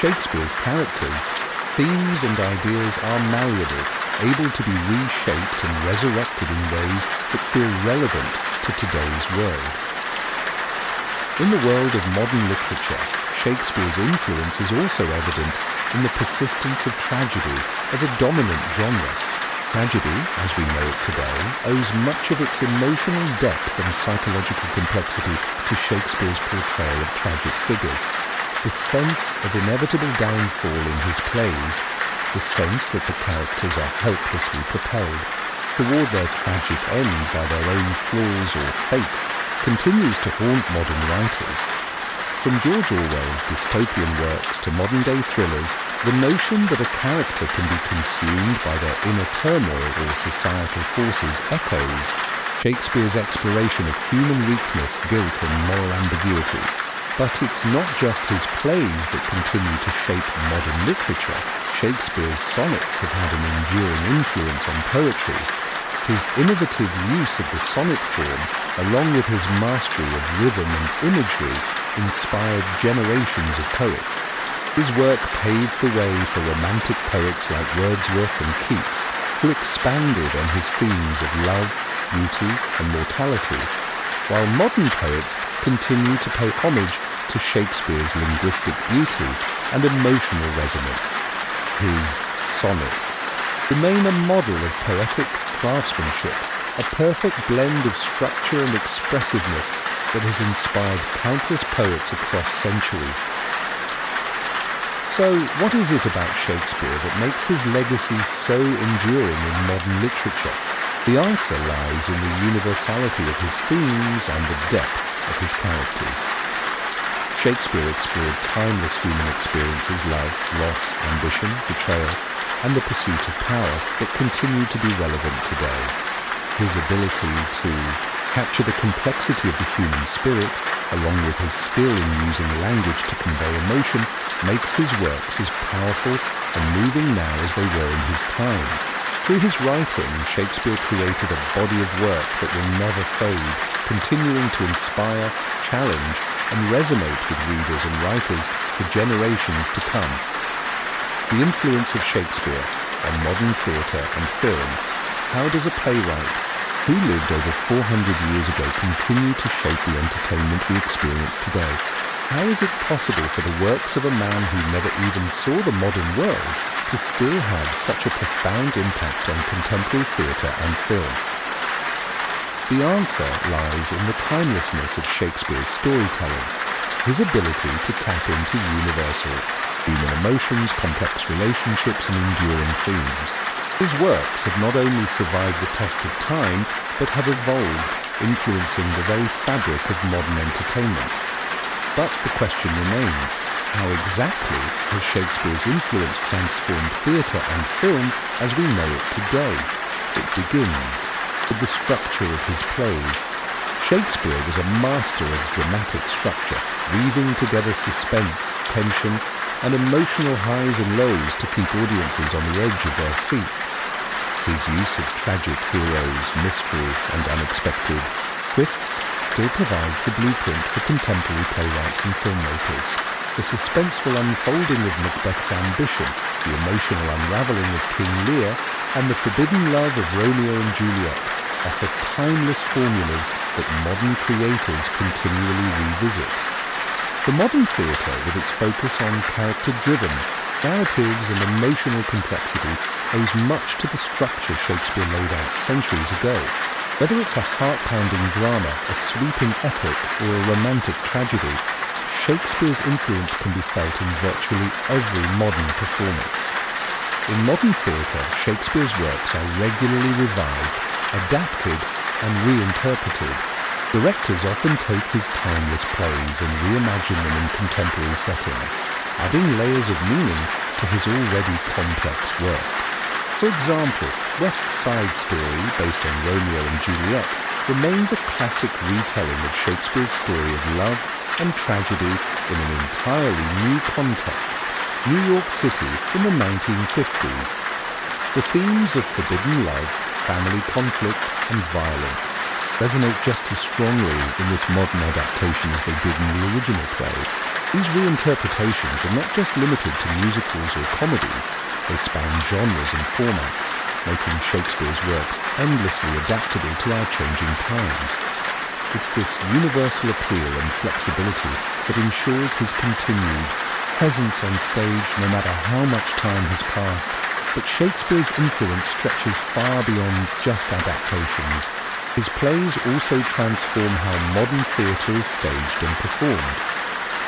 Shakespeare's characters, themes, and ideas are malleable, able to be reshaped and resurrected in ways that feel relevant to today's world. In the world of modern literature, Shakespeare's influence is also evident in the persistence of tragedy as a dominant genre. Tragedy, as we know it today, owes much of its emotional depth and psychological complexity to Shakespeare's portrayal of tragic figures. The sense of inevitable downfall in his plays, the sense that the characters are helplessly propelled toward their tragic end by their own flaws or fate, continues to haunt modern writers. From George Orwell's dystopian works to modern-day thrillers, the notion that a character can be consumed by their inner turmoil or societal forces echoes Shakespeare's exploration of human weakness, guilt, and moral ambiguity. But it's not just his plays that continue to shape modern literature. Shakespeare's sonnets have had an enduring influence on poetry. His innovative use of the sonnet form, along with his mastery of rhythm and imagery, inspired generations of poets. His work paved the way for romantic poets like Wordsworth and Keats, who expanded on his themes of love, beauty, and mortality, while modern poets continue to pay homage to Shakespeare's linguistic beauty and emotional resonance. His sonnets remain a model of poetic craftsmanship, a perfect blend of structure and expressiveness that has inspired countless poets across centuries. So, what is it about Shakespeare that makes his legacy so enduring in modern literature? The answer lies in the universality of his themes and the depth of his characters. Shakespeare explored timeless human experiences, love, loss, ambition, betrayal, and the pursuit of power that continue to be relevant today. His ability to capture the complexity of the human spirit, along with his skill in using language to convey emotion, makes his works as powerful and moving now as they were in his time. Through his writing, Shakespeare created a body of work that will never fade, continuing to inspire, challenge, and resonate with readers and writers for generations to come. The influence of Shakespeare on modern theatre and film. How does a playwright who lived over 400 years ago continue to shape the entertainment we experience today? How is it possible for the works of a man who never even saw the modern world to still have such a profound impact on contemporary theatre and film? The answer lies in the timelessness of Shakespeare's storytelling, his ability to tap into universal human emotions, complex relationships, and enduring themes. His works have not only survived the test of time, but have evolved, influencing the very fabric of modern entertainment. But the question remains, how exactly has Shakespeare's influence transformed theatre and film as we know it today? It begins with the structure of his plays. Shakespeare was a master of dramatic structure, weaving together suspense, tension, and emotional highs and lows to keep audiences on the edge of their seats. His use of tragic heroes, mystery, and unexpected twists still provides the blueprint for contemporary playwrights and filmmakers. The suspenseful unfolding of Macbeth's ambition, the emotional unraveling of King Lear, and the forbidden love of Romeo and Juliet offer timeless formulas that modern creators continually revisit. The modern theatre, with its focus on character-driven narratives and emotional complexity, owes much to the structure Shakespeare laid out centuries ago. Whether it's a heart-pounding drama, a sweeping epic, or a romantic tragedy, Shakespeare's influence can be felt in virtually every modern performance. In modern theatre, Shakespeare's works are regularly revived, adapted, and reinterpreted. Directors often take his timeless plays and reimagine them in contemporary settings, adding layers of meaning to his already complex works. For example, West Side Story, based on Romeo and Juliet, remains a classic retelling of Shakespeare's story of love and tragedy in an entirely new context, New York City in the 1950s. The themes of forbidden love, family conflict, and violence resonate just as strongly in this modern adaptation as they did in the original play. These reinterpretations are not just limited to musicals or comedies, they span genres and formats, making Shakespeare's works endlessly adaptable to our changing times. It's this universal appeal and flexibility that ensures his continued presence on stage no matter how much time has passed. But Shakespeare's influence stretches far beyond just adaptations. His plays also transform how modern theatre is staged and performed.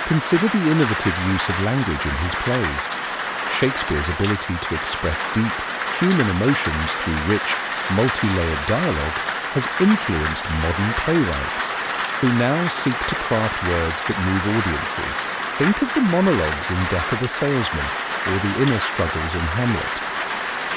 Consider the innovative use of language in his plays. Shakespeare's ability to express deep, human emotions through rich, multi-layered dialogue has influenced modern playwrights, who now seek to craft words that move audiences. Think of the monologues in Death of a Salesman or the inner struggles in Hamlet.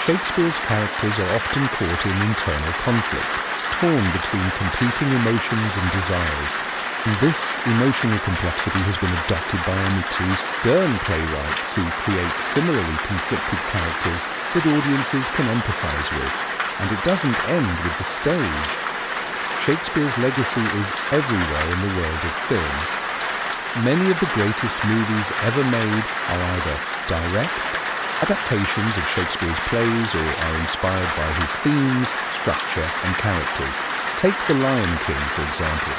Shakespeare's characters are often caught in internal conflict, torn between competing emotions and desires. And this emotional complexity has been adopted by only two stern playwrights who create similarly conflicted characters that audiences can empathize with. And it doesn't end with the stage. Shakespeare's legacy is everywhere in the world of film. Many of the greatest movies ever made are either direct adaptations of Shakespeare's plays or are inspired by his themes, structure, and characters. Take The Lion King, for example.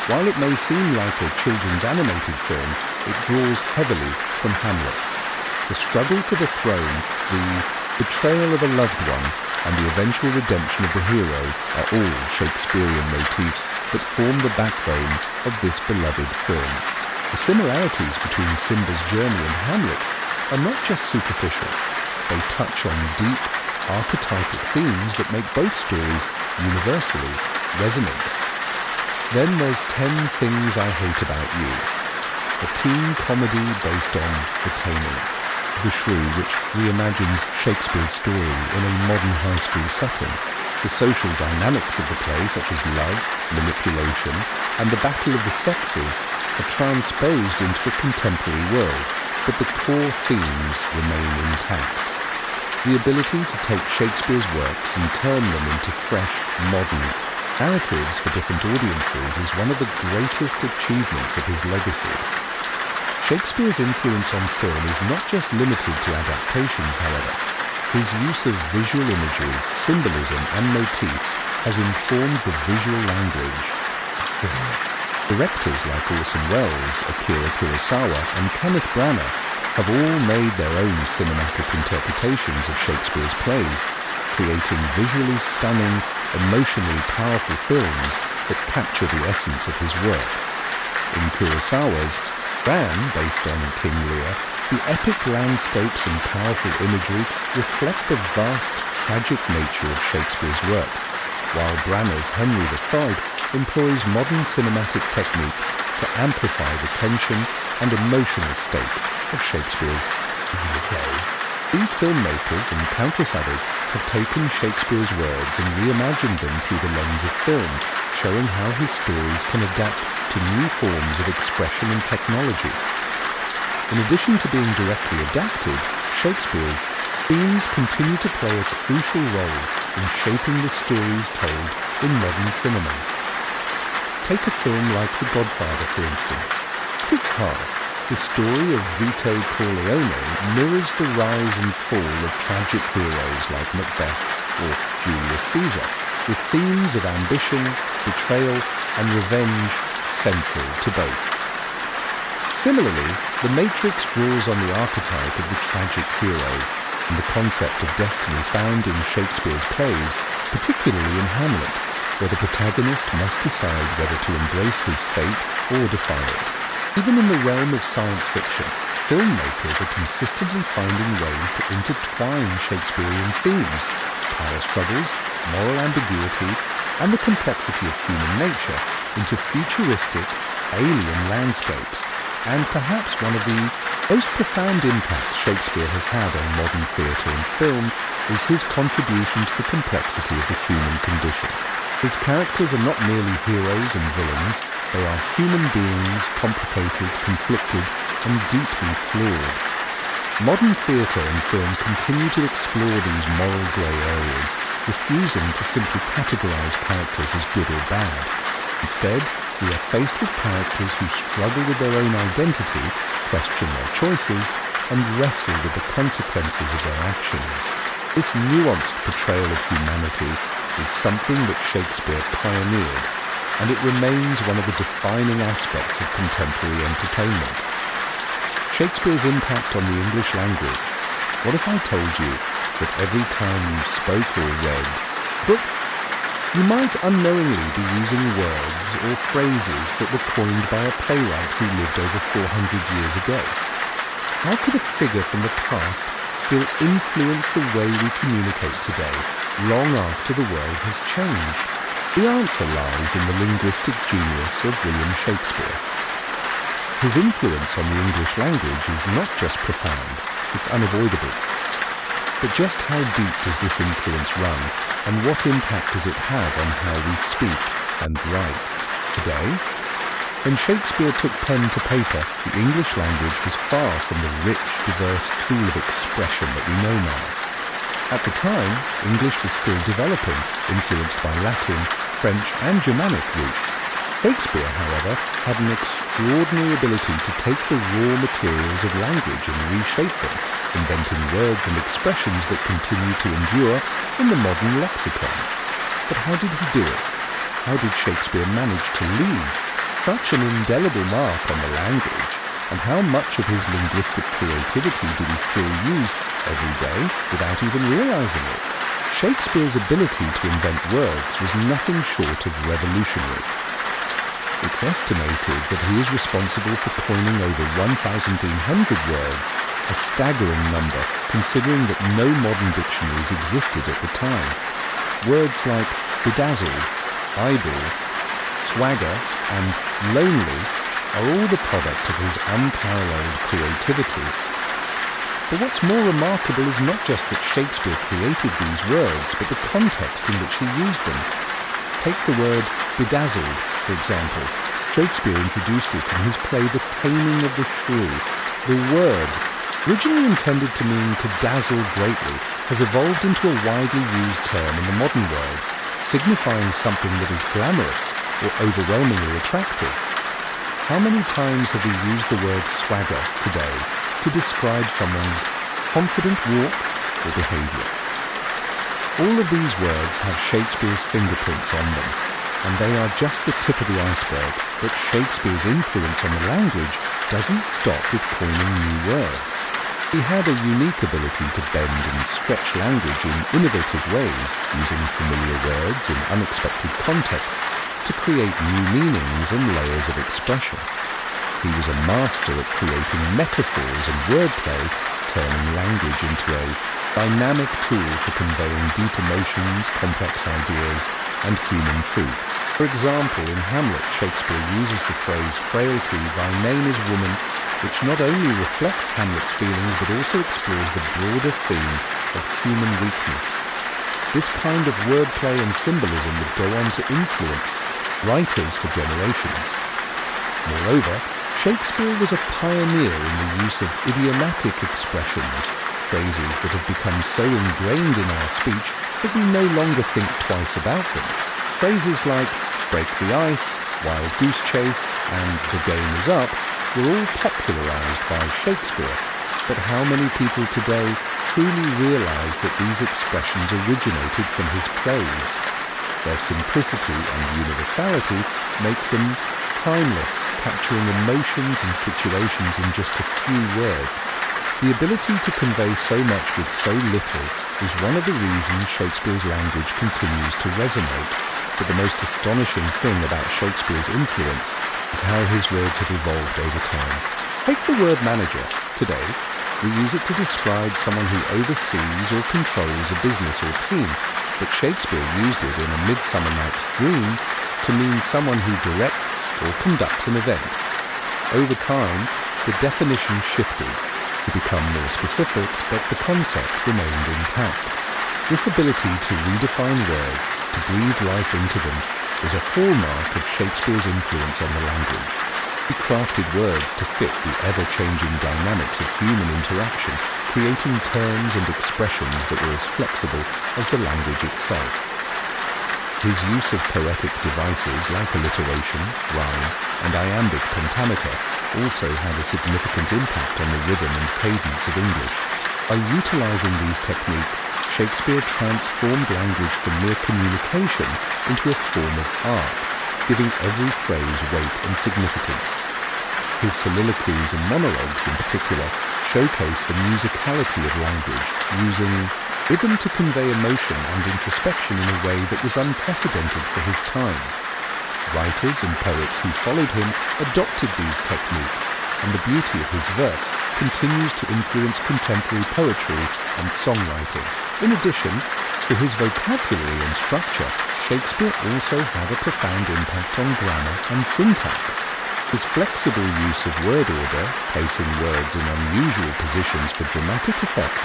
While it may seem like a children's animated film, it draws heavily from Hamlet. The struggle for the throne, the betrayal of a loved one, and the eventual redemption of the hero are all Shakespearean motifs that form the backbone of this beloved film. The similarities between Simba's journey and Hamlet's are not just superficial. They touch on deep, archetypal themes that make both stories universally resonant. Then there's 10 Things I Hate About You, a teen comedy based on The Taming, The Shrew, which reimagines Shakespeare's story in a modern high school setting. The social dynamics of the play, such as love, manipulation, and the battle of the sexes, are transposed into a contemporary world, but the core themes remain intact. The ability to take Shakespeare's works and turn them into fresh, modern narratives for different audiences is one of the greatest achievements of his legacy. Shakespeare's influence on film is not just limited to adaptations, however. His use of visual imagery, symbolism, and motifs has informed the visual language of cinema. Directors like Orson Welles, Akira Kurosawa, and Kenneth Branagh have all made their own cinematic interpretations of Shakespeare's plays, creating visually stunning, emotionally powerful films that capture the essence of his work. In Kurosawa's Ran, based on King Lear, the epic landscapes and powerful imagery reflect the vast, tragic nature of Shakespeare's work, while Branagh's Henry III employs modern cinematic techniques to amplify the tension and emotional stakes of Shakespeare's play. These filmmakers and countless others have taken Shakespeare's words and reimagined them through the lens of film, showing how his stories can adapt to new forms of expression and technology. In addition to being directly adapted, Shakespeare's themes continue to play a crucial role in shaping the stories told in modern cinema. Take a film like The Godfather, for instance. At its heart, the story of Vito Corleone mirrors the rise and fall of tragic heroes like Macbeth or Julius Caesar, with themes of ambition, betrayal, and revenge central to both. Similarly, The Matrix draws on the archetype of the tragic hero and the concept of destiny found in Shakespeare's plays, particularly in Hamlet, where the protagonist must decide whether to embrace his fate or defy it. Even in the realm of science fiction, filmmakers are consistently finding ways to intertwine Shakespearean themes, power struggles, moral ambiguity, and the complexity of human nature into futuristic, alien landscapes. And perhaps one of the most profound impact Shakespeare has had on modern theatre and film is his contribution to the complexity of the human condition. His characters are not merely heroes and villains, they are human beings, complicated, conflicted, and deeply flawed. Modern theatre and film continue to explore these moral grey areas, refusing to simply categorise characters as good or bad. Instead, we are faced with characters who struggle with their own identity, question their choices, and wrestle with the consequences of their actions. This nuanced portrayal of humanity is something that Shakespeare pioneered, and it remains one of the defining aspects of contemporary entertainment. Shakespeare's impact on the English language. What if I told you that every time you spoke or read book, you might unknowingly be using words or phrases that were coined by a playwright who lived over 400 years ago? How could a figure from the past still influence the way we communicate today, long after the world has changed? The answer lies in the linguistic genius of William Shakespeare. His influence on the English language is not just profound, it's unavoidable. But just how deep does this influence run, and what impact does it have on how we speak and write today? When Shakespeare took pen to paper, the English language was far from the rich, diverse tool of expression that we know now. At the time, English was still developing, influenced by Latin, French, and Germanic roots. Shakespeare, however, had an extraordinary ability to take the raw materials of language and reshape them, inventing words and expressions that continue to endure in the modern lexicon. But how did he do it? How did Shakespeare manage to leave such an indelible mark on the language, and how much of his linguistic creativity do we still use every day without even realizing it? Shakespeare's ability to invent words was nothing short of revolutionary. It's estimated that he is responsible for coining over 1,300 words, a staggering number considering that no modern dictionaries existed at the time. Words like bedazzled, idle, swagger, and lonely are all the product of his unparalleled creativity. But what's more remarkable is not just that Shakespeare created these words, but the context in which he used them. Take the word bedazzled, for example. Shakespeare introduced it in his play The Taming of the Shrew. The word, originally intended to mean to dazzle greatly, has evolved into a widely used term in the modern world, signifying something that is glamorous or overwhelmingly attractive. How many times have we used the word swagger today to describe someone's confident walk or behaviour? All of these words have Shakespeare's fingerprints on them, and they are just the tip of the iceberg. But Shakespeare's influence on the language doesn't stop with coining new words. He had a unique ability to bend and stretch language in innovative ways, using familiar words in unexpected contexts to create new meanings and layers of expression. He was a master at creating metaphors and wordplay, turning language into a dynamic tool for conveying deep emotions, complex ideas, and human truths. For example, in Hamlet, Shakespeare uses the phrase frailty, thy name is woman, which not only reflects Hamlet's feelings but also explores the broader theme of human weakness. This kind of wordplay and symbolism would go on to influence writers for generations. Moreover, Shakespeare was a pioneer in the use of idiomatic expressions, phrases that have become so ingrained in our speech that we no longer think twice about them. Phrases like break the ice, wild goose chase, and the game is up were all popularized by Shakespeare, but how many people today truly realize that these expressions originated from his plays? Their simplicity and universality make them timeless, capturing emotions and situations in just a few words. The ability to convey so much with so little is one of the reasons Shakespeare's language continues to resonate. But the most astonishing thing about Shakespeare's influence is how his words have evolved over time. Take the word manager. Today, we use it to describe someone who oversees or controls a business or team, but Shakespeare used it in A Midsummer Night's Dream to mean someone who directs or conducts an event. Over time, the definition shifted to become more specific, but the concept remained intact. This ability to redefine words, to breathe life into them, is a hallmark of Shakespeare's influence on the language. He crafted words to fit the ever-changing dynamics of human interaction, creating terms and expressions that were as flexible as the language itself. His use of poetic devices like alliteration, rhyme, and iambic pentameter also had a significant impact on the rhythm and cadence of English. By utilizing these techniques, Shakespeare transformed language from mere communication into a form of art, giving every phrase weight and significance. His soliloquies and monologues in particular showcase the musicality of language, using rhythm to convey emotion and introspection in a way that was unprecedented for his time. Writers and poets who followed him adopted these techniques, and the beauty of his verse continues to influence contemporary poetry and songwriting. In addition to his vocabulary and structure, Shakespeare also had a profound impact on grammar and syntax. His flexible use of word order, placing words in unusual positions for dramatic effect,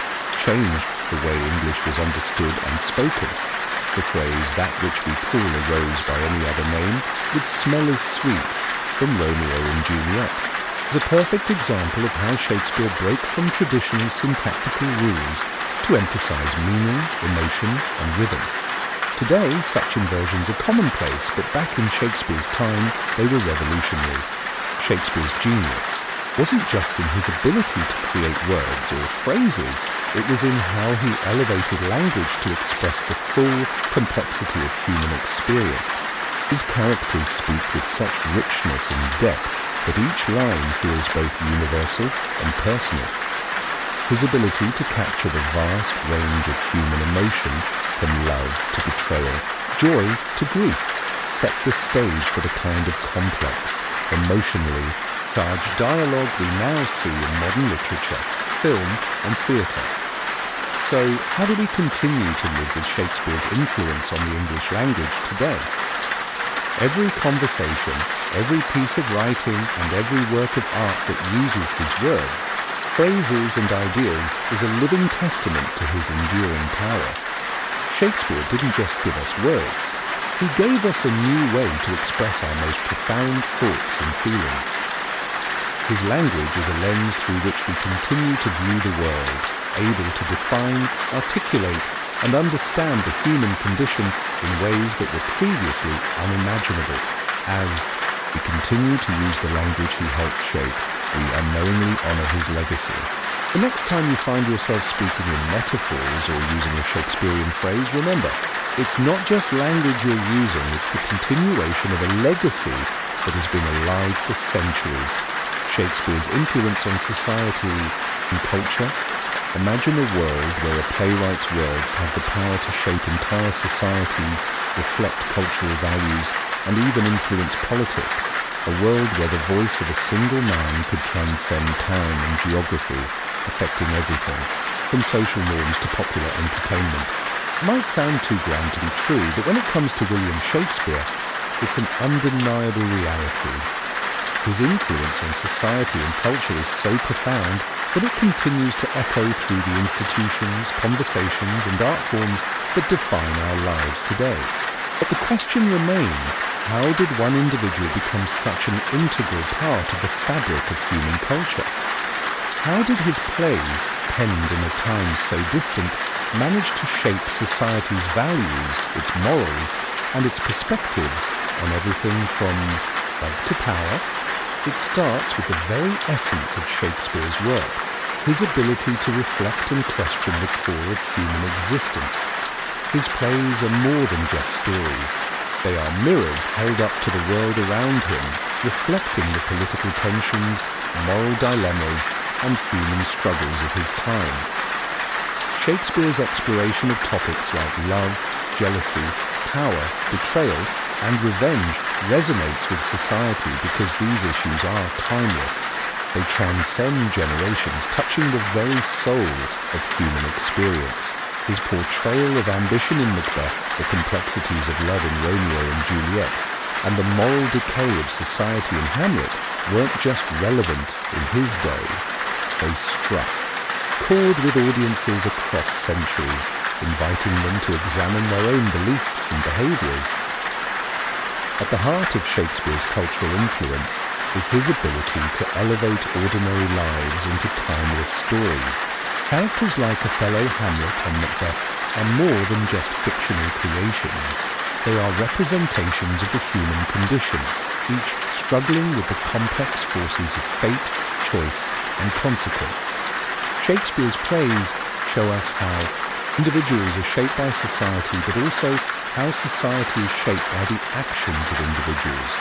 changed the way English was understood and spoken. The phrase, "that which we call a rose by any other name, would smell as sweet," from Romeo and Juliet, is a perfect example of how Shakespeare broke from traditional syntactical rules to emphasize meaning, emotion, and rhythm. Today, such inversions are commonplace, but back in Shakespeare's time, they were revolutionary. Shakespeare's genius wasn't just in his ability to create words or phrases, it was in how he elevated language to express the full complexity of human experience. His characters speak with such richness and depth that each line feels both universal and personal. His ability to capture the vast range of human emotion, from love to betrayal, joy to grief, set the stage for the kind of complex, emotionally charged dialogue we now see in modern literature, film, and theatre. So, how do we continue to live with Shakespeare's influence on the English language today? Every conversation, every piece of writing, and every work of art that uses his words, phrases, and ideas is a living testament to his enduring power. Shakespeare didn't just give us words. He gave us a new way to express our most profound thoughts and feelings. His language is a lens through which we continue to view the world, able to define, articulate, and understand the human condition in ways that were previously unimaginable. As we continue to use the language he helped shape, we unknowingly honor his legacy. The next time you find yourself speaking in metaphors or using a Shakespearean phrase, remember, it's not just language you're using, it's the continuation of a legacy that has been alive for centuries. Shakespeare's influence on society and culture. Imagine a world where a playwright's words have the power to shape entire societies, reflect cultural values, and even influence politics. A world where the voice of a single man could transcend time and geography, affecting everything, from social norms to popular entertainment. It might sound too grand to be true, but when it comes to William Shakespeare, it's an undeniable reality. His influence on society and culture is so profound that it continues to echo through the institutions, conversations, and art forms that define our lives today. But the question remains, how did one individual become such an integral part of the fabric of human culture? How did his plays, penned in a time so distant, manage to shape society's values, its morals, and its perspectives on everything from love to power? It starts with the very essence of Shakespeare's work, his ability to reflect and question the core of human existence. His plays are more than just stories. They are mirrors held up to the world around him, reflecting the political tensions, moral dilemmas, and human struggles of his time. Shakespeare's exploration of topics like love, jealousy, power, betrayal, and revenge resonates with society because these issues are timeless. They transcend generations, touching the very soul of human experience. His portrayal of ambition in Macbeth, the complexities of love in Romeo and Juliet, and the moral decay of society in Hamlet weren't just relevant in his day, they struck, chord with audiences across centuries, inviting them to examine their own beliefs and behaviours. At the heart of Shakespeare's cultural influence is his ability to elevate ordinary lives into timeless stories. Characters like Othello, Hamlet and Macbeth are more than just fictional creations. They are representations of the human condition, each struggling with the complex forces of fate, choice and consequence. Shakespeare's plays show us how individuals are shaped by society, but also how society is shaped by the actions of individuals.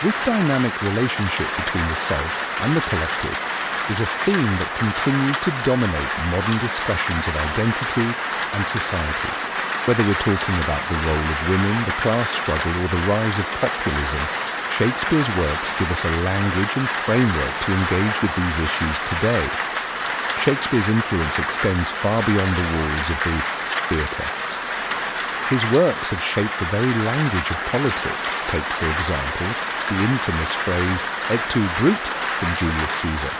This dynamic relationship between the self and the collective is a theme that continues to dominate modern discussions of identity and society. Whether we're talking about the role of women, the class struggle, or the rise of populism, Shakespeare's works give us a language and framework to engage with these issues today. Shakespeare's influence extends far beyond the walls of the theatre. His works have shaped the very language of politics. Take, for example, the infamous phrase "et tu, Brute" from Julius Caesar.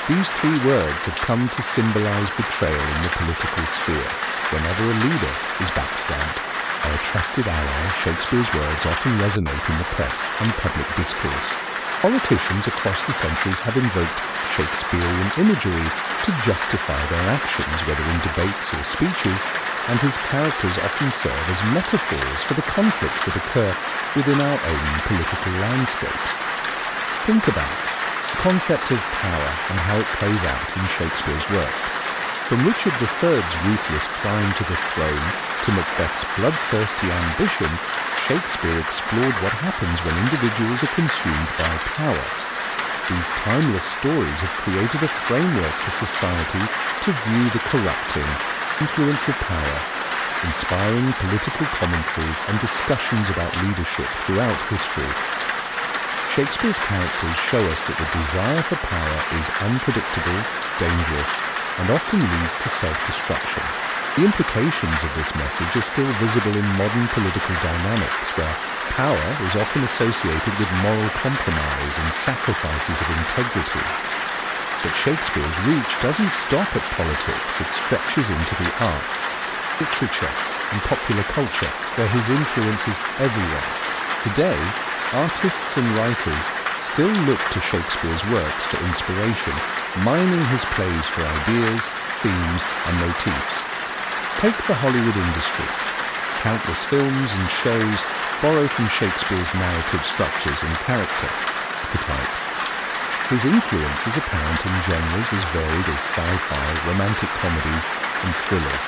These three words have come to symbolize betrayal in the political sphere. Whenever a leader is backstabbed by a trusted ally, Shakespeare's words often resonate in the press and public discourse. Politicians across the centuries have invoked Shakespearean imagery to justify their actions, whether in debates or speeches, and his characters often serve as metaphors for the conflicts that occur within our own political landscapes. Think about the concept of power and how it plays out in Shakespeare's works. From Richard III's ruthless climb to the throne to Macbeth's bloodthirsty ambition, Shakespeare explored what happens when individuals are consumed by power. These timeless stories have created a framework for society to view the corrupting influence of power, inspiring political commentary and discussions about leadership throughout history. Shakespeare's characters show us that the desire for power is unpredictable, dangerous, and often leads to self-destruction. The implications of this message are still visible in modern political dynamics, where power is often associated with moral compromise and sacrifices of integrity. But Shakespeare's reach doesn't stop at politics, it stretches into the arts, literature, and popular culture, where his influence is everywhere. Today, artists and writers still look to Shakespeare's works for inspiration, mining his plays for ideas, themes, and motifs. Take the Hollywood industry. Countless films and shows borrow from Shakespeare's narrative structures and character archetypes. His influence is apparent in genres as varied as sci-fi, romantic comedies, and thrillers.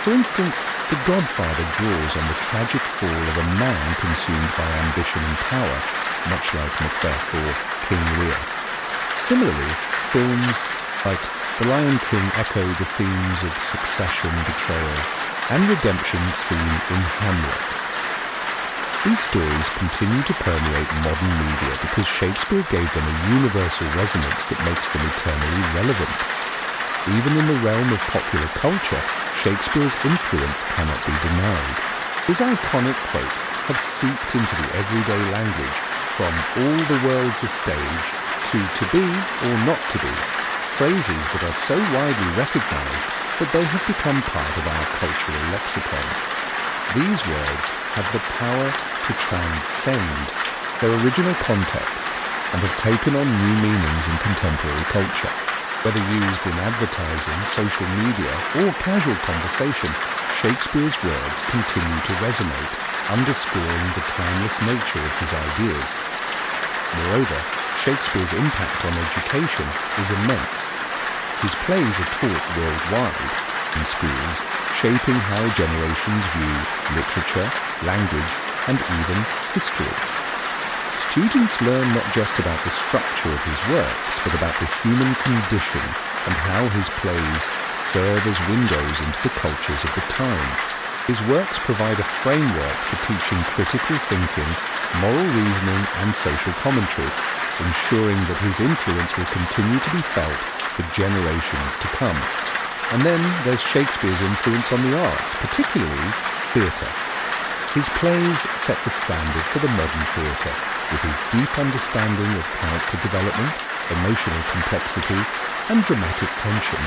For instance, The Godfather draws on the tragic fall of a man consumed by ambition and power, much like Macbeth or King Lear. Similarly, films like The Lion King echo the themes of succession, betrayal, and redemption seen in Hamlet. These stories continue to permeate modern media because Shakespeare gave them a universal resonance that makes them eternally relevant. Even in the realm of popular culture, Shakespeare's influence cannot be denied. His iconic quotes have seeped into the everyday language, from "all the world's a stage" to be or not to be, phrases that are so widely recognized that they have become part of our cultural lexicon. These words have the power to transcend their original context and have taken on new meanings in contemporary culture. Whether used in advertising, social media, or casual conversation, Shakespeare's words continue to resonate, underscoring the timeless nature of his ideas. Moreover, Shakespeare's impact on education is immense. His plays are taught worldwide in schools, shaping how generations view literature, language, and even history. Students learn not just about the structure of his works, but about the human condition and how his plays serve as windows into the cultures of the time. His works provide a framework for teaching critical thinking, moral reasoning, and social commentary, ensuring that his influence will continue to be felt for generations to come. And then there's Shakespeare's influence on the arts, particularly theatre. His plays set the standard for the modern theatre, with his deep understanding of character development, emotional complexity, and dramatic tension,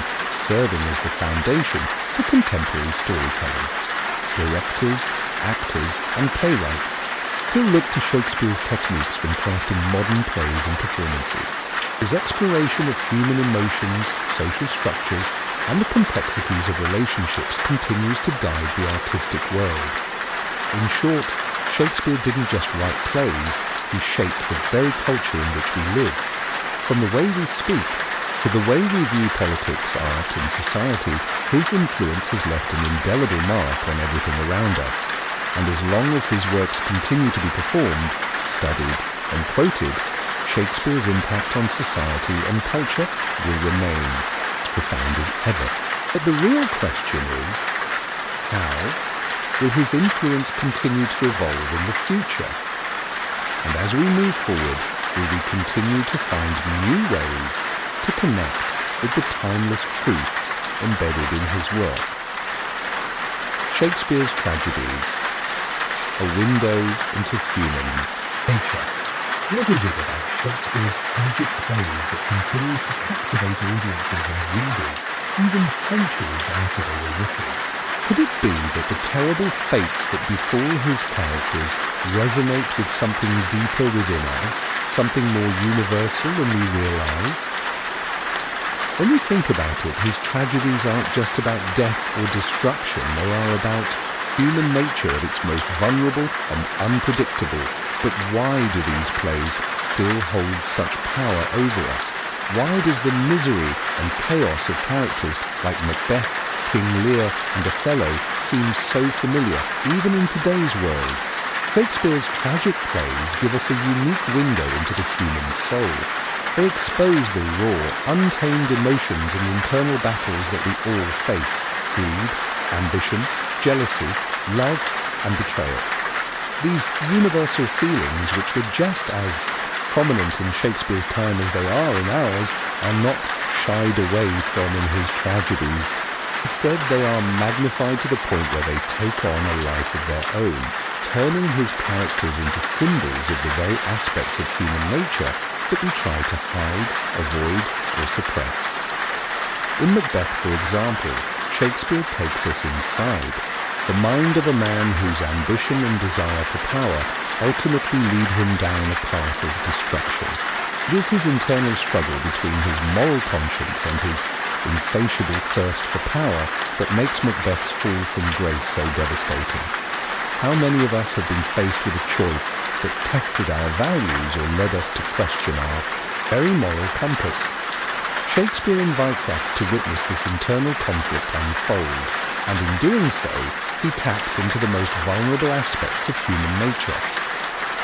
serving as the foundation for contemporary storytelling. Directors, actors, and playwrights still look to Shakespeare's techniques when crafting modern plays and performances. His exploration of human emotions, social structures, and the complexities of relationships continues to guide the artistic world. In short, Shakespeare didn't just write plays, he shaped the very culture in which we live. From the way we speak to the way we view politics, art, and society, his influence has left an indelible mark on everything around us. And as long as his works continue to be performed, studied, and quoted, Shakespeare's impact on society and culture will remain as profound as ever. But the real question is, how will his influence continue to evolve in the future? And as we move forward, will we continue to find new ways to connect with the timeless truths embedded in his work? Shakespeare's tragedies, a window into human nature. What is it about Shakespeare's tragic plays that continues to captivate audiences and readers even centuries after they were written? Could it be that the terrible fates that befall his characters resonate with something deeper within us, something more universal than we realize? When you think about it, his tragedies aren't just about death or destruction, they are about human nature at its most vulnerable and unpredictable. But why do these plays still hold such power over us? Why does the misery and chaos of characters like Macbeth, King Lear, and Othello seem so familiar, even in today's world? Shakespeare's tragic plays give us a unique window into the human soul. They expose the raw, untamed emotions and internal battles that we all face: greed, ambition, jealousy, love, and betrayal. These universal feelings, which were just as prominent in Shakespeare's time as they are in ours, are not shied away from in his tragedies. Instead, they are magnified to the point where they take on a life of their own, turning his characters into symbols of the very aspects of human nature that we try to hide, avoid, or suppress. In Macbeth, for example, Shakespeare takes us inside the mind of a man whose ambition and desire for power ultimately lead him down a path of destruction. It is his internal struggle between his moral conscience and his insatiable thirst for power that makes Macbeth's fall from grace so devastating. How many of us have been faced with a choice that tested our values or led us to question our very moral compass? Shakespeare invites us to witness this internal conflict unfold, and in doing so, he taps into the most vulnerable aspects of human nature: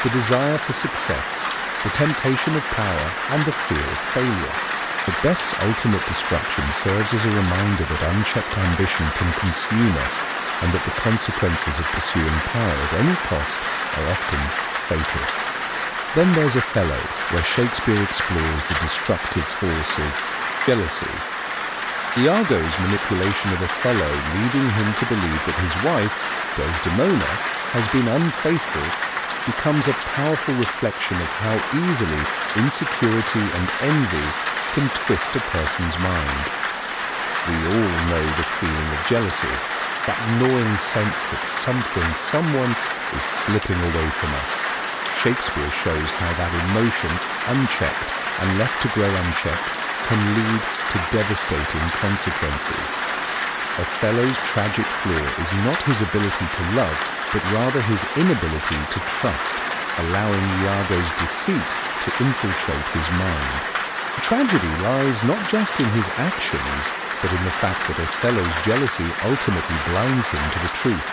the desire for success, the temptation of power, and the fear of failure. Macbeth's ultimate destruction serves as a reminder that unchecked ambition can consume us, and that the consequences of pursuing power at any cost are often fatal. Then there's Othello, where Shakespeare explores the destructive force of jealousy. Iago's manipulation of Othello, leading him to believe that his wife, Desdemona, has been unfaithful, becomes a powerful reflection of how easily insecurity and envy can twist a person's mind. We all know the feeling of jealousy, that gnawing sense that someone is slipping away from us. Shakespeare shows how that emotion, unchecked and left to grow unchecked, can lead to devastating consequences. Othello's tragic flaw is not his ability to love, but rather his inability to trust, allowing Iago's deceit to infiltrate his mind. The tragedy lies not just in his actions, but in the fact that Othello's jealousy ultimately blinds him to the truth,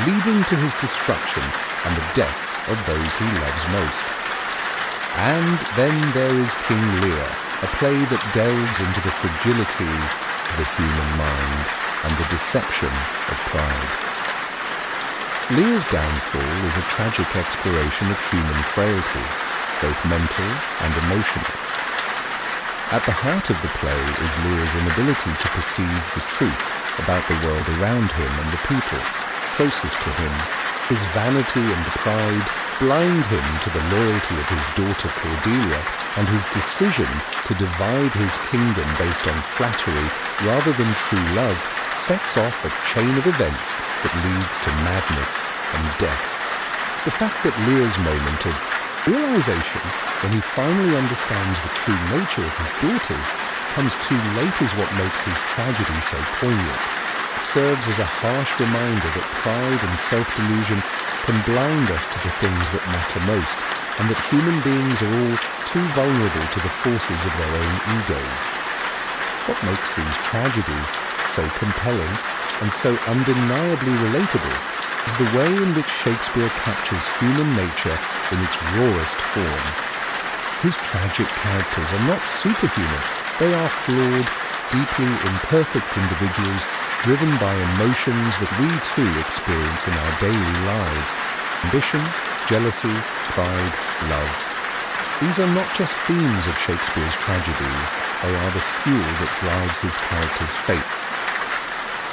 leading to his destruction and the death of those he loves most. And then there is King Lear, a play that delves into the fragility of the human mind and the deception of pride. Lear's downfall is a tragic exploration of human frailty, both mental and emotional. At the heart of the play is Lear's inability to perceive the truth about the world around him and the people closest to him, His vanity and pride blind him to the loyalty of his daughter Cordelia, and his decision to divide his kingdom based on flattery rather than true love sets off a chain of events that leads to madness and death. The fact that Lear's moment of realization, when he finally understands the true nature of his daughters, comes too late is what makes his tragedy so poignant. It serves as a harsh reminder that pride and self-delusion can blind us to the things that matter most, and that human beings are all too vulnerable to the forces of their own egos. What makes these tragedies so compelling and so undeniably relatable is the way in which Shakespeare captures human nature in its rawest form. His tragic characters are not superhuman. They are flawed, deeply imperfect individuals driven by emotions that we too experience in our daily lives: ambition, jealousy, pride, love. These are not just themes of Shakespeare's tragedies, they are the fuel that drives his characters' fates.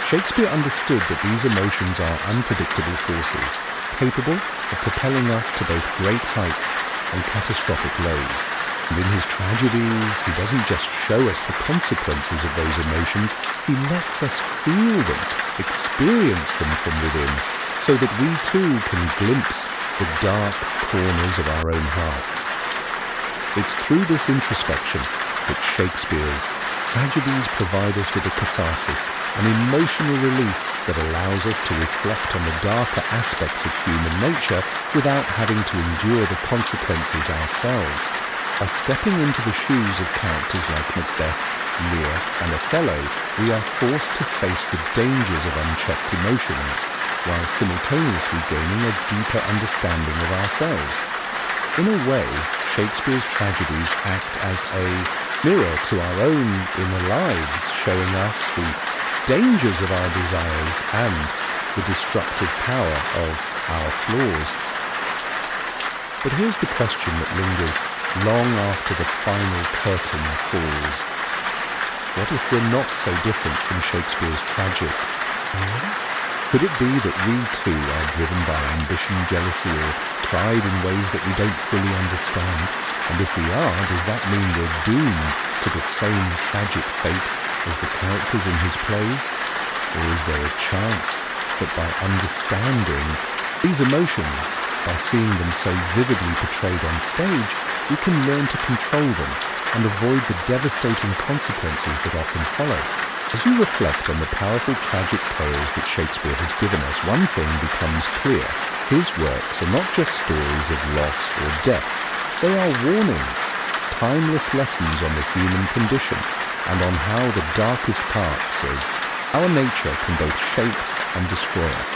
Shakespeare understood that these emotions are unpredictable forces, capable of propelling us to both great heights and catastrophic lows. And in his tragedies, he doesn't just show us the consequences of those emotions, he lets us feel them, experience them from within, so that we too can glimpse the dark corners of our own heart. It's through this introspection that Shakespeare's tragedies provide us with a catharsis, an emotional release that allows us to reflect on the darker aspects of human nature without having to endure the consequences ourselves. By stepping into the shoes of characters like Macbeth, Lear, and Othello, we are forced to face the dangers of unchecked emotions, while simultaneously gaining a deeper understanding of ourselves. In a way, Shakespeare's tragedies act as a mirror to our own inner lives, showing us the dangers of our desires and the destructive power of our flaws. But here's the question that lingers long after the final curtain falls. What if we're not so different from Shakespeare's tragic? Could it be that we too are driven by ambition, jealousy, or pride in ways that we don't fully understand? And if we are, does that mean we're doomed to the same tragic fate as the characters in his plays? Or is there a chance that by understanding these emotions, by seeing them so vividly portrayed on stage, we can learn to control them and avoid the devastating consequences that often follow? As you reflect on the powerful tragic tales that Shakespeare has given us, one thing becomes clear. His works are not just stories of loss or death. They are warnings, timeless lessons on the human condition and on how the darkest parts of our nature can both shape and destroy us.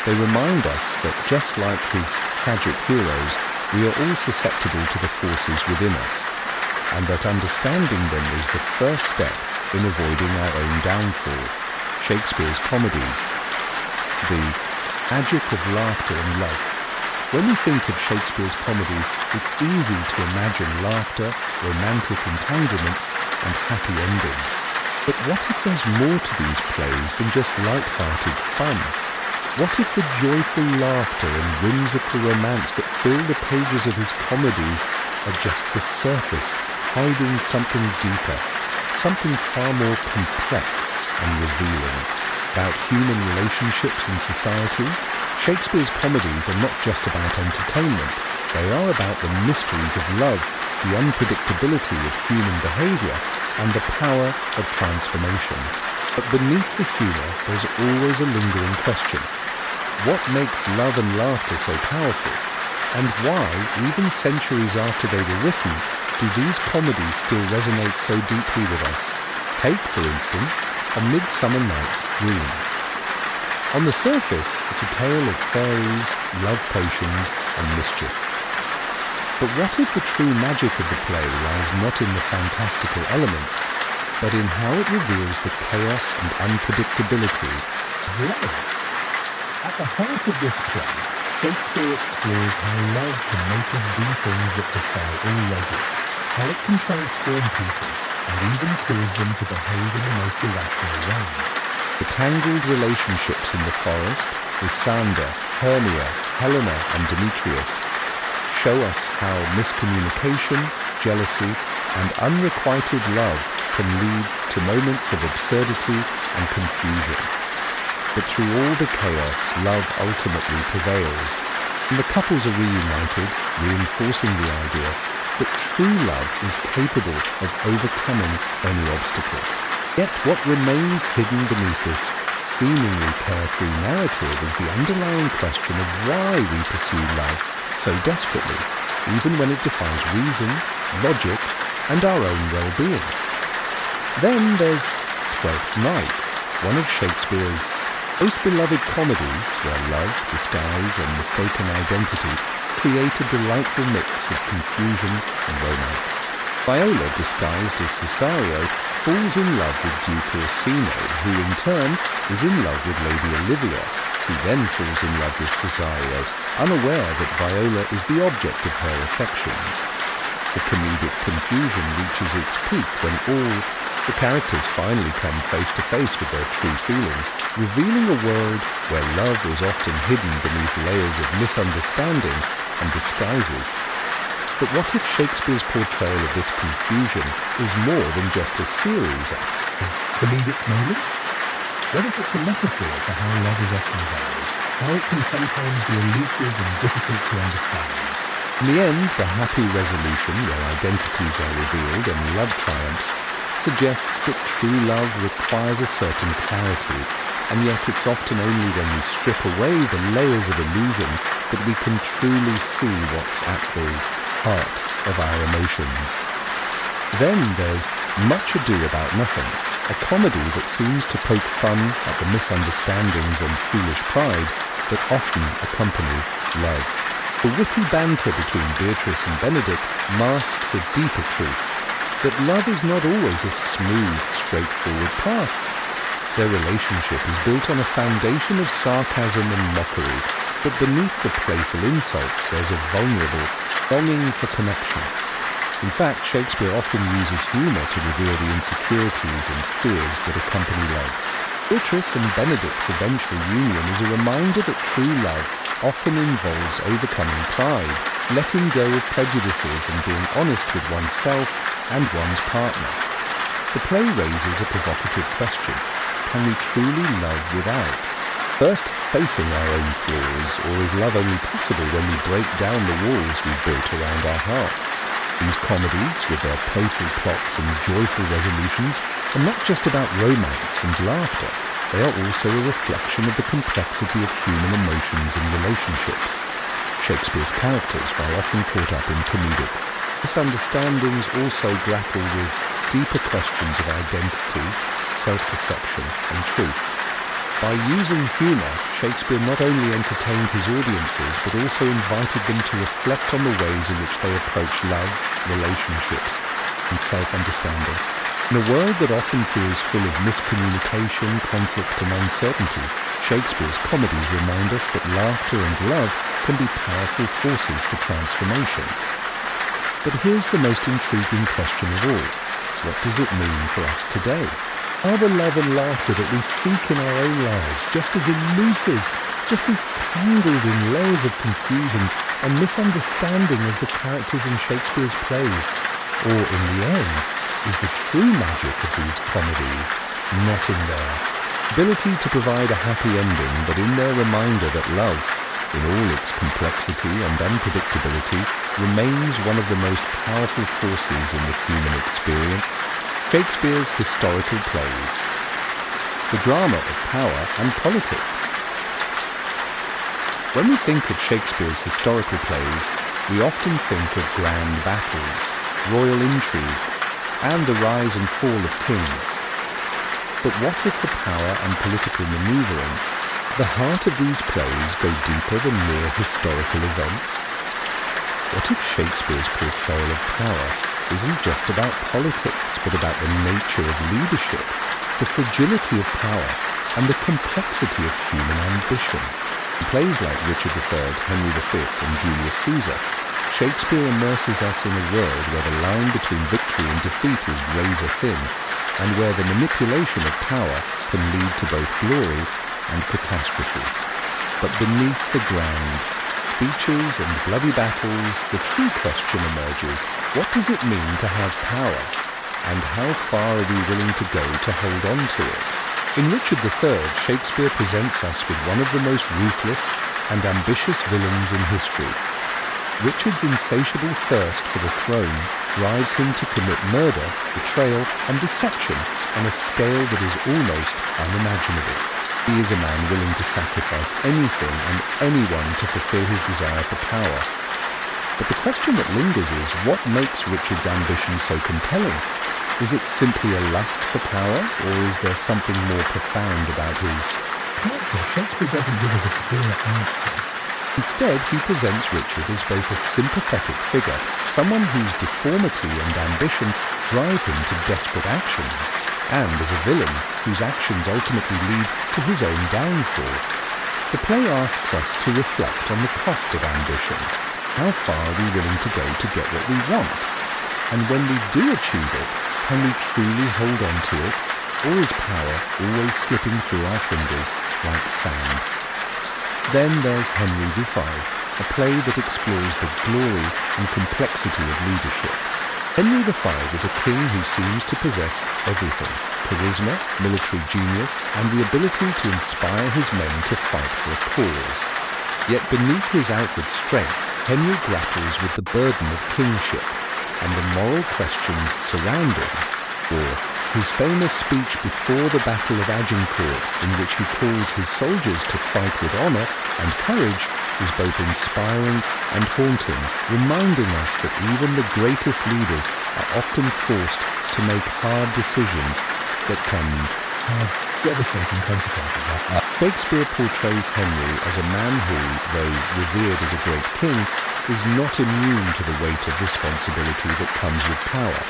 They remind us that just like his tragic heroes, we are all susceptible to the forces within us, and that understanding them is the first step in avoiding our own downfall. Shakespeare's comedies, the magic of laughter and love. When we think of Shakespeare's comedies, it's easy to imagine laughter, romantic entanglements, and happy endings. But what if there's more to these plays than just light-hearted fun? What if the joyful laughter and whimsical romance that fill the pages of his comedies are just the surface, hiding something deeper, something far more complex and revealing? About human relationships and society, Shakespeare's comedies are not just about entertainment. They are about the mysteries of love, the unpredictability of human behavior, and the power of transformation. But beneath the humor, there's always a lingering question. What makes love and laughter so powerful? And why, even centuries after they were written, do these comedies still resonate so deeply with us? Take, for instance, A Midsummer Night's Dream. On the surface, it's a tale of fairies, love potions, and mischief. But what if the true magic of the play lies not in the fantastical elements, but in how it reveals the chaos and unpredictability of love? At the heart of this play, Shakespeare explores how love can make us do things that defy all logic, how it can transform people and even cause them to behave in the most irrational ways. The tangled relationships in the forest, Lysander, Hermia, Helena, and Demetrius, show us how miscommunication, jealousy, and unrequited love can lead to moments of absurdity and confusion. But through all the chaos, love ultimately prevails, and the couples are reunited, reinforcing the idea that true love is capable of overcoming any obstacle. Yet what remains hidden beneath this seemingly carefree narrative is the underlying question of why we pursue love so desperately, even when it defies reason, logic, and our own well-being. Then there's Twelfth Night, one of Shakespeare's most beloved comedies where love, disguise, and mistaken identity create a delightful mix of confusion and romance. Viola, disguised as Cesario, falls in love with Duke Orsino, who in turn is in love with Lady Olivia, who then falls in love with Cesario, unaware that Viola is the object of her affections. The comedic confusion reaches its peak when all the characters finally come face to face with their true feelings, revealing a world where love is often hidden beneath layers of misunderstanding and disguises. But what if Shakespeare's portrayal of this confusion is more than just a series of comedic moments? What if it's a metaphor for how love is often veiled, how it can sometimes be elusive and difficult to understand? In the end, the happy resolution where identities are revealed and love triumphs suggests that true love requires a certain clarity, and yet it's often only when we strip away the layers of illusion that we can truly see what's at the heart of our emotions. Then there's Much Ado About Nothing, a comedy that seems to poke fun at the misunderstandings and foolish pride that often accompany love. The witty banter between Beatrice and Benedict masks a deeper truth, that love is not always a smooth, straightforward path. Their relationship is built on a foundation of sarcasm and mockery, but beneath the playful insults there's a vulnerable longing for connection. In fact, Shakespeare often uses humour to reveal the insecurities and fears that accompany love. Beatrice and Benedict's eventual union is a reminder that true love often involves overcoming pride, letting go of prejudices and being honest with oneself and one's partner. The play raises a provocative question. Can we truly love without first facing our own flaws, or is love only possible when we break down the walls we've built around our hearts? These comedies, with their playful plots and joyful resolutions, are not just about romance and laughter. They are also a reflection of the complexity of human emotions and relationships. Shakespeare's characters are often caught up in comedic misunderstandings, also grapple with deeper questions of identity, self-deception, and truth. By using humour, Shakespeare not only entertained his audiences, but also invited them to reflect on the ways in which they approach love, relationships, and self-understanding. In a world that often feels full of miscommunication, conflict, and uncertainty, Shakespeare's comedies remind us that laughter and love can be powerful forces for transformation. But here's the most intriguing question of all. What does it mean for us today? Are the love and laughter that we seek in our own lives just as elusive, just as tangled in layers of confusion and misunderstanding as the characters in Shakespeare's plays? Or in the end, is the true magic of these comedies not in their ability to provide a happy ending, but in their reminder that love, in all its complexity and unpredictability, remains one of the most powerful forces in the human experience? Shakespeare's historical plays. The drama of power and politics. When we think of Shakespeare's historical plays, we often think of grand battles, royal intrigues, and the rise and fall of kings. But what if the power and political manoeuvring, the heart of these plays, go deeper than mere historical events? What if Shakespeare's portrayal of power isn't just about politics, but about the nature of leadership, the fragility of power, and the complexity of human ambition? In plays like Richard III, Henry V, and Julius Caesar, Shakespeare immerses us in a world where the line between victory and defeat is razor thin, and where the manipulation of power can lead to both glory and catastrophe. But beneath the ground, speeches and bloody battles, the true question emerges: what does it mean to have power? And how far are we willing to go to hold on to it? In Richard III, Shakespeare presents us with one of the most ruthless and ambitious villains in history. Richard's insatiable thirst for the throne drives him to commit murder, betrayal, and deception on a scale that is almost unimaginable. He is a man willing to sacrifice anything and anyone to fulfill his desire for power. But the question that lingers is, what makes Richard's ambition so compelling? Is it simply a lust for power, or is there something more profound about his character? Shakespeare doesn't give us a clear answer. Instead, he presents Richard as both a sympathetic figure, someone whose deformity and ambition drive him to desperate actions, and as a villain whose actions ultimately lead to his own downfall. The play asks us to reflect on the cost of ambition. How far are we willing to go to get what we want? And when we do achieve it, can we truly hold on to it, or is power always slipping through our fingers like sand? Then there's Henry V, a play that explores the glory and complexity of leadership. Henry V is a king who seems to possess everything: charisma, military genius, and the ability to inspire his men to fight for a cause. Yet beneath his outward strength, Henry grapples with the burden of kingship and the moral questions surrounding war. His famous speech before the Battle of Agincourt, in which he calls his soldiers to fight with honor and courage, is both inspiring and haunting, reminding us that even the greatest leaders are often forced to make hard decisions that can Have devastating consequences. Shakespeare portrays Henry as a man who, though revered as a great king, is not immune to the weight of responsibility that comes with power.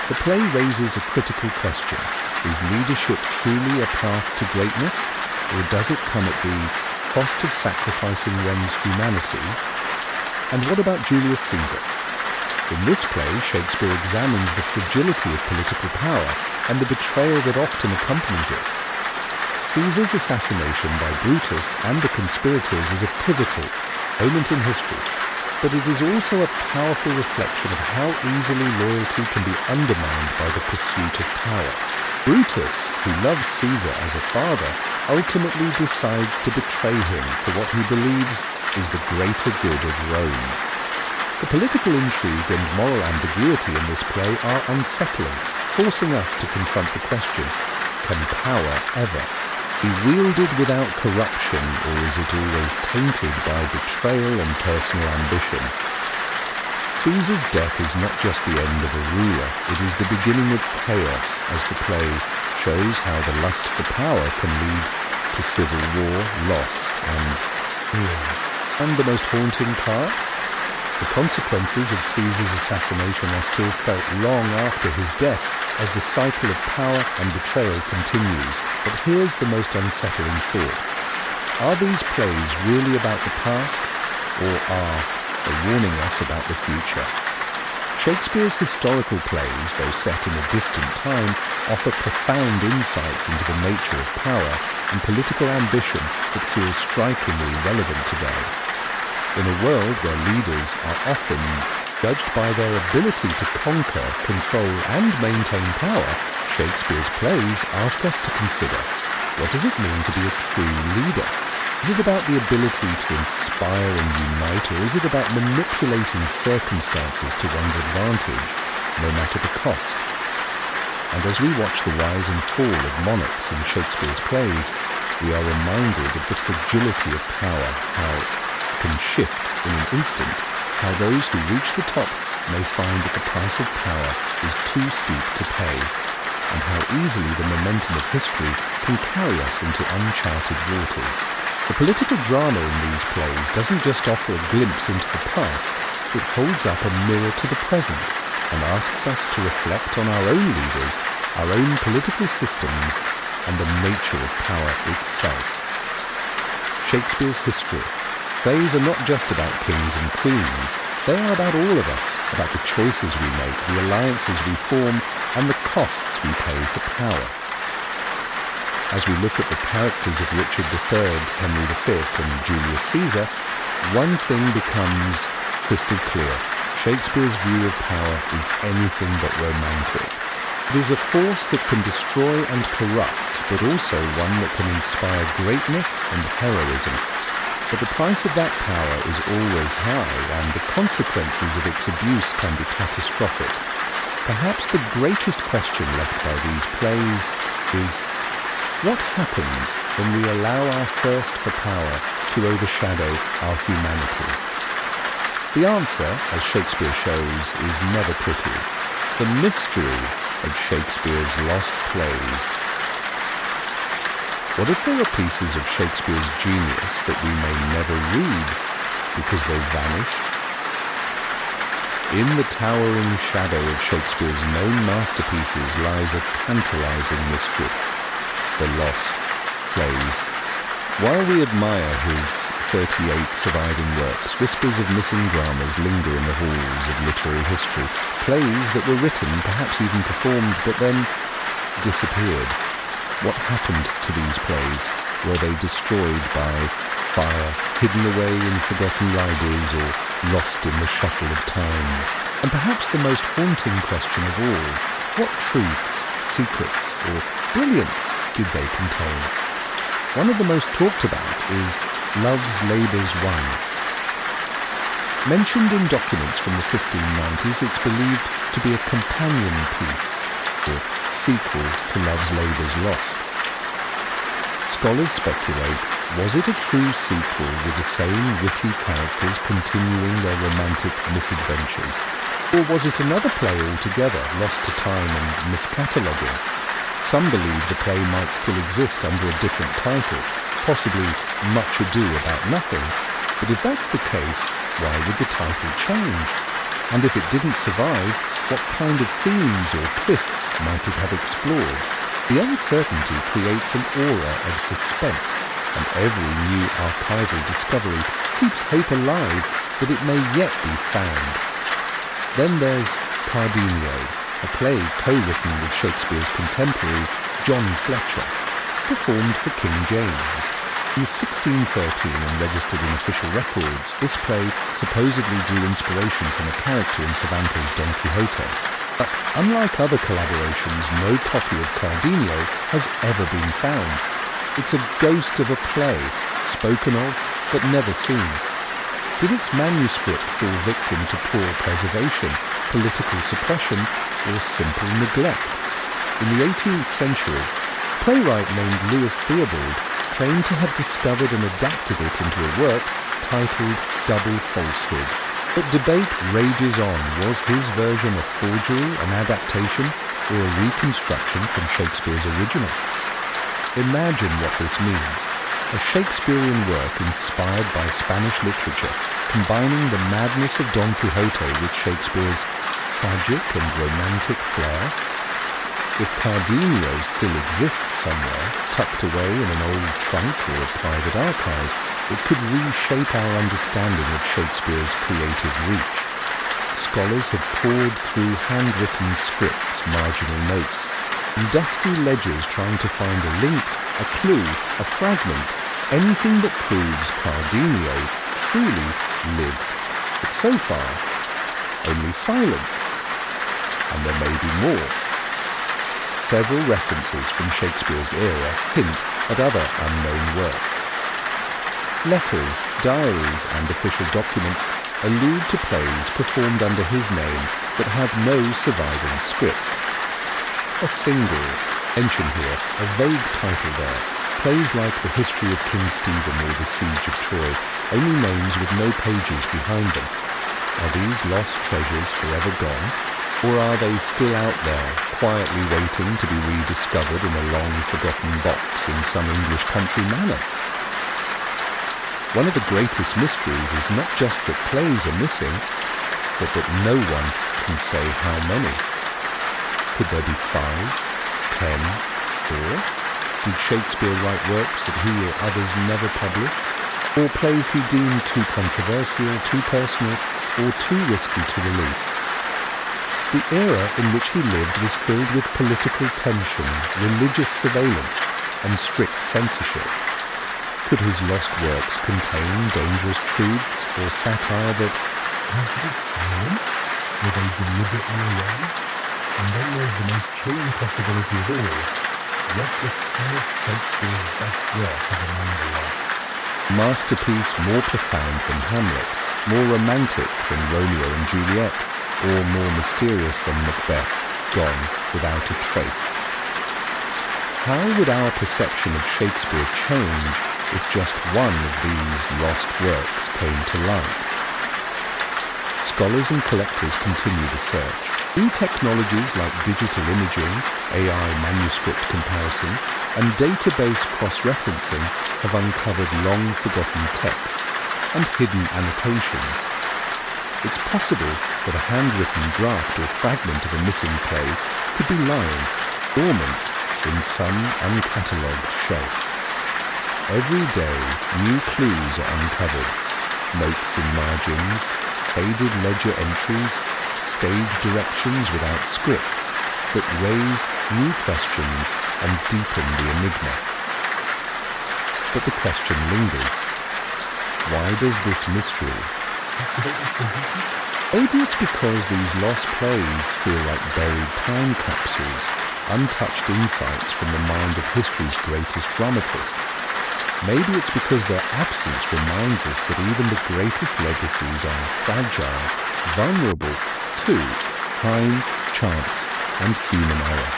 The play raises a critical question: is leadership truly a path to greatness, or does it come at the cost of sacrificing one's humanity? And what about Julius Caesar? In this play, Shakespeare examines the fragility of political power and the betrayal that often accompanies it. Caesar's assassination by Brutus and the conspirators is a pivotal moment in history, but it is also a powerful reflection of how easily loyalty can be undermined by the pursuit of power. Brutus, who loves Caesar as a father, ultimately decides to betray him for what he believes is the greater good of Rome. The political intrigue and moral ambiguity in this play are unsettling, forcing us to confront the question: can power ever be wielded without corruption, or is it always tainted by betrayal and personal ambition? Caesar's death is not just the end of a ruler, it is the beginning of chaos, as the play shows how the lust for power can lead to civil war, loss, and fear. And the most haunting part? The consequences of Caesar's assassination are still felt long after his death, as the cycle of power and betrayal continues. But here's the most unsettling thought: are these plays really about the past, or are they warning us about the future? Shakespeare's historical plays, though set in a distant time, offer profound insights into the nature of power and political ambition that feel strikingly relevant today. In a world where leaders are often judged by their ability to conquer, control, and maintain power, Shakespeare's plays ask us to consider: what does it mean to be a true leader? Is it about the ability to inspire and unite, or is it about manipulating circumstances to one's advantage, no matter the cost? And as we watch the rise and fall of monarchs in Shakespeare's plays, we are reminded of the fragility of power, how can shift in an instant, how those who reach the top may find that the price of power is too steep to pay, and how easily the momentum of history can carry us into uncharted waters. The political drama in these plays doesn't just offer a glimpse into the past, it holds up a mirror to the present and asks us to reflect on our own leaders, our own political systems, and the nature of power itself. Shakespeare's history. Plays are not just about kings and queens, they are about all of us, about the choices we make, the alliances we form, and the costs we pay for power. As we look at the characters of Richard III, Henry V, and Julius Caesar, one thing becomes crystal clear. Shakespeare's view of power is anything but romantic. It is a force that can destroy and corrupt, but also one that can inspire greatness and heroism. But the price of that power is always high, and the consequences of its abuse can be catastrophic. Perhaps the greatest question left by these plays is, what happens when we allow our thirst for power to overshadow our humanity? The answer, as Shakespeare shows, is never pretty. The mystery of Shakespeare's lost plays. What if there are pieces of Shakespeare's genius that we may never read because they vanished? In the towering shadow of Shakespeare's known masterpieces lies a tantalizing mystery. The lost plays. While we admire his 38 surviving works, whispers of missing dramas linger in the halls of literary history. Plays that were written, perhaps even performed, but then disappeared. What happened to these plays? Were they destroyed by fire, hidden away in forgotten libraries, or lost in the shuffle of time? And perhaps the most haunting question of all, what truths, secrets, or brilliance did they contain? One of the most talked about is Love's Labour's Won. Mentioned in documents from the 1590s, it's believed to be a companion piece, or sequel to Love's Labour's Lost. Scholars speculate, was it a true sequel with the same witty characters continuing their romantic misadventures? Or was it another play altogether, lost to time and miscataloguing? Some believe the play might still exist under a different title, possibly Much Ado About Nothing, but if that's the case, why would the title change? And if it didn't survive, what kind of themes or twists might it have explored? The uncertainty creates an aura of suspense, and every new archival discovery keeps hope alive that it may yet be found. Then there's Cardenio, a play co-written with Shakespeare's contemporary John Fletcher, performed for King James. In 1613 and registered in official records, this play supposedly drew inspiration from a character in Cervantes' Don Quixote. But unlike other collaborations, no copy of Cardenio has ever been found. It's a ghost of a play, spoken of but never seen. Did its manuscript fall victim to poor preservation, political suppression, or simple neglect? In the 18th century, a playwright named Louis Theobald claimed to have discovered and adapted it into a work titled Double Falsehood. But debate rages on. Was his version a forgery, an adaptation, or a reconstruction from Shakespeare's original? Imagine what this means. A Shakespearean work inspired by Spanish literature, combining the madness of Don Quixote with Shakespeare's tragic and romantic flair. If Cardenio still exists somewhere, tucked away in an old trunk or a private archive, it could reshape our understanding of Shakespeare's creative reach. Scholars have pored through handwritten scripts, marginal notes, and dusty ledgers trying to find a link, a clue, a fragment, anything that proves Cardenio truly lived. But so far, only silence. And there may be more. Several references from Shakespeare's era hint at other unknown work. Letters, diaries, and official documents allude to plays performed under his name that have no surviving script. A single, mention here, a vague title there, plays like The History of King Stephen or The Siege of Troy, only names with no pages behind them. Are these lost treasures forever gone? Or are they still out there, quietly waiting to be rediscovered in a long-forgotten box in some English country manor? One of the greatest mysteries is not just that plays are missing, but that no one can say how many. Could there be 5, 10, or? Did Shakespeare write works that he or others never published? Or plays he deemed too controversial, too personal, or too risky to release? The era in which he lived was filled with political tension, religious surveillance, and strict censorship? Could his lost works contain dangerous truths or satire that... Are they silent? Were they deliberately erased? And then there's the most chilling possibility of all. What if some of Shakespeare's best work is among the lost? A masterpiece more profound than Hamlet, more romantic than Romeo and Juliet, or more mysterious than Macbeth, gone without a trace? How would our perception of Shakespeare change if just one of these lost works came to light? Scholars and collectors continue the search. New technologies like digital imaging, AI manuscript comparison, and database cross-referencing have uncovered long-forgotten texts and hidden annotations. It's possible that a handwritten draft or fragment of a missing play could be lying dormant in some uncatalogued shelf. Every day, new clues are uncovered. Notes in margins, faded ledger entries, stage directions without scripts that raise new questions and deepen the enigma. But the question lingers. Why does this mystery? Maybe it's because these lost plays feel like buried time capsules, untouched insights from the mind of history's greatest dramatist. Maybe it's because their absence reminds us that even the greatest legacies are fragile, vulnerable to time, chance, and human error.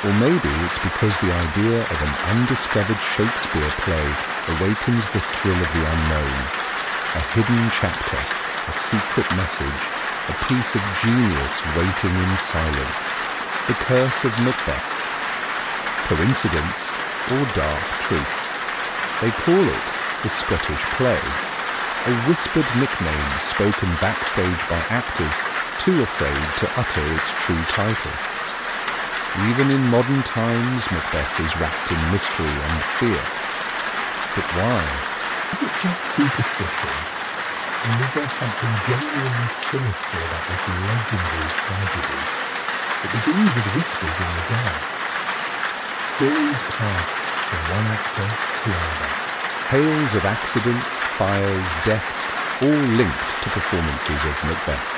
Or maybe it's because the idea of an undiscovered Shakespeare play awakens the thrill of the unknown. A hidden chapter, a secret message, a piece of genius waiting in silence. The Curse of Macbeth. Coincidence or dark truth? They call it the Scottish play, a whispered nickname spoken backstage by actors too afraid to utter its true title. Even in modern times, Macbeth is wrapped in mystery and fear. But why? Is it just superstition? And is there something genuinely sinister about this legendary tragedy? It begins with whispers in the dark. Stories passed from one actor to another. Tales of accidents, fires, deaths, all linked to performances of Macbeth.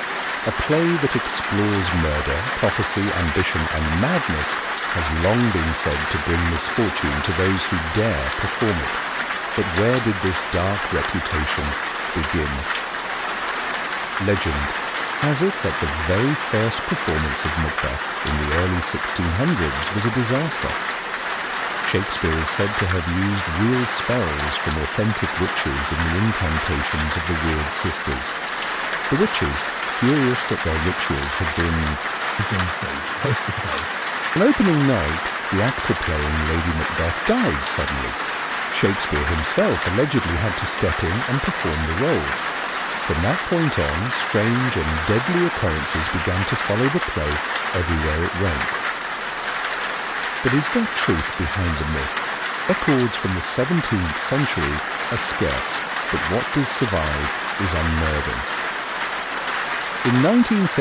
A play that explores murder, prophecy, ambition, and madness has long been said to bring misfortune to those who dare perform it. But where did this dark reputation begin? Legend has it that the very first performance of Macbeth in the early 1600s was a disaster. Shakespeare is said to have used real spells from authentic witches in the incantations of the Weird Sisters. The witches, furious that their rituals had been on opening night, the actor playing Lady Macbeth died suddenly. Shakespeare himself allegedly had to step in and perform the role. From that point on, strange and deadly occurrences began to follow the play everywhere it went. But is there truth behind the myth? Records from the 17th century are scarce, but what does survive is unnerving. In 1937,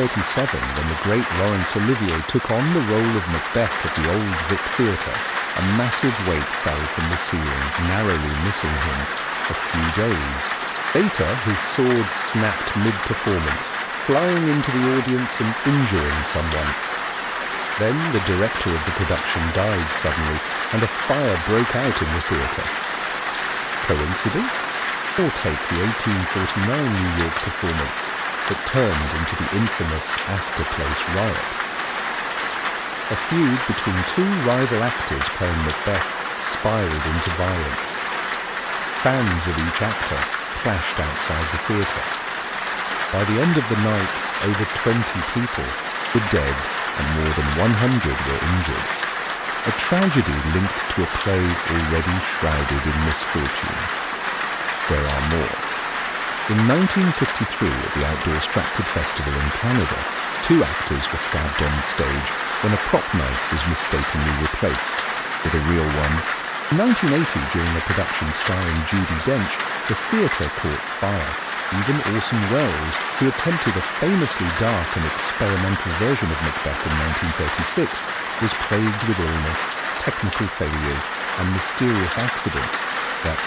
when the great Laurence Olivier took on the role of Macbeth at the Old Vic Theatre, a massive weight fell from the ceiling, narrowly missing him a few days. Later, his sword snapped mid-performance, flying into the audience and injuring someone. Then the director of the production died suddenly, and a fire broke out in the theatre. Coincidence? Or take the 1849 New York performance that turned into the infamous Astor Place riot. A feud between two rival actors playing Macbeth spiraled into violence. Fans of each actor clashed outside the theatre. By the end of the night, over 20 people were dead and more than 100 were injured. A tragedy linked to a play already shrouded in misfortune. There are more. In 1953, at the Outdoor Stratford Festival in Canada, two actors were stabbed on stage when a prop knife was mistakenly replaced with a real one. In 1980, during a production starring Judi Dench, the theatre caught fire. Even Orson Welles, who attempted a famously dark and experimental version of Macbeth in 1936, was plagued with illness, technical failures and mysterious accidents that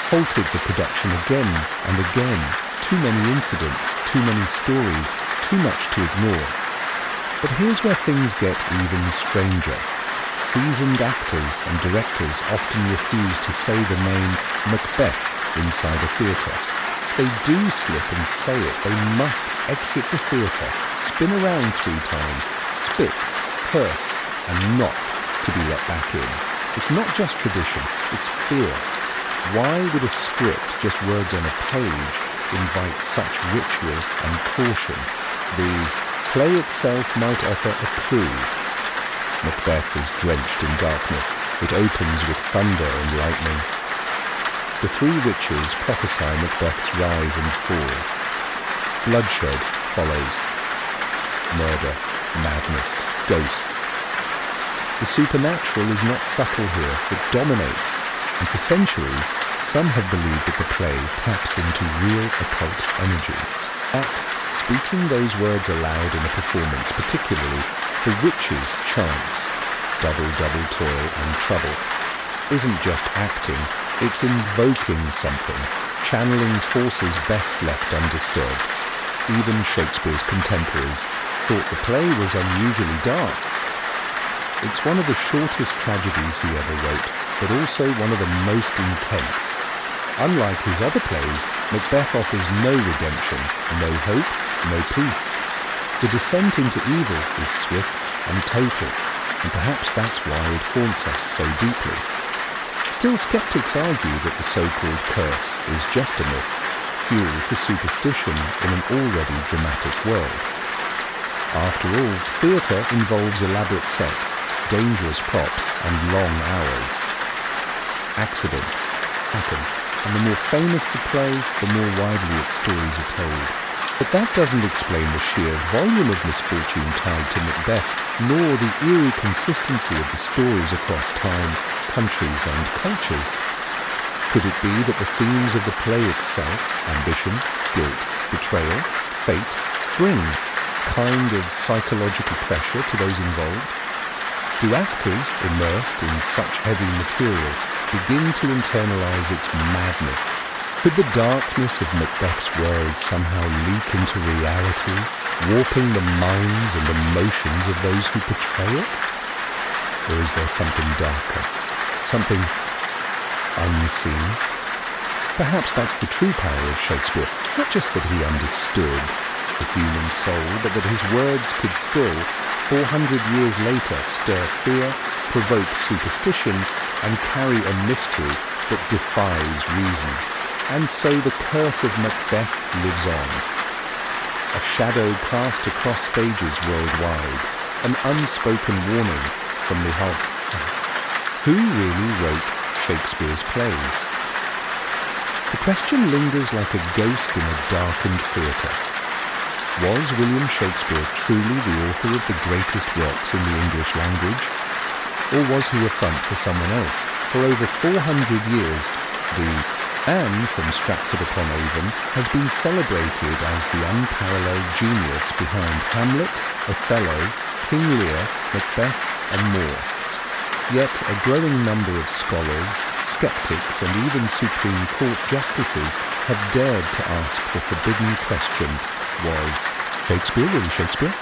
halted the production again and again. Too many incidents, too many stories, too much to ignore. But here's where things get even stranger. Seasoned actors and directors often refuse to say the name Macbeth inside a theatre. They do slip and say it. They must exit the theatre, spin around 3 times, spit, curse, and knock to be let back in. It's not just tradition, it's fear. Why would a script, just words on a page, invite such ritual and caution? The play itself might offer a clue. Macbeth is drenched in darkness. It opens with thunder and lightning. The 3 witches prophesy Macbeth's rise and fall. Bloodshed follows. Murder, madness, ghosts. The supernatural is not subtle here, it dominates. And for centuries, some have believed that the play taps into real occult energy. That, speaking those words aloud in a performance, particularly the witches' chants, double, double toil and trouble, isn't just acting, it's invoking something, channeling forces best left undisturbed. Even Shakespeare's contemporaries thought the play was unusually dark. It's one of the shortest tragedies he ever wrote, but also one of the most intense. Unlike his other plays, Macbeth offers no redemption, no hope, no peace. The descent into evil is swift and total, and perhaps that's why it haunts us so deeply. Still, skeptics argue that the so-called curse is just a myth, fuel for superstition in an already dramatic world. After all, theatre involves elaborate sets, dangerous props, and long hours. Accidents happen, and the more famous the play, the more widely its stories are told. But that doesn't explain the sheer volume of misfortune tied to Macbeth, nor the eerie consistency of the stories across time, countries, and cultures. Could it be that the themes of the play itself, ambition, guilt, betrayal, fate, bring kind of psychological pressure to those involved? Do actors, immersed in such heavy material, begin to internalize its madness? Could the darkness of Macbeth's world somehow leak into reality, warping the minds and emotions of those who portray it? Or is there something darker, something unseen? Perhaps that's the true power of Shakespeare, not just that he understood the human soul, but that his words could still, 400 years later, stir fear, provoke superstition, and carry a mystery that defies reason. And so the curse of Macbeth lives on. A shadow cast across stages worldwide, an unspoken warning from the heart. Who really wrote Shakespeare's plays? The question lingers like a ghost in a darkened theatre. Was William Shakespeare truly the author of the greatest works in the English language? Or was he a front for someone else? For over 400 years, the Anne from Stratford-upon-Avon has been celebrated as the unparalleled genius behind Hamlet, Othello, King Lear, Macbeth, and more. Yet a growing number of scholars, skeptics, and even Supreme Court justices have dared to ask the forbidden question, was Shakespeare really Shakespeare?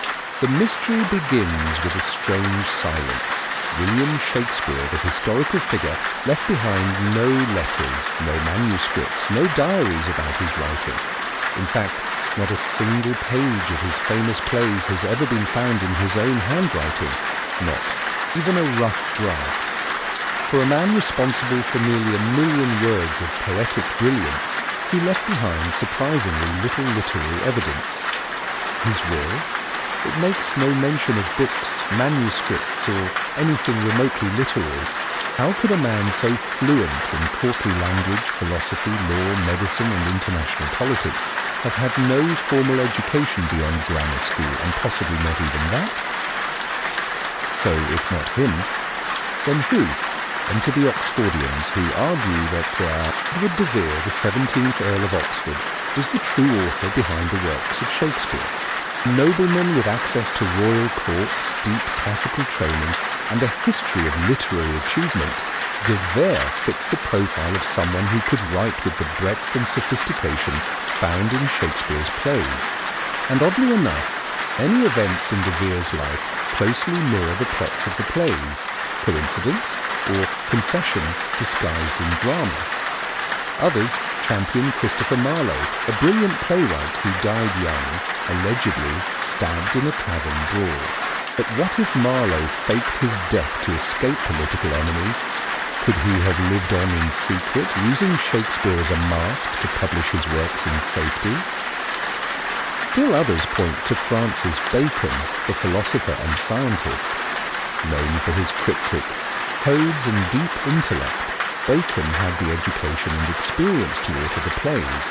The mystery begins with a strange silence. William Shakespeare, the historical figure, left behind no letters, no manuscripts, no diaries about his writing. In fact, not a single page of his famous plays has ever been found in his own handwriting, not even a rough draft. For a man responsible for nearly 1 million words of poetic brilliance, he left behind surprisingly little literary evidence. His will? It makes no mention of books, manuscripts, or anything remotely literary. How could a man so fluent in courtly language, philosophy, law, medicine, and international politics have had no formal education beyond grammar school, and possibly not even that? So, if not him, then who? And to the Oxfordians, who argue that Edward de Vere, the 17th Earl of Oxford, was the true author behind the works of Shakespeare. Noblemen with access to royal courts, deep classical training, and a history of literary achievement, De Vere fits the profile of someone who could write with the breadth and sophistication found in Shakespeare's plays. And oddly enough, any events in De Vere's life closely mirror the plots of the plays, coincidence or confession disguised in drama. Others champion Christopher Marlowe, a brilliant playwright who died young, allegedly stabbed in a tavern brawl. But what if Marlowe faked his death to escape political enemies? Could he have lived on in secret, using Shakespeare as a mask to publish his works in safety? Still others point to Francis Bacon, the philosopher and scientist. Known for his cryptic codes and deep intellect, Bacon had the education and experience to author the plays.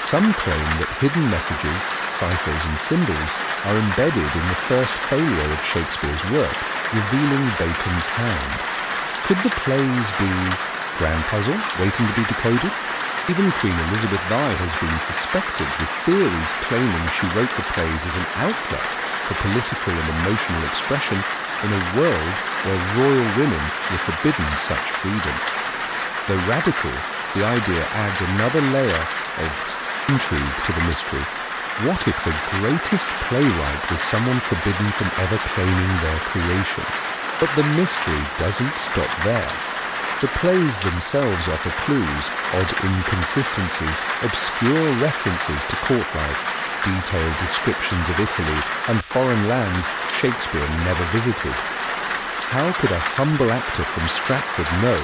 Some claim that hidden messages, ciphers and symbols are embedded in the first folio of Shakespeare's work, revealing Bacon's hand. Could the plays be grand puzzle waiting to be decoded? Even Queen Elizabeth I has been suspected, with theories claiming she wrote the plays as an outlet for political and emotional expression in a world where royal women were forbidden such freedom. Though radical, the idea adds another layer of intrigue to the mystery. What if the greatest playwright was someone forbidden from ever claiming their creation? But the mystery doesn't stop there. The plays themselves offer clues, odd inconsistencies, obscure references to court life, detailed descriptions of Italy and foreign lands Shakespeare never visited. How could a humble actor from Stratford know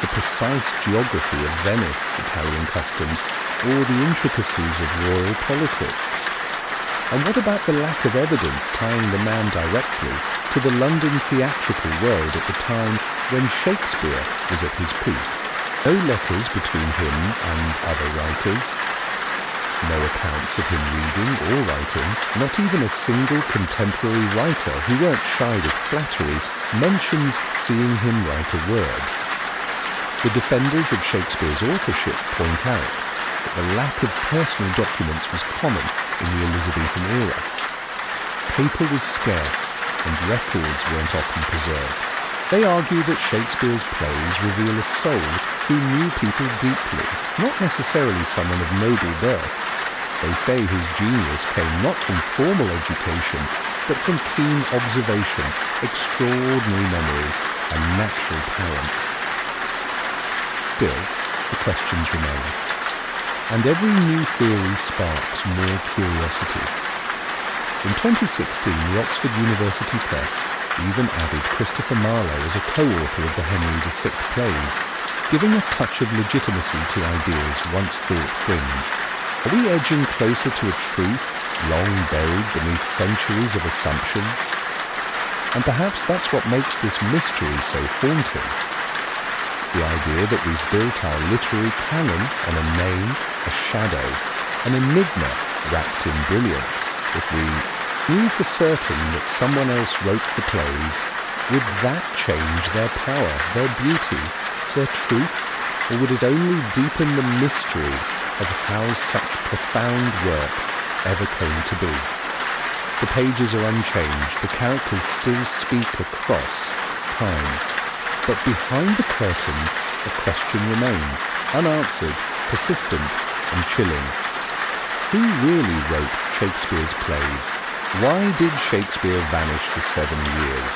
the precise geography of Venice, Italian customs, or the intricacies of royal politics? And what about the lack of evidence tying the man directly to the London theatrical world at the time when Shakespeare was at his peak? No letters between him and other writers, no accounts of him reading or writing, not even a single contemporary writer who weren't shy with flattery mentions seeing him write a word. The defenders of Shakespeare's authorship point out that the lack of personal documents was common in the Elizabethan era. Paper was scarce and records weren't often preserved. They argue that Shakespeare's plays reveal a soul who knew people deeply, not necessarily someone of noble birth. They say his genius came not from formal education, but from keen observation, extraordinary memory, and natural talent. Still, the questions remain. And every new theory sparks more curiosity. In 2016, the Oxford University Press even added Christopher Marlowe as a co-author of the Henry VI plays, giving a touch of legitimacy to ideas once thought fringe. Are we edging closer to a truth long buried beneath centuries of assumption? And perhaps that's what makes this mystery so haunting. The idea that we've built our literary canon on a name, a shadow, an enigma wrapped in brilliance. If we knew for certain that someone else wrote the plays, would that change their power, their beauty, their truth? Or would it only deepen the mystery of how such profound work ever came to be? The pages are unchanged, the characters still speak across time. But behind the curtain, the question remains, unanswered, persistent, and chilling. Who really wrote Shakespeare's plays? Why did Shakespeare vanish for 7 years?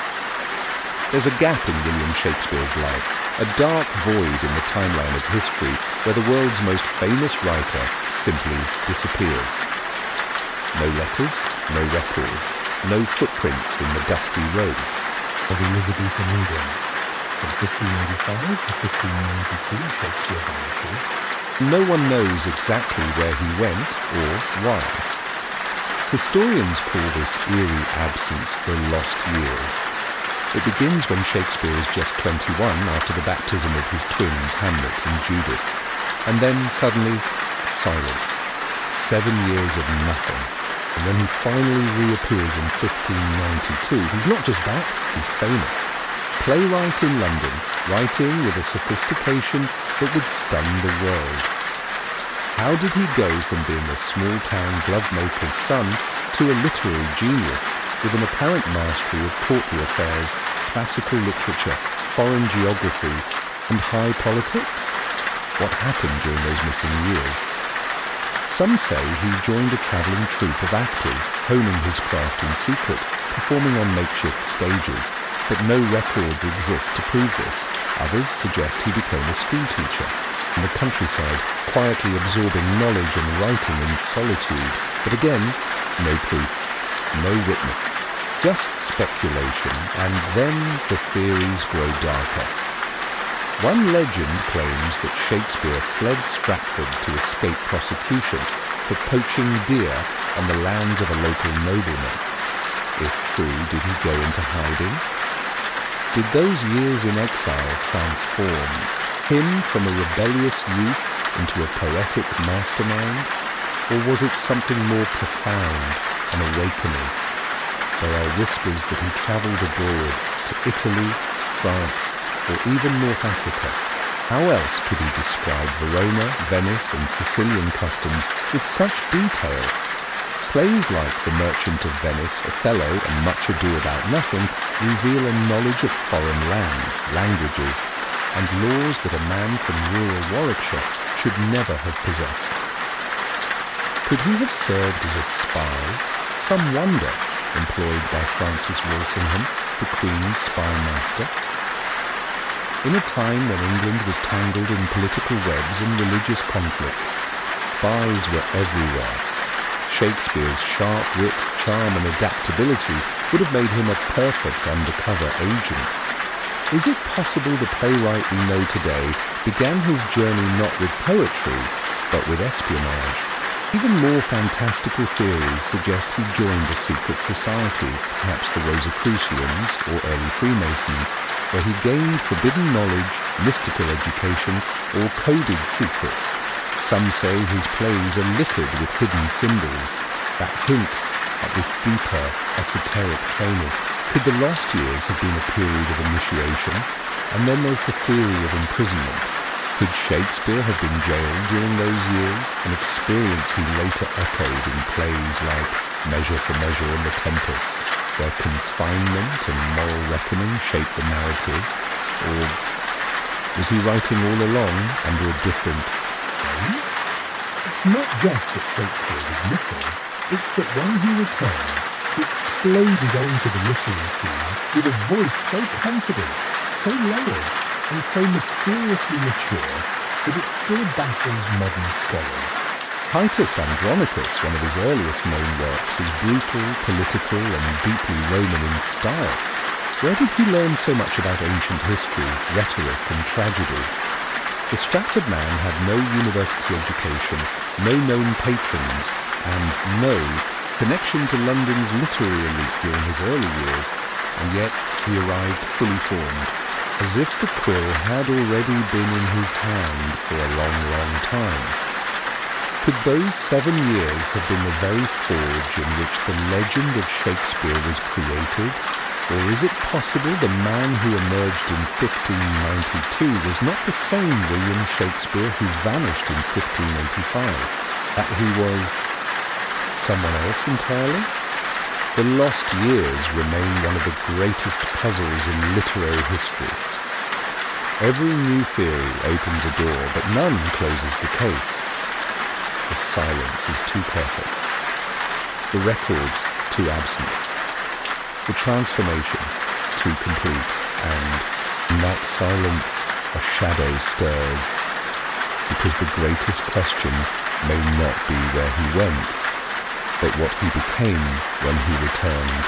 There's a gap in William Shakespeare's life, a dark void in the timeline of history where the world's most famous writer simply disappears. No letters, no records, no footprints in the dusty roads Of Elizabethan England, from 1585 to 1592, Shakespeare vanishes. No one knows exactly where he went or why. Historians call this eerie absence the lost years. It begins when Shakespeare is just 21 after the baptism of his twins Hamlet and Judith. And then suddenly, silence. 7 years of nothing. And when he finally reappears in 1592, he's not just back, he's famous. Playwright in London, writing with a sophistication that would stun the world. How did he go from being a small-town glovemaker's son to a literary genius with an apparent mastery of courtly affairs, classical literature, foreign geography, and high politics? What happened during those missing years? Some say he joined a travelling troupe of actors, honing his craft in secret, performing on makeshift stages, but no records exist to prove this. Others suggest he became a schoolteacher in the countryside, quietly absorbing knowledge and writing in solitude. But again, no proof, no witness, just speculation, and then the theories grow darker. One legend claims that Shakespeare fled Stratford to escape prosecution for poaching deer on the lands of a local nobleman. If true, did he go into hiding? Did those years in exile transform him from a rebellious youth into a poetic mastermind? Or was it something more profound, an awakening? There are whispers that he travelled abroad to Italy, France, or even North Africa. How else could he describe Verona, Venice, and Sicilian customs with such detail? Plays like The Merchant of Venice, Othello, and Much Ado About Nothing reveal a knowledge of foreign lands, languages, and laws that a man from rural Warwickshire should never have possessed. Could he have served as a spy? Some wonder, employed by Francis Walsingham, the Queen's spy master. In a time when England was tangled in political webs and religious conflicts, spies were everywhere. Shakespeare's sharp wit, charm, and adaptability would have made him a perfect undercover agent. Is it possible the playwright we know today began his journey not with poetry, but with espionage? Even more fantastical theories suggest he joined a secret society, perhaps the Rosicrucians or early Freemasons, where he gained forbidden knowledge, mystical education, or coded secrets. Some say his plays are littered with hidden symbols that hint at this deeper, esoteric training. Could the lost years have been a period of initiation? And then there's the theory of imprisonment. Could Shakespeare have been jailed during those years, an experience he later echoed in plays like Measure for Measure and The Tempest, where confinement and moral reckoning shaped the narrative? Or was he writing all along under a different name? It's not just that Shakespeare was missing, it's that when he returned, he exploded onto the literary scene with a voice so confident, so layered, and so mysteriously mature that it still baffles modern scholars. Titus Andronicus, one of his earliest known works, is brutal, political, and deeply Roman in style. Where did he learn so much about ancient history, rhetoric, and tragedy? The Stratford man had no university education, no known patrons, and no connection to London's literary elite during his early years, and yet he arrived fully formed, as if the quill had already been in his hand for a long, long time. Could those 7 years have been the very forge in which the legend of Shakespeare was created? Or is it possible the man who emerged in 1592 was not the same William Shakespeare who vanished in 1585? That he was someone else entirely? The lost years remain one of the greatest puzzles in literary history. Every new theory opens a door, but none closes the case. The silence is too perfect. The records too absent. The transformation too complete. And in that silence a shadow stirs, because the greatest question may not be where he went, but what he became when he returned.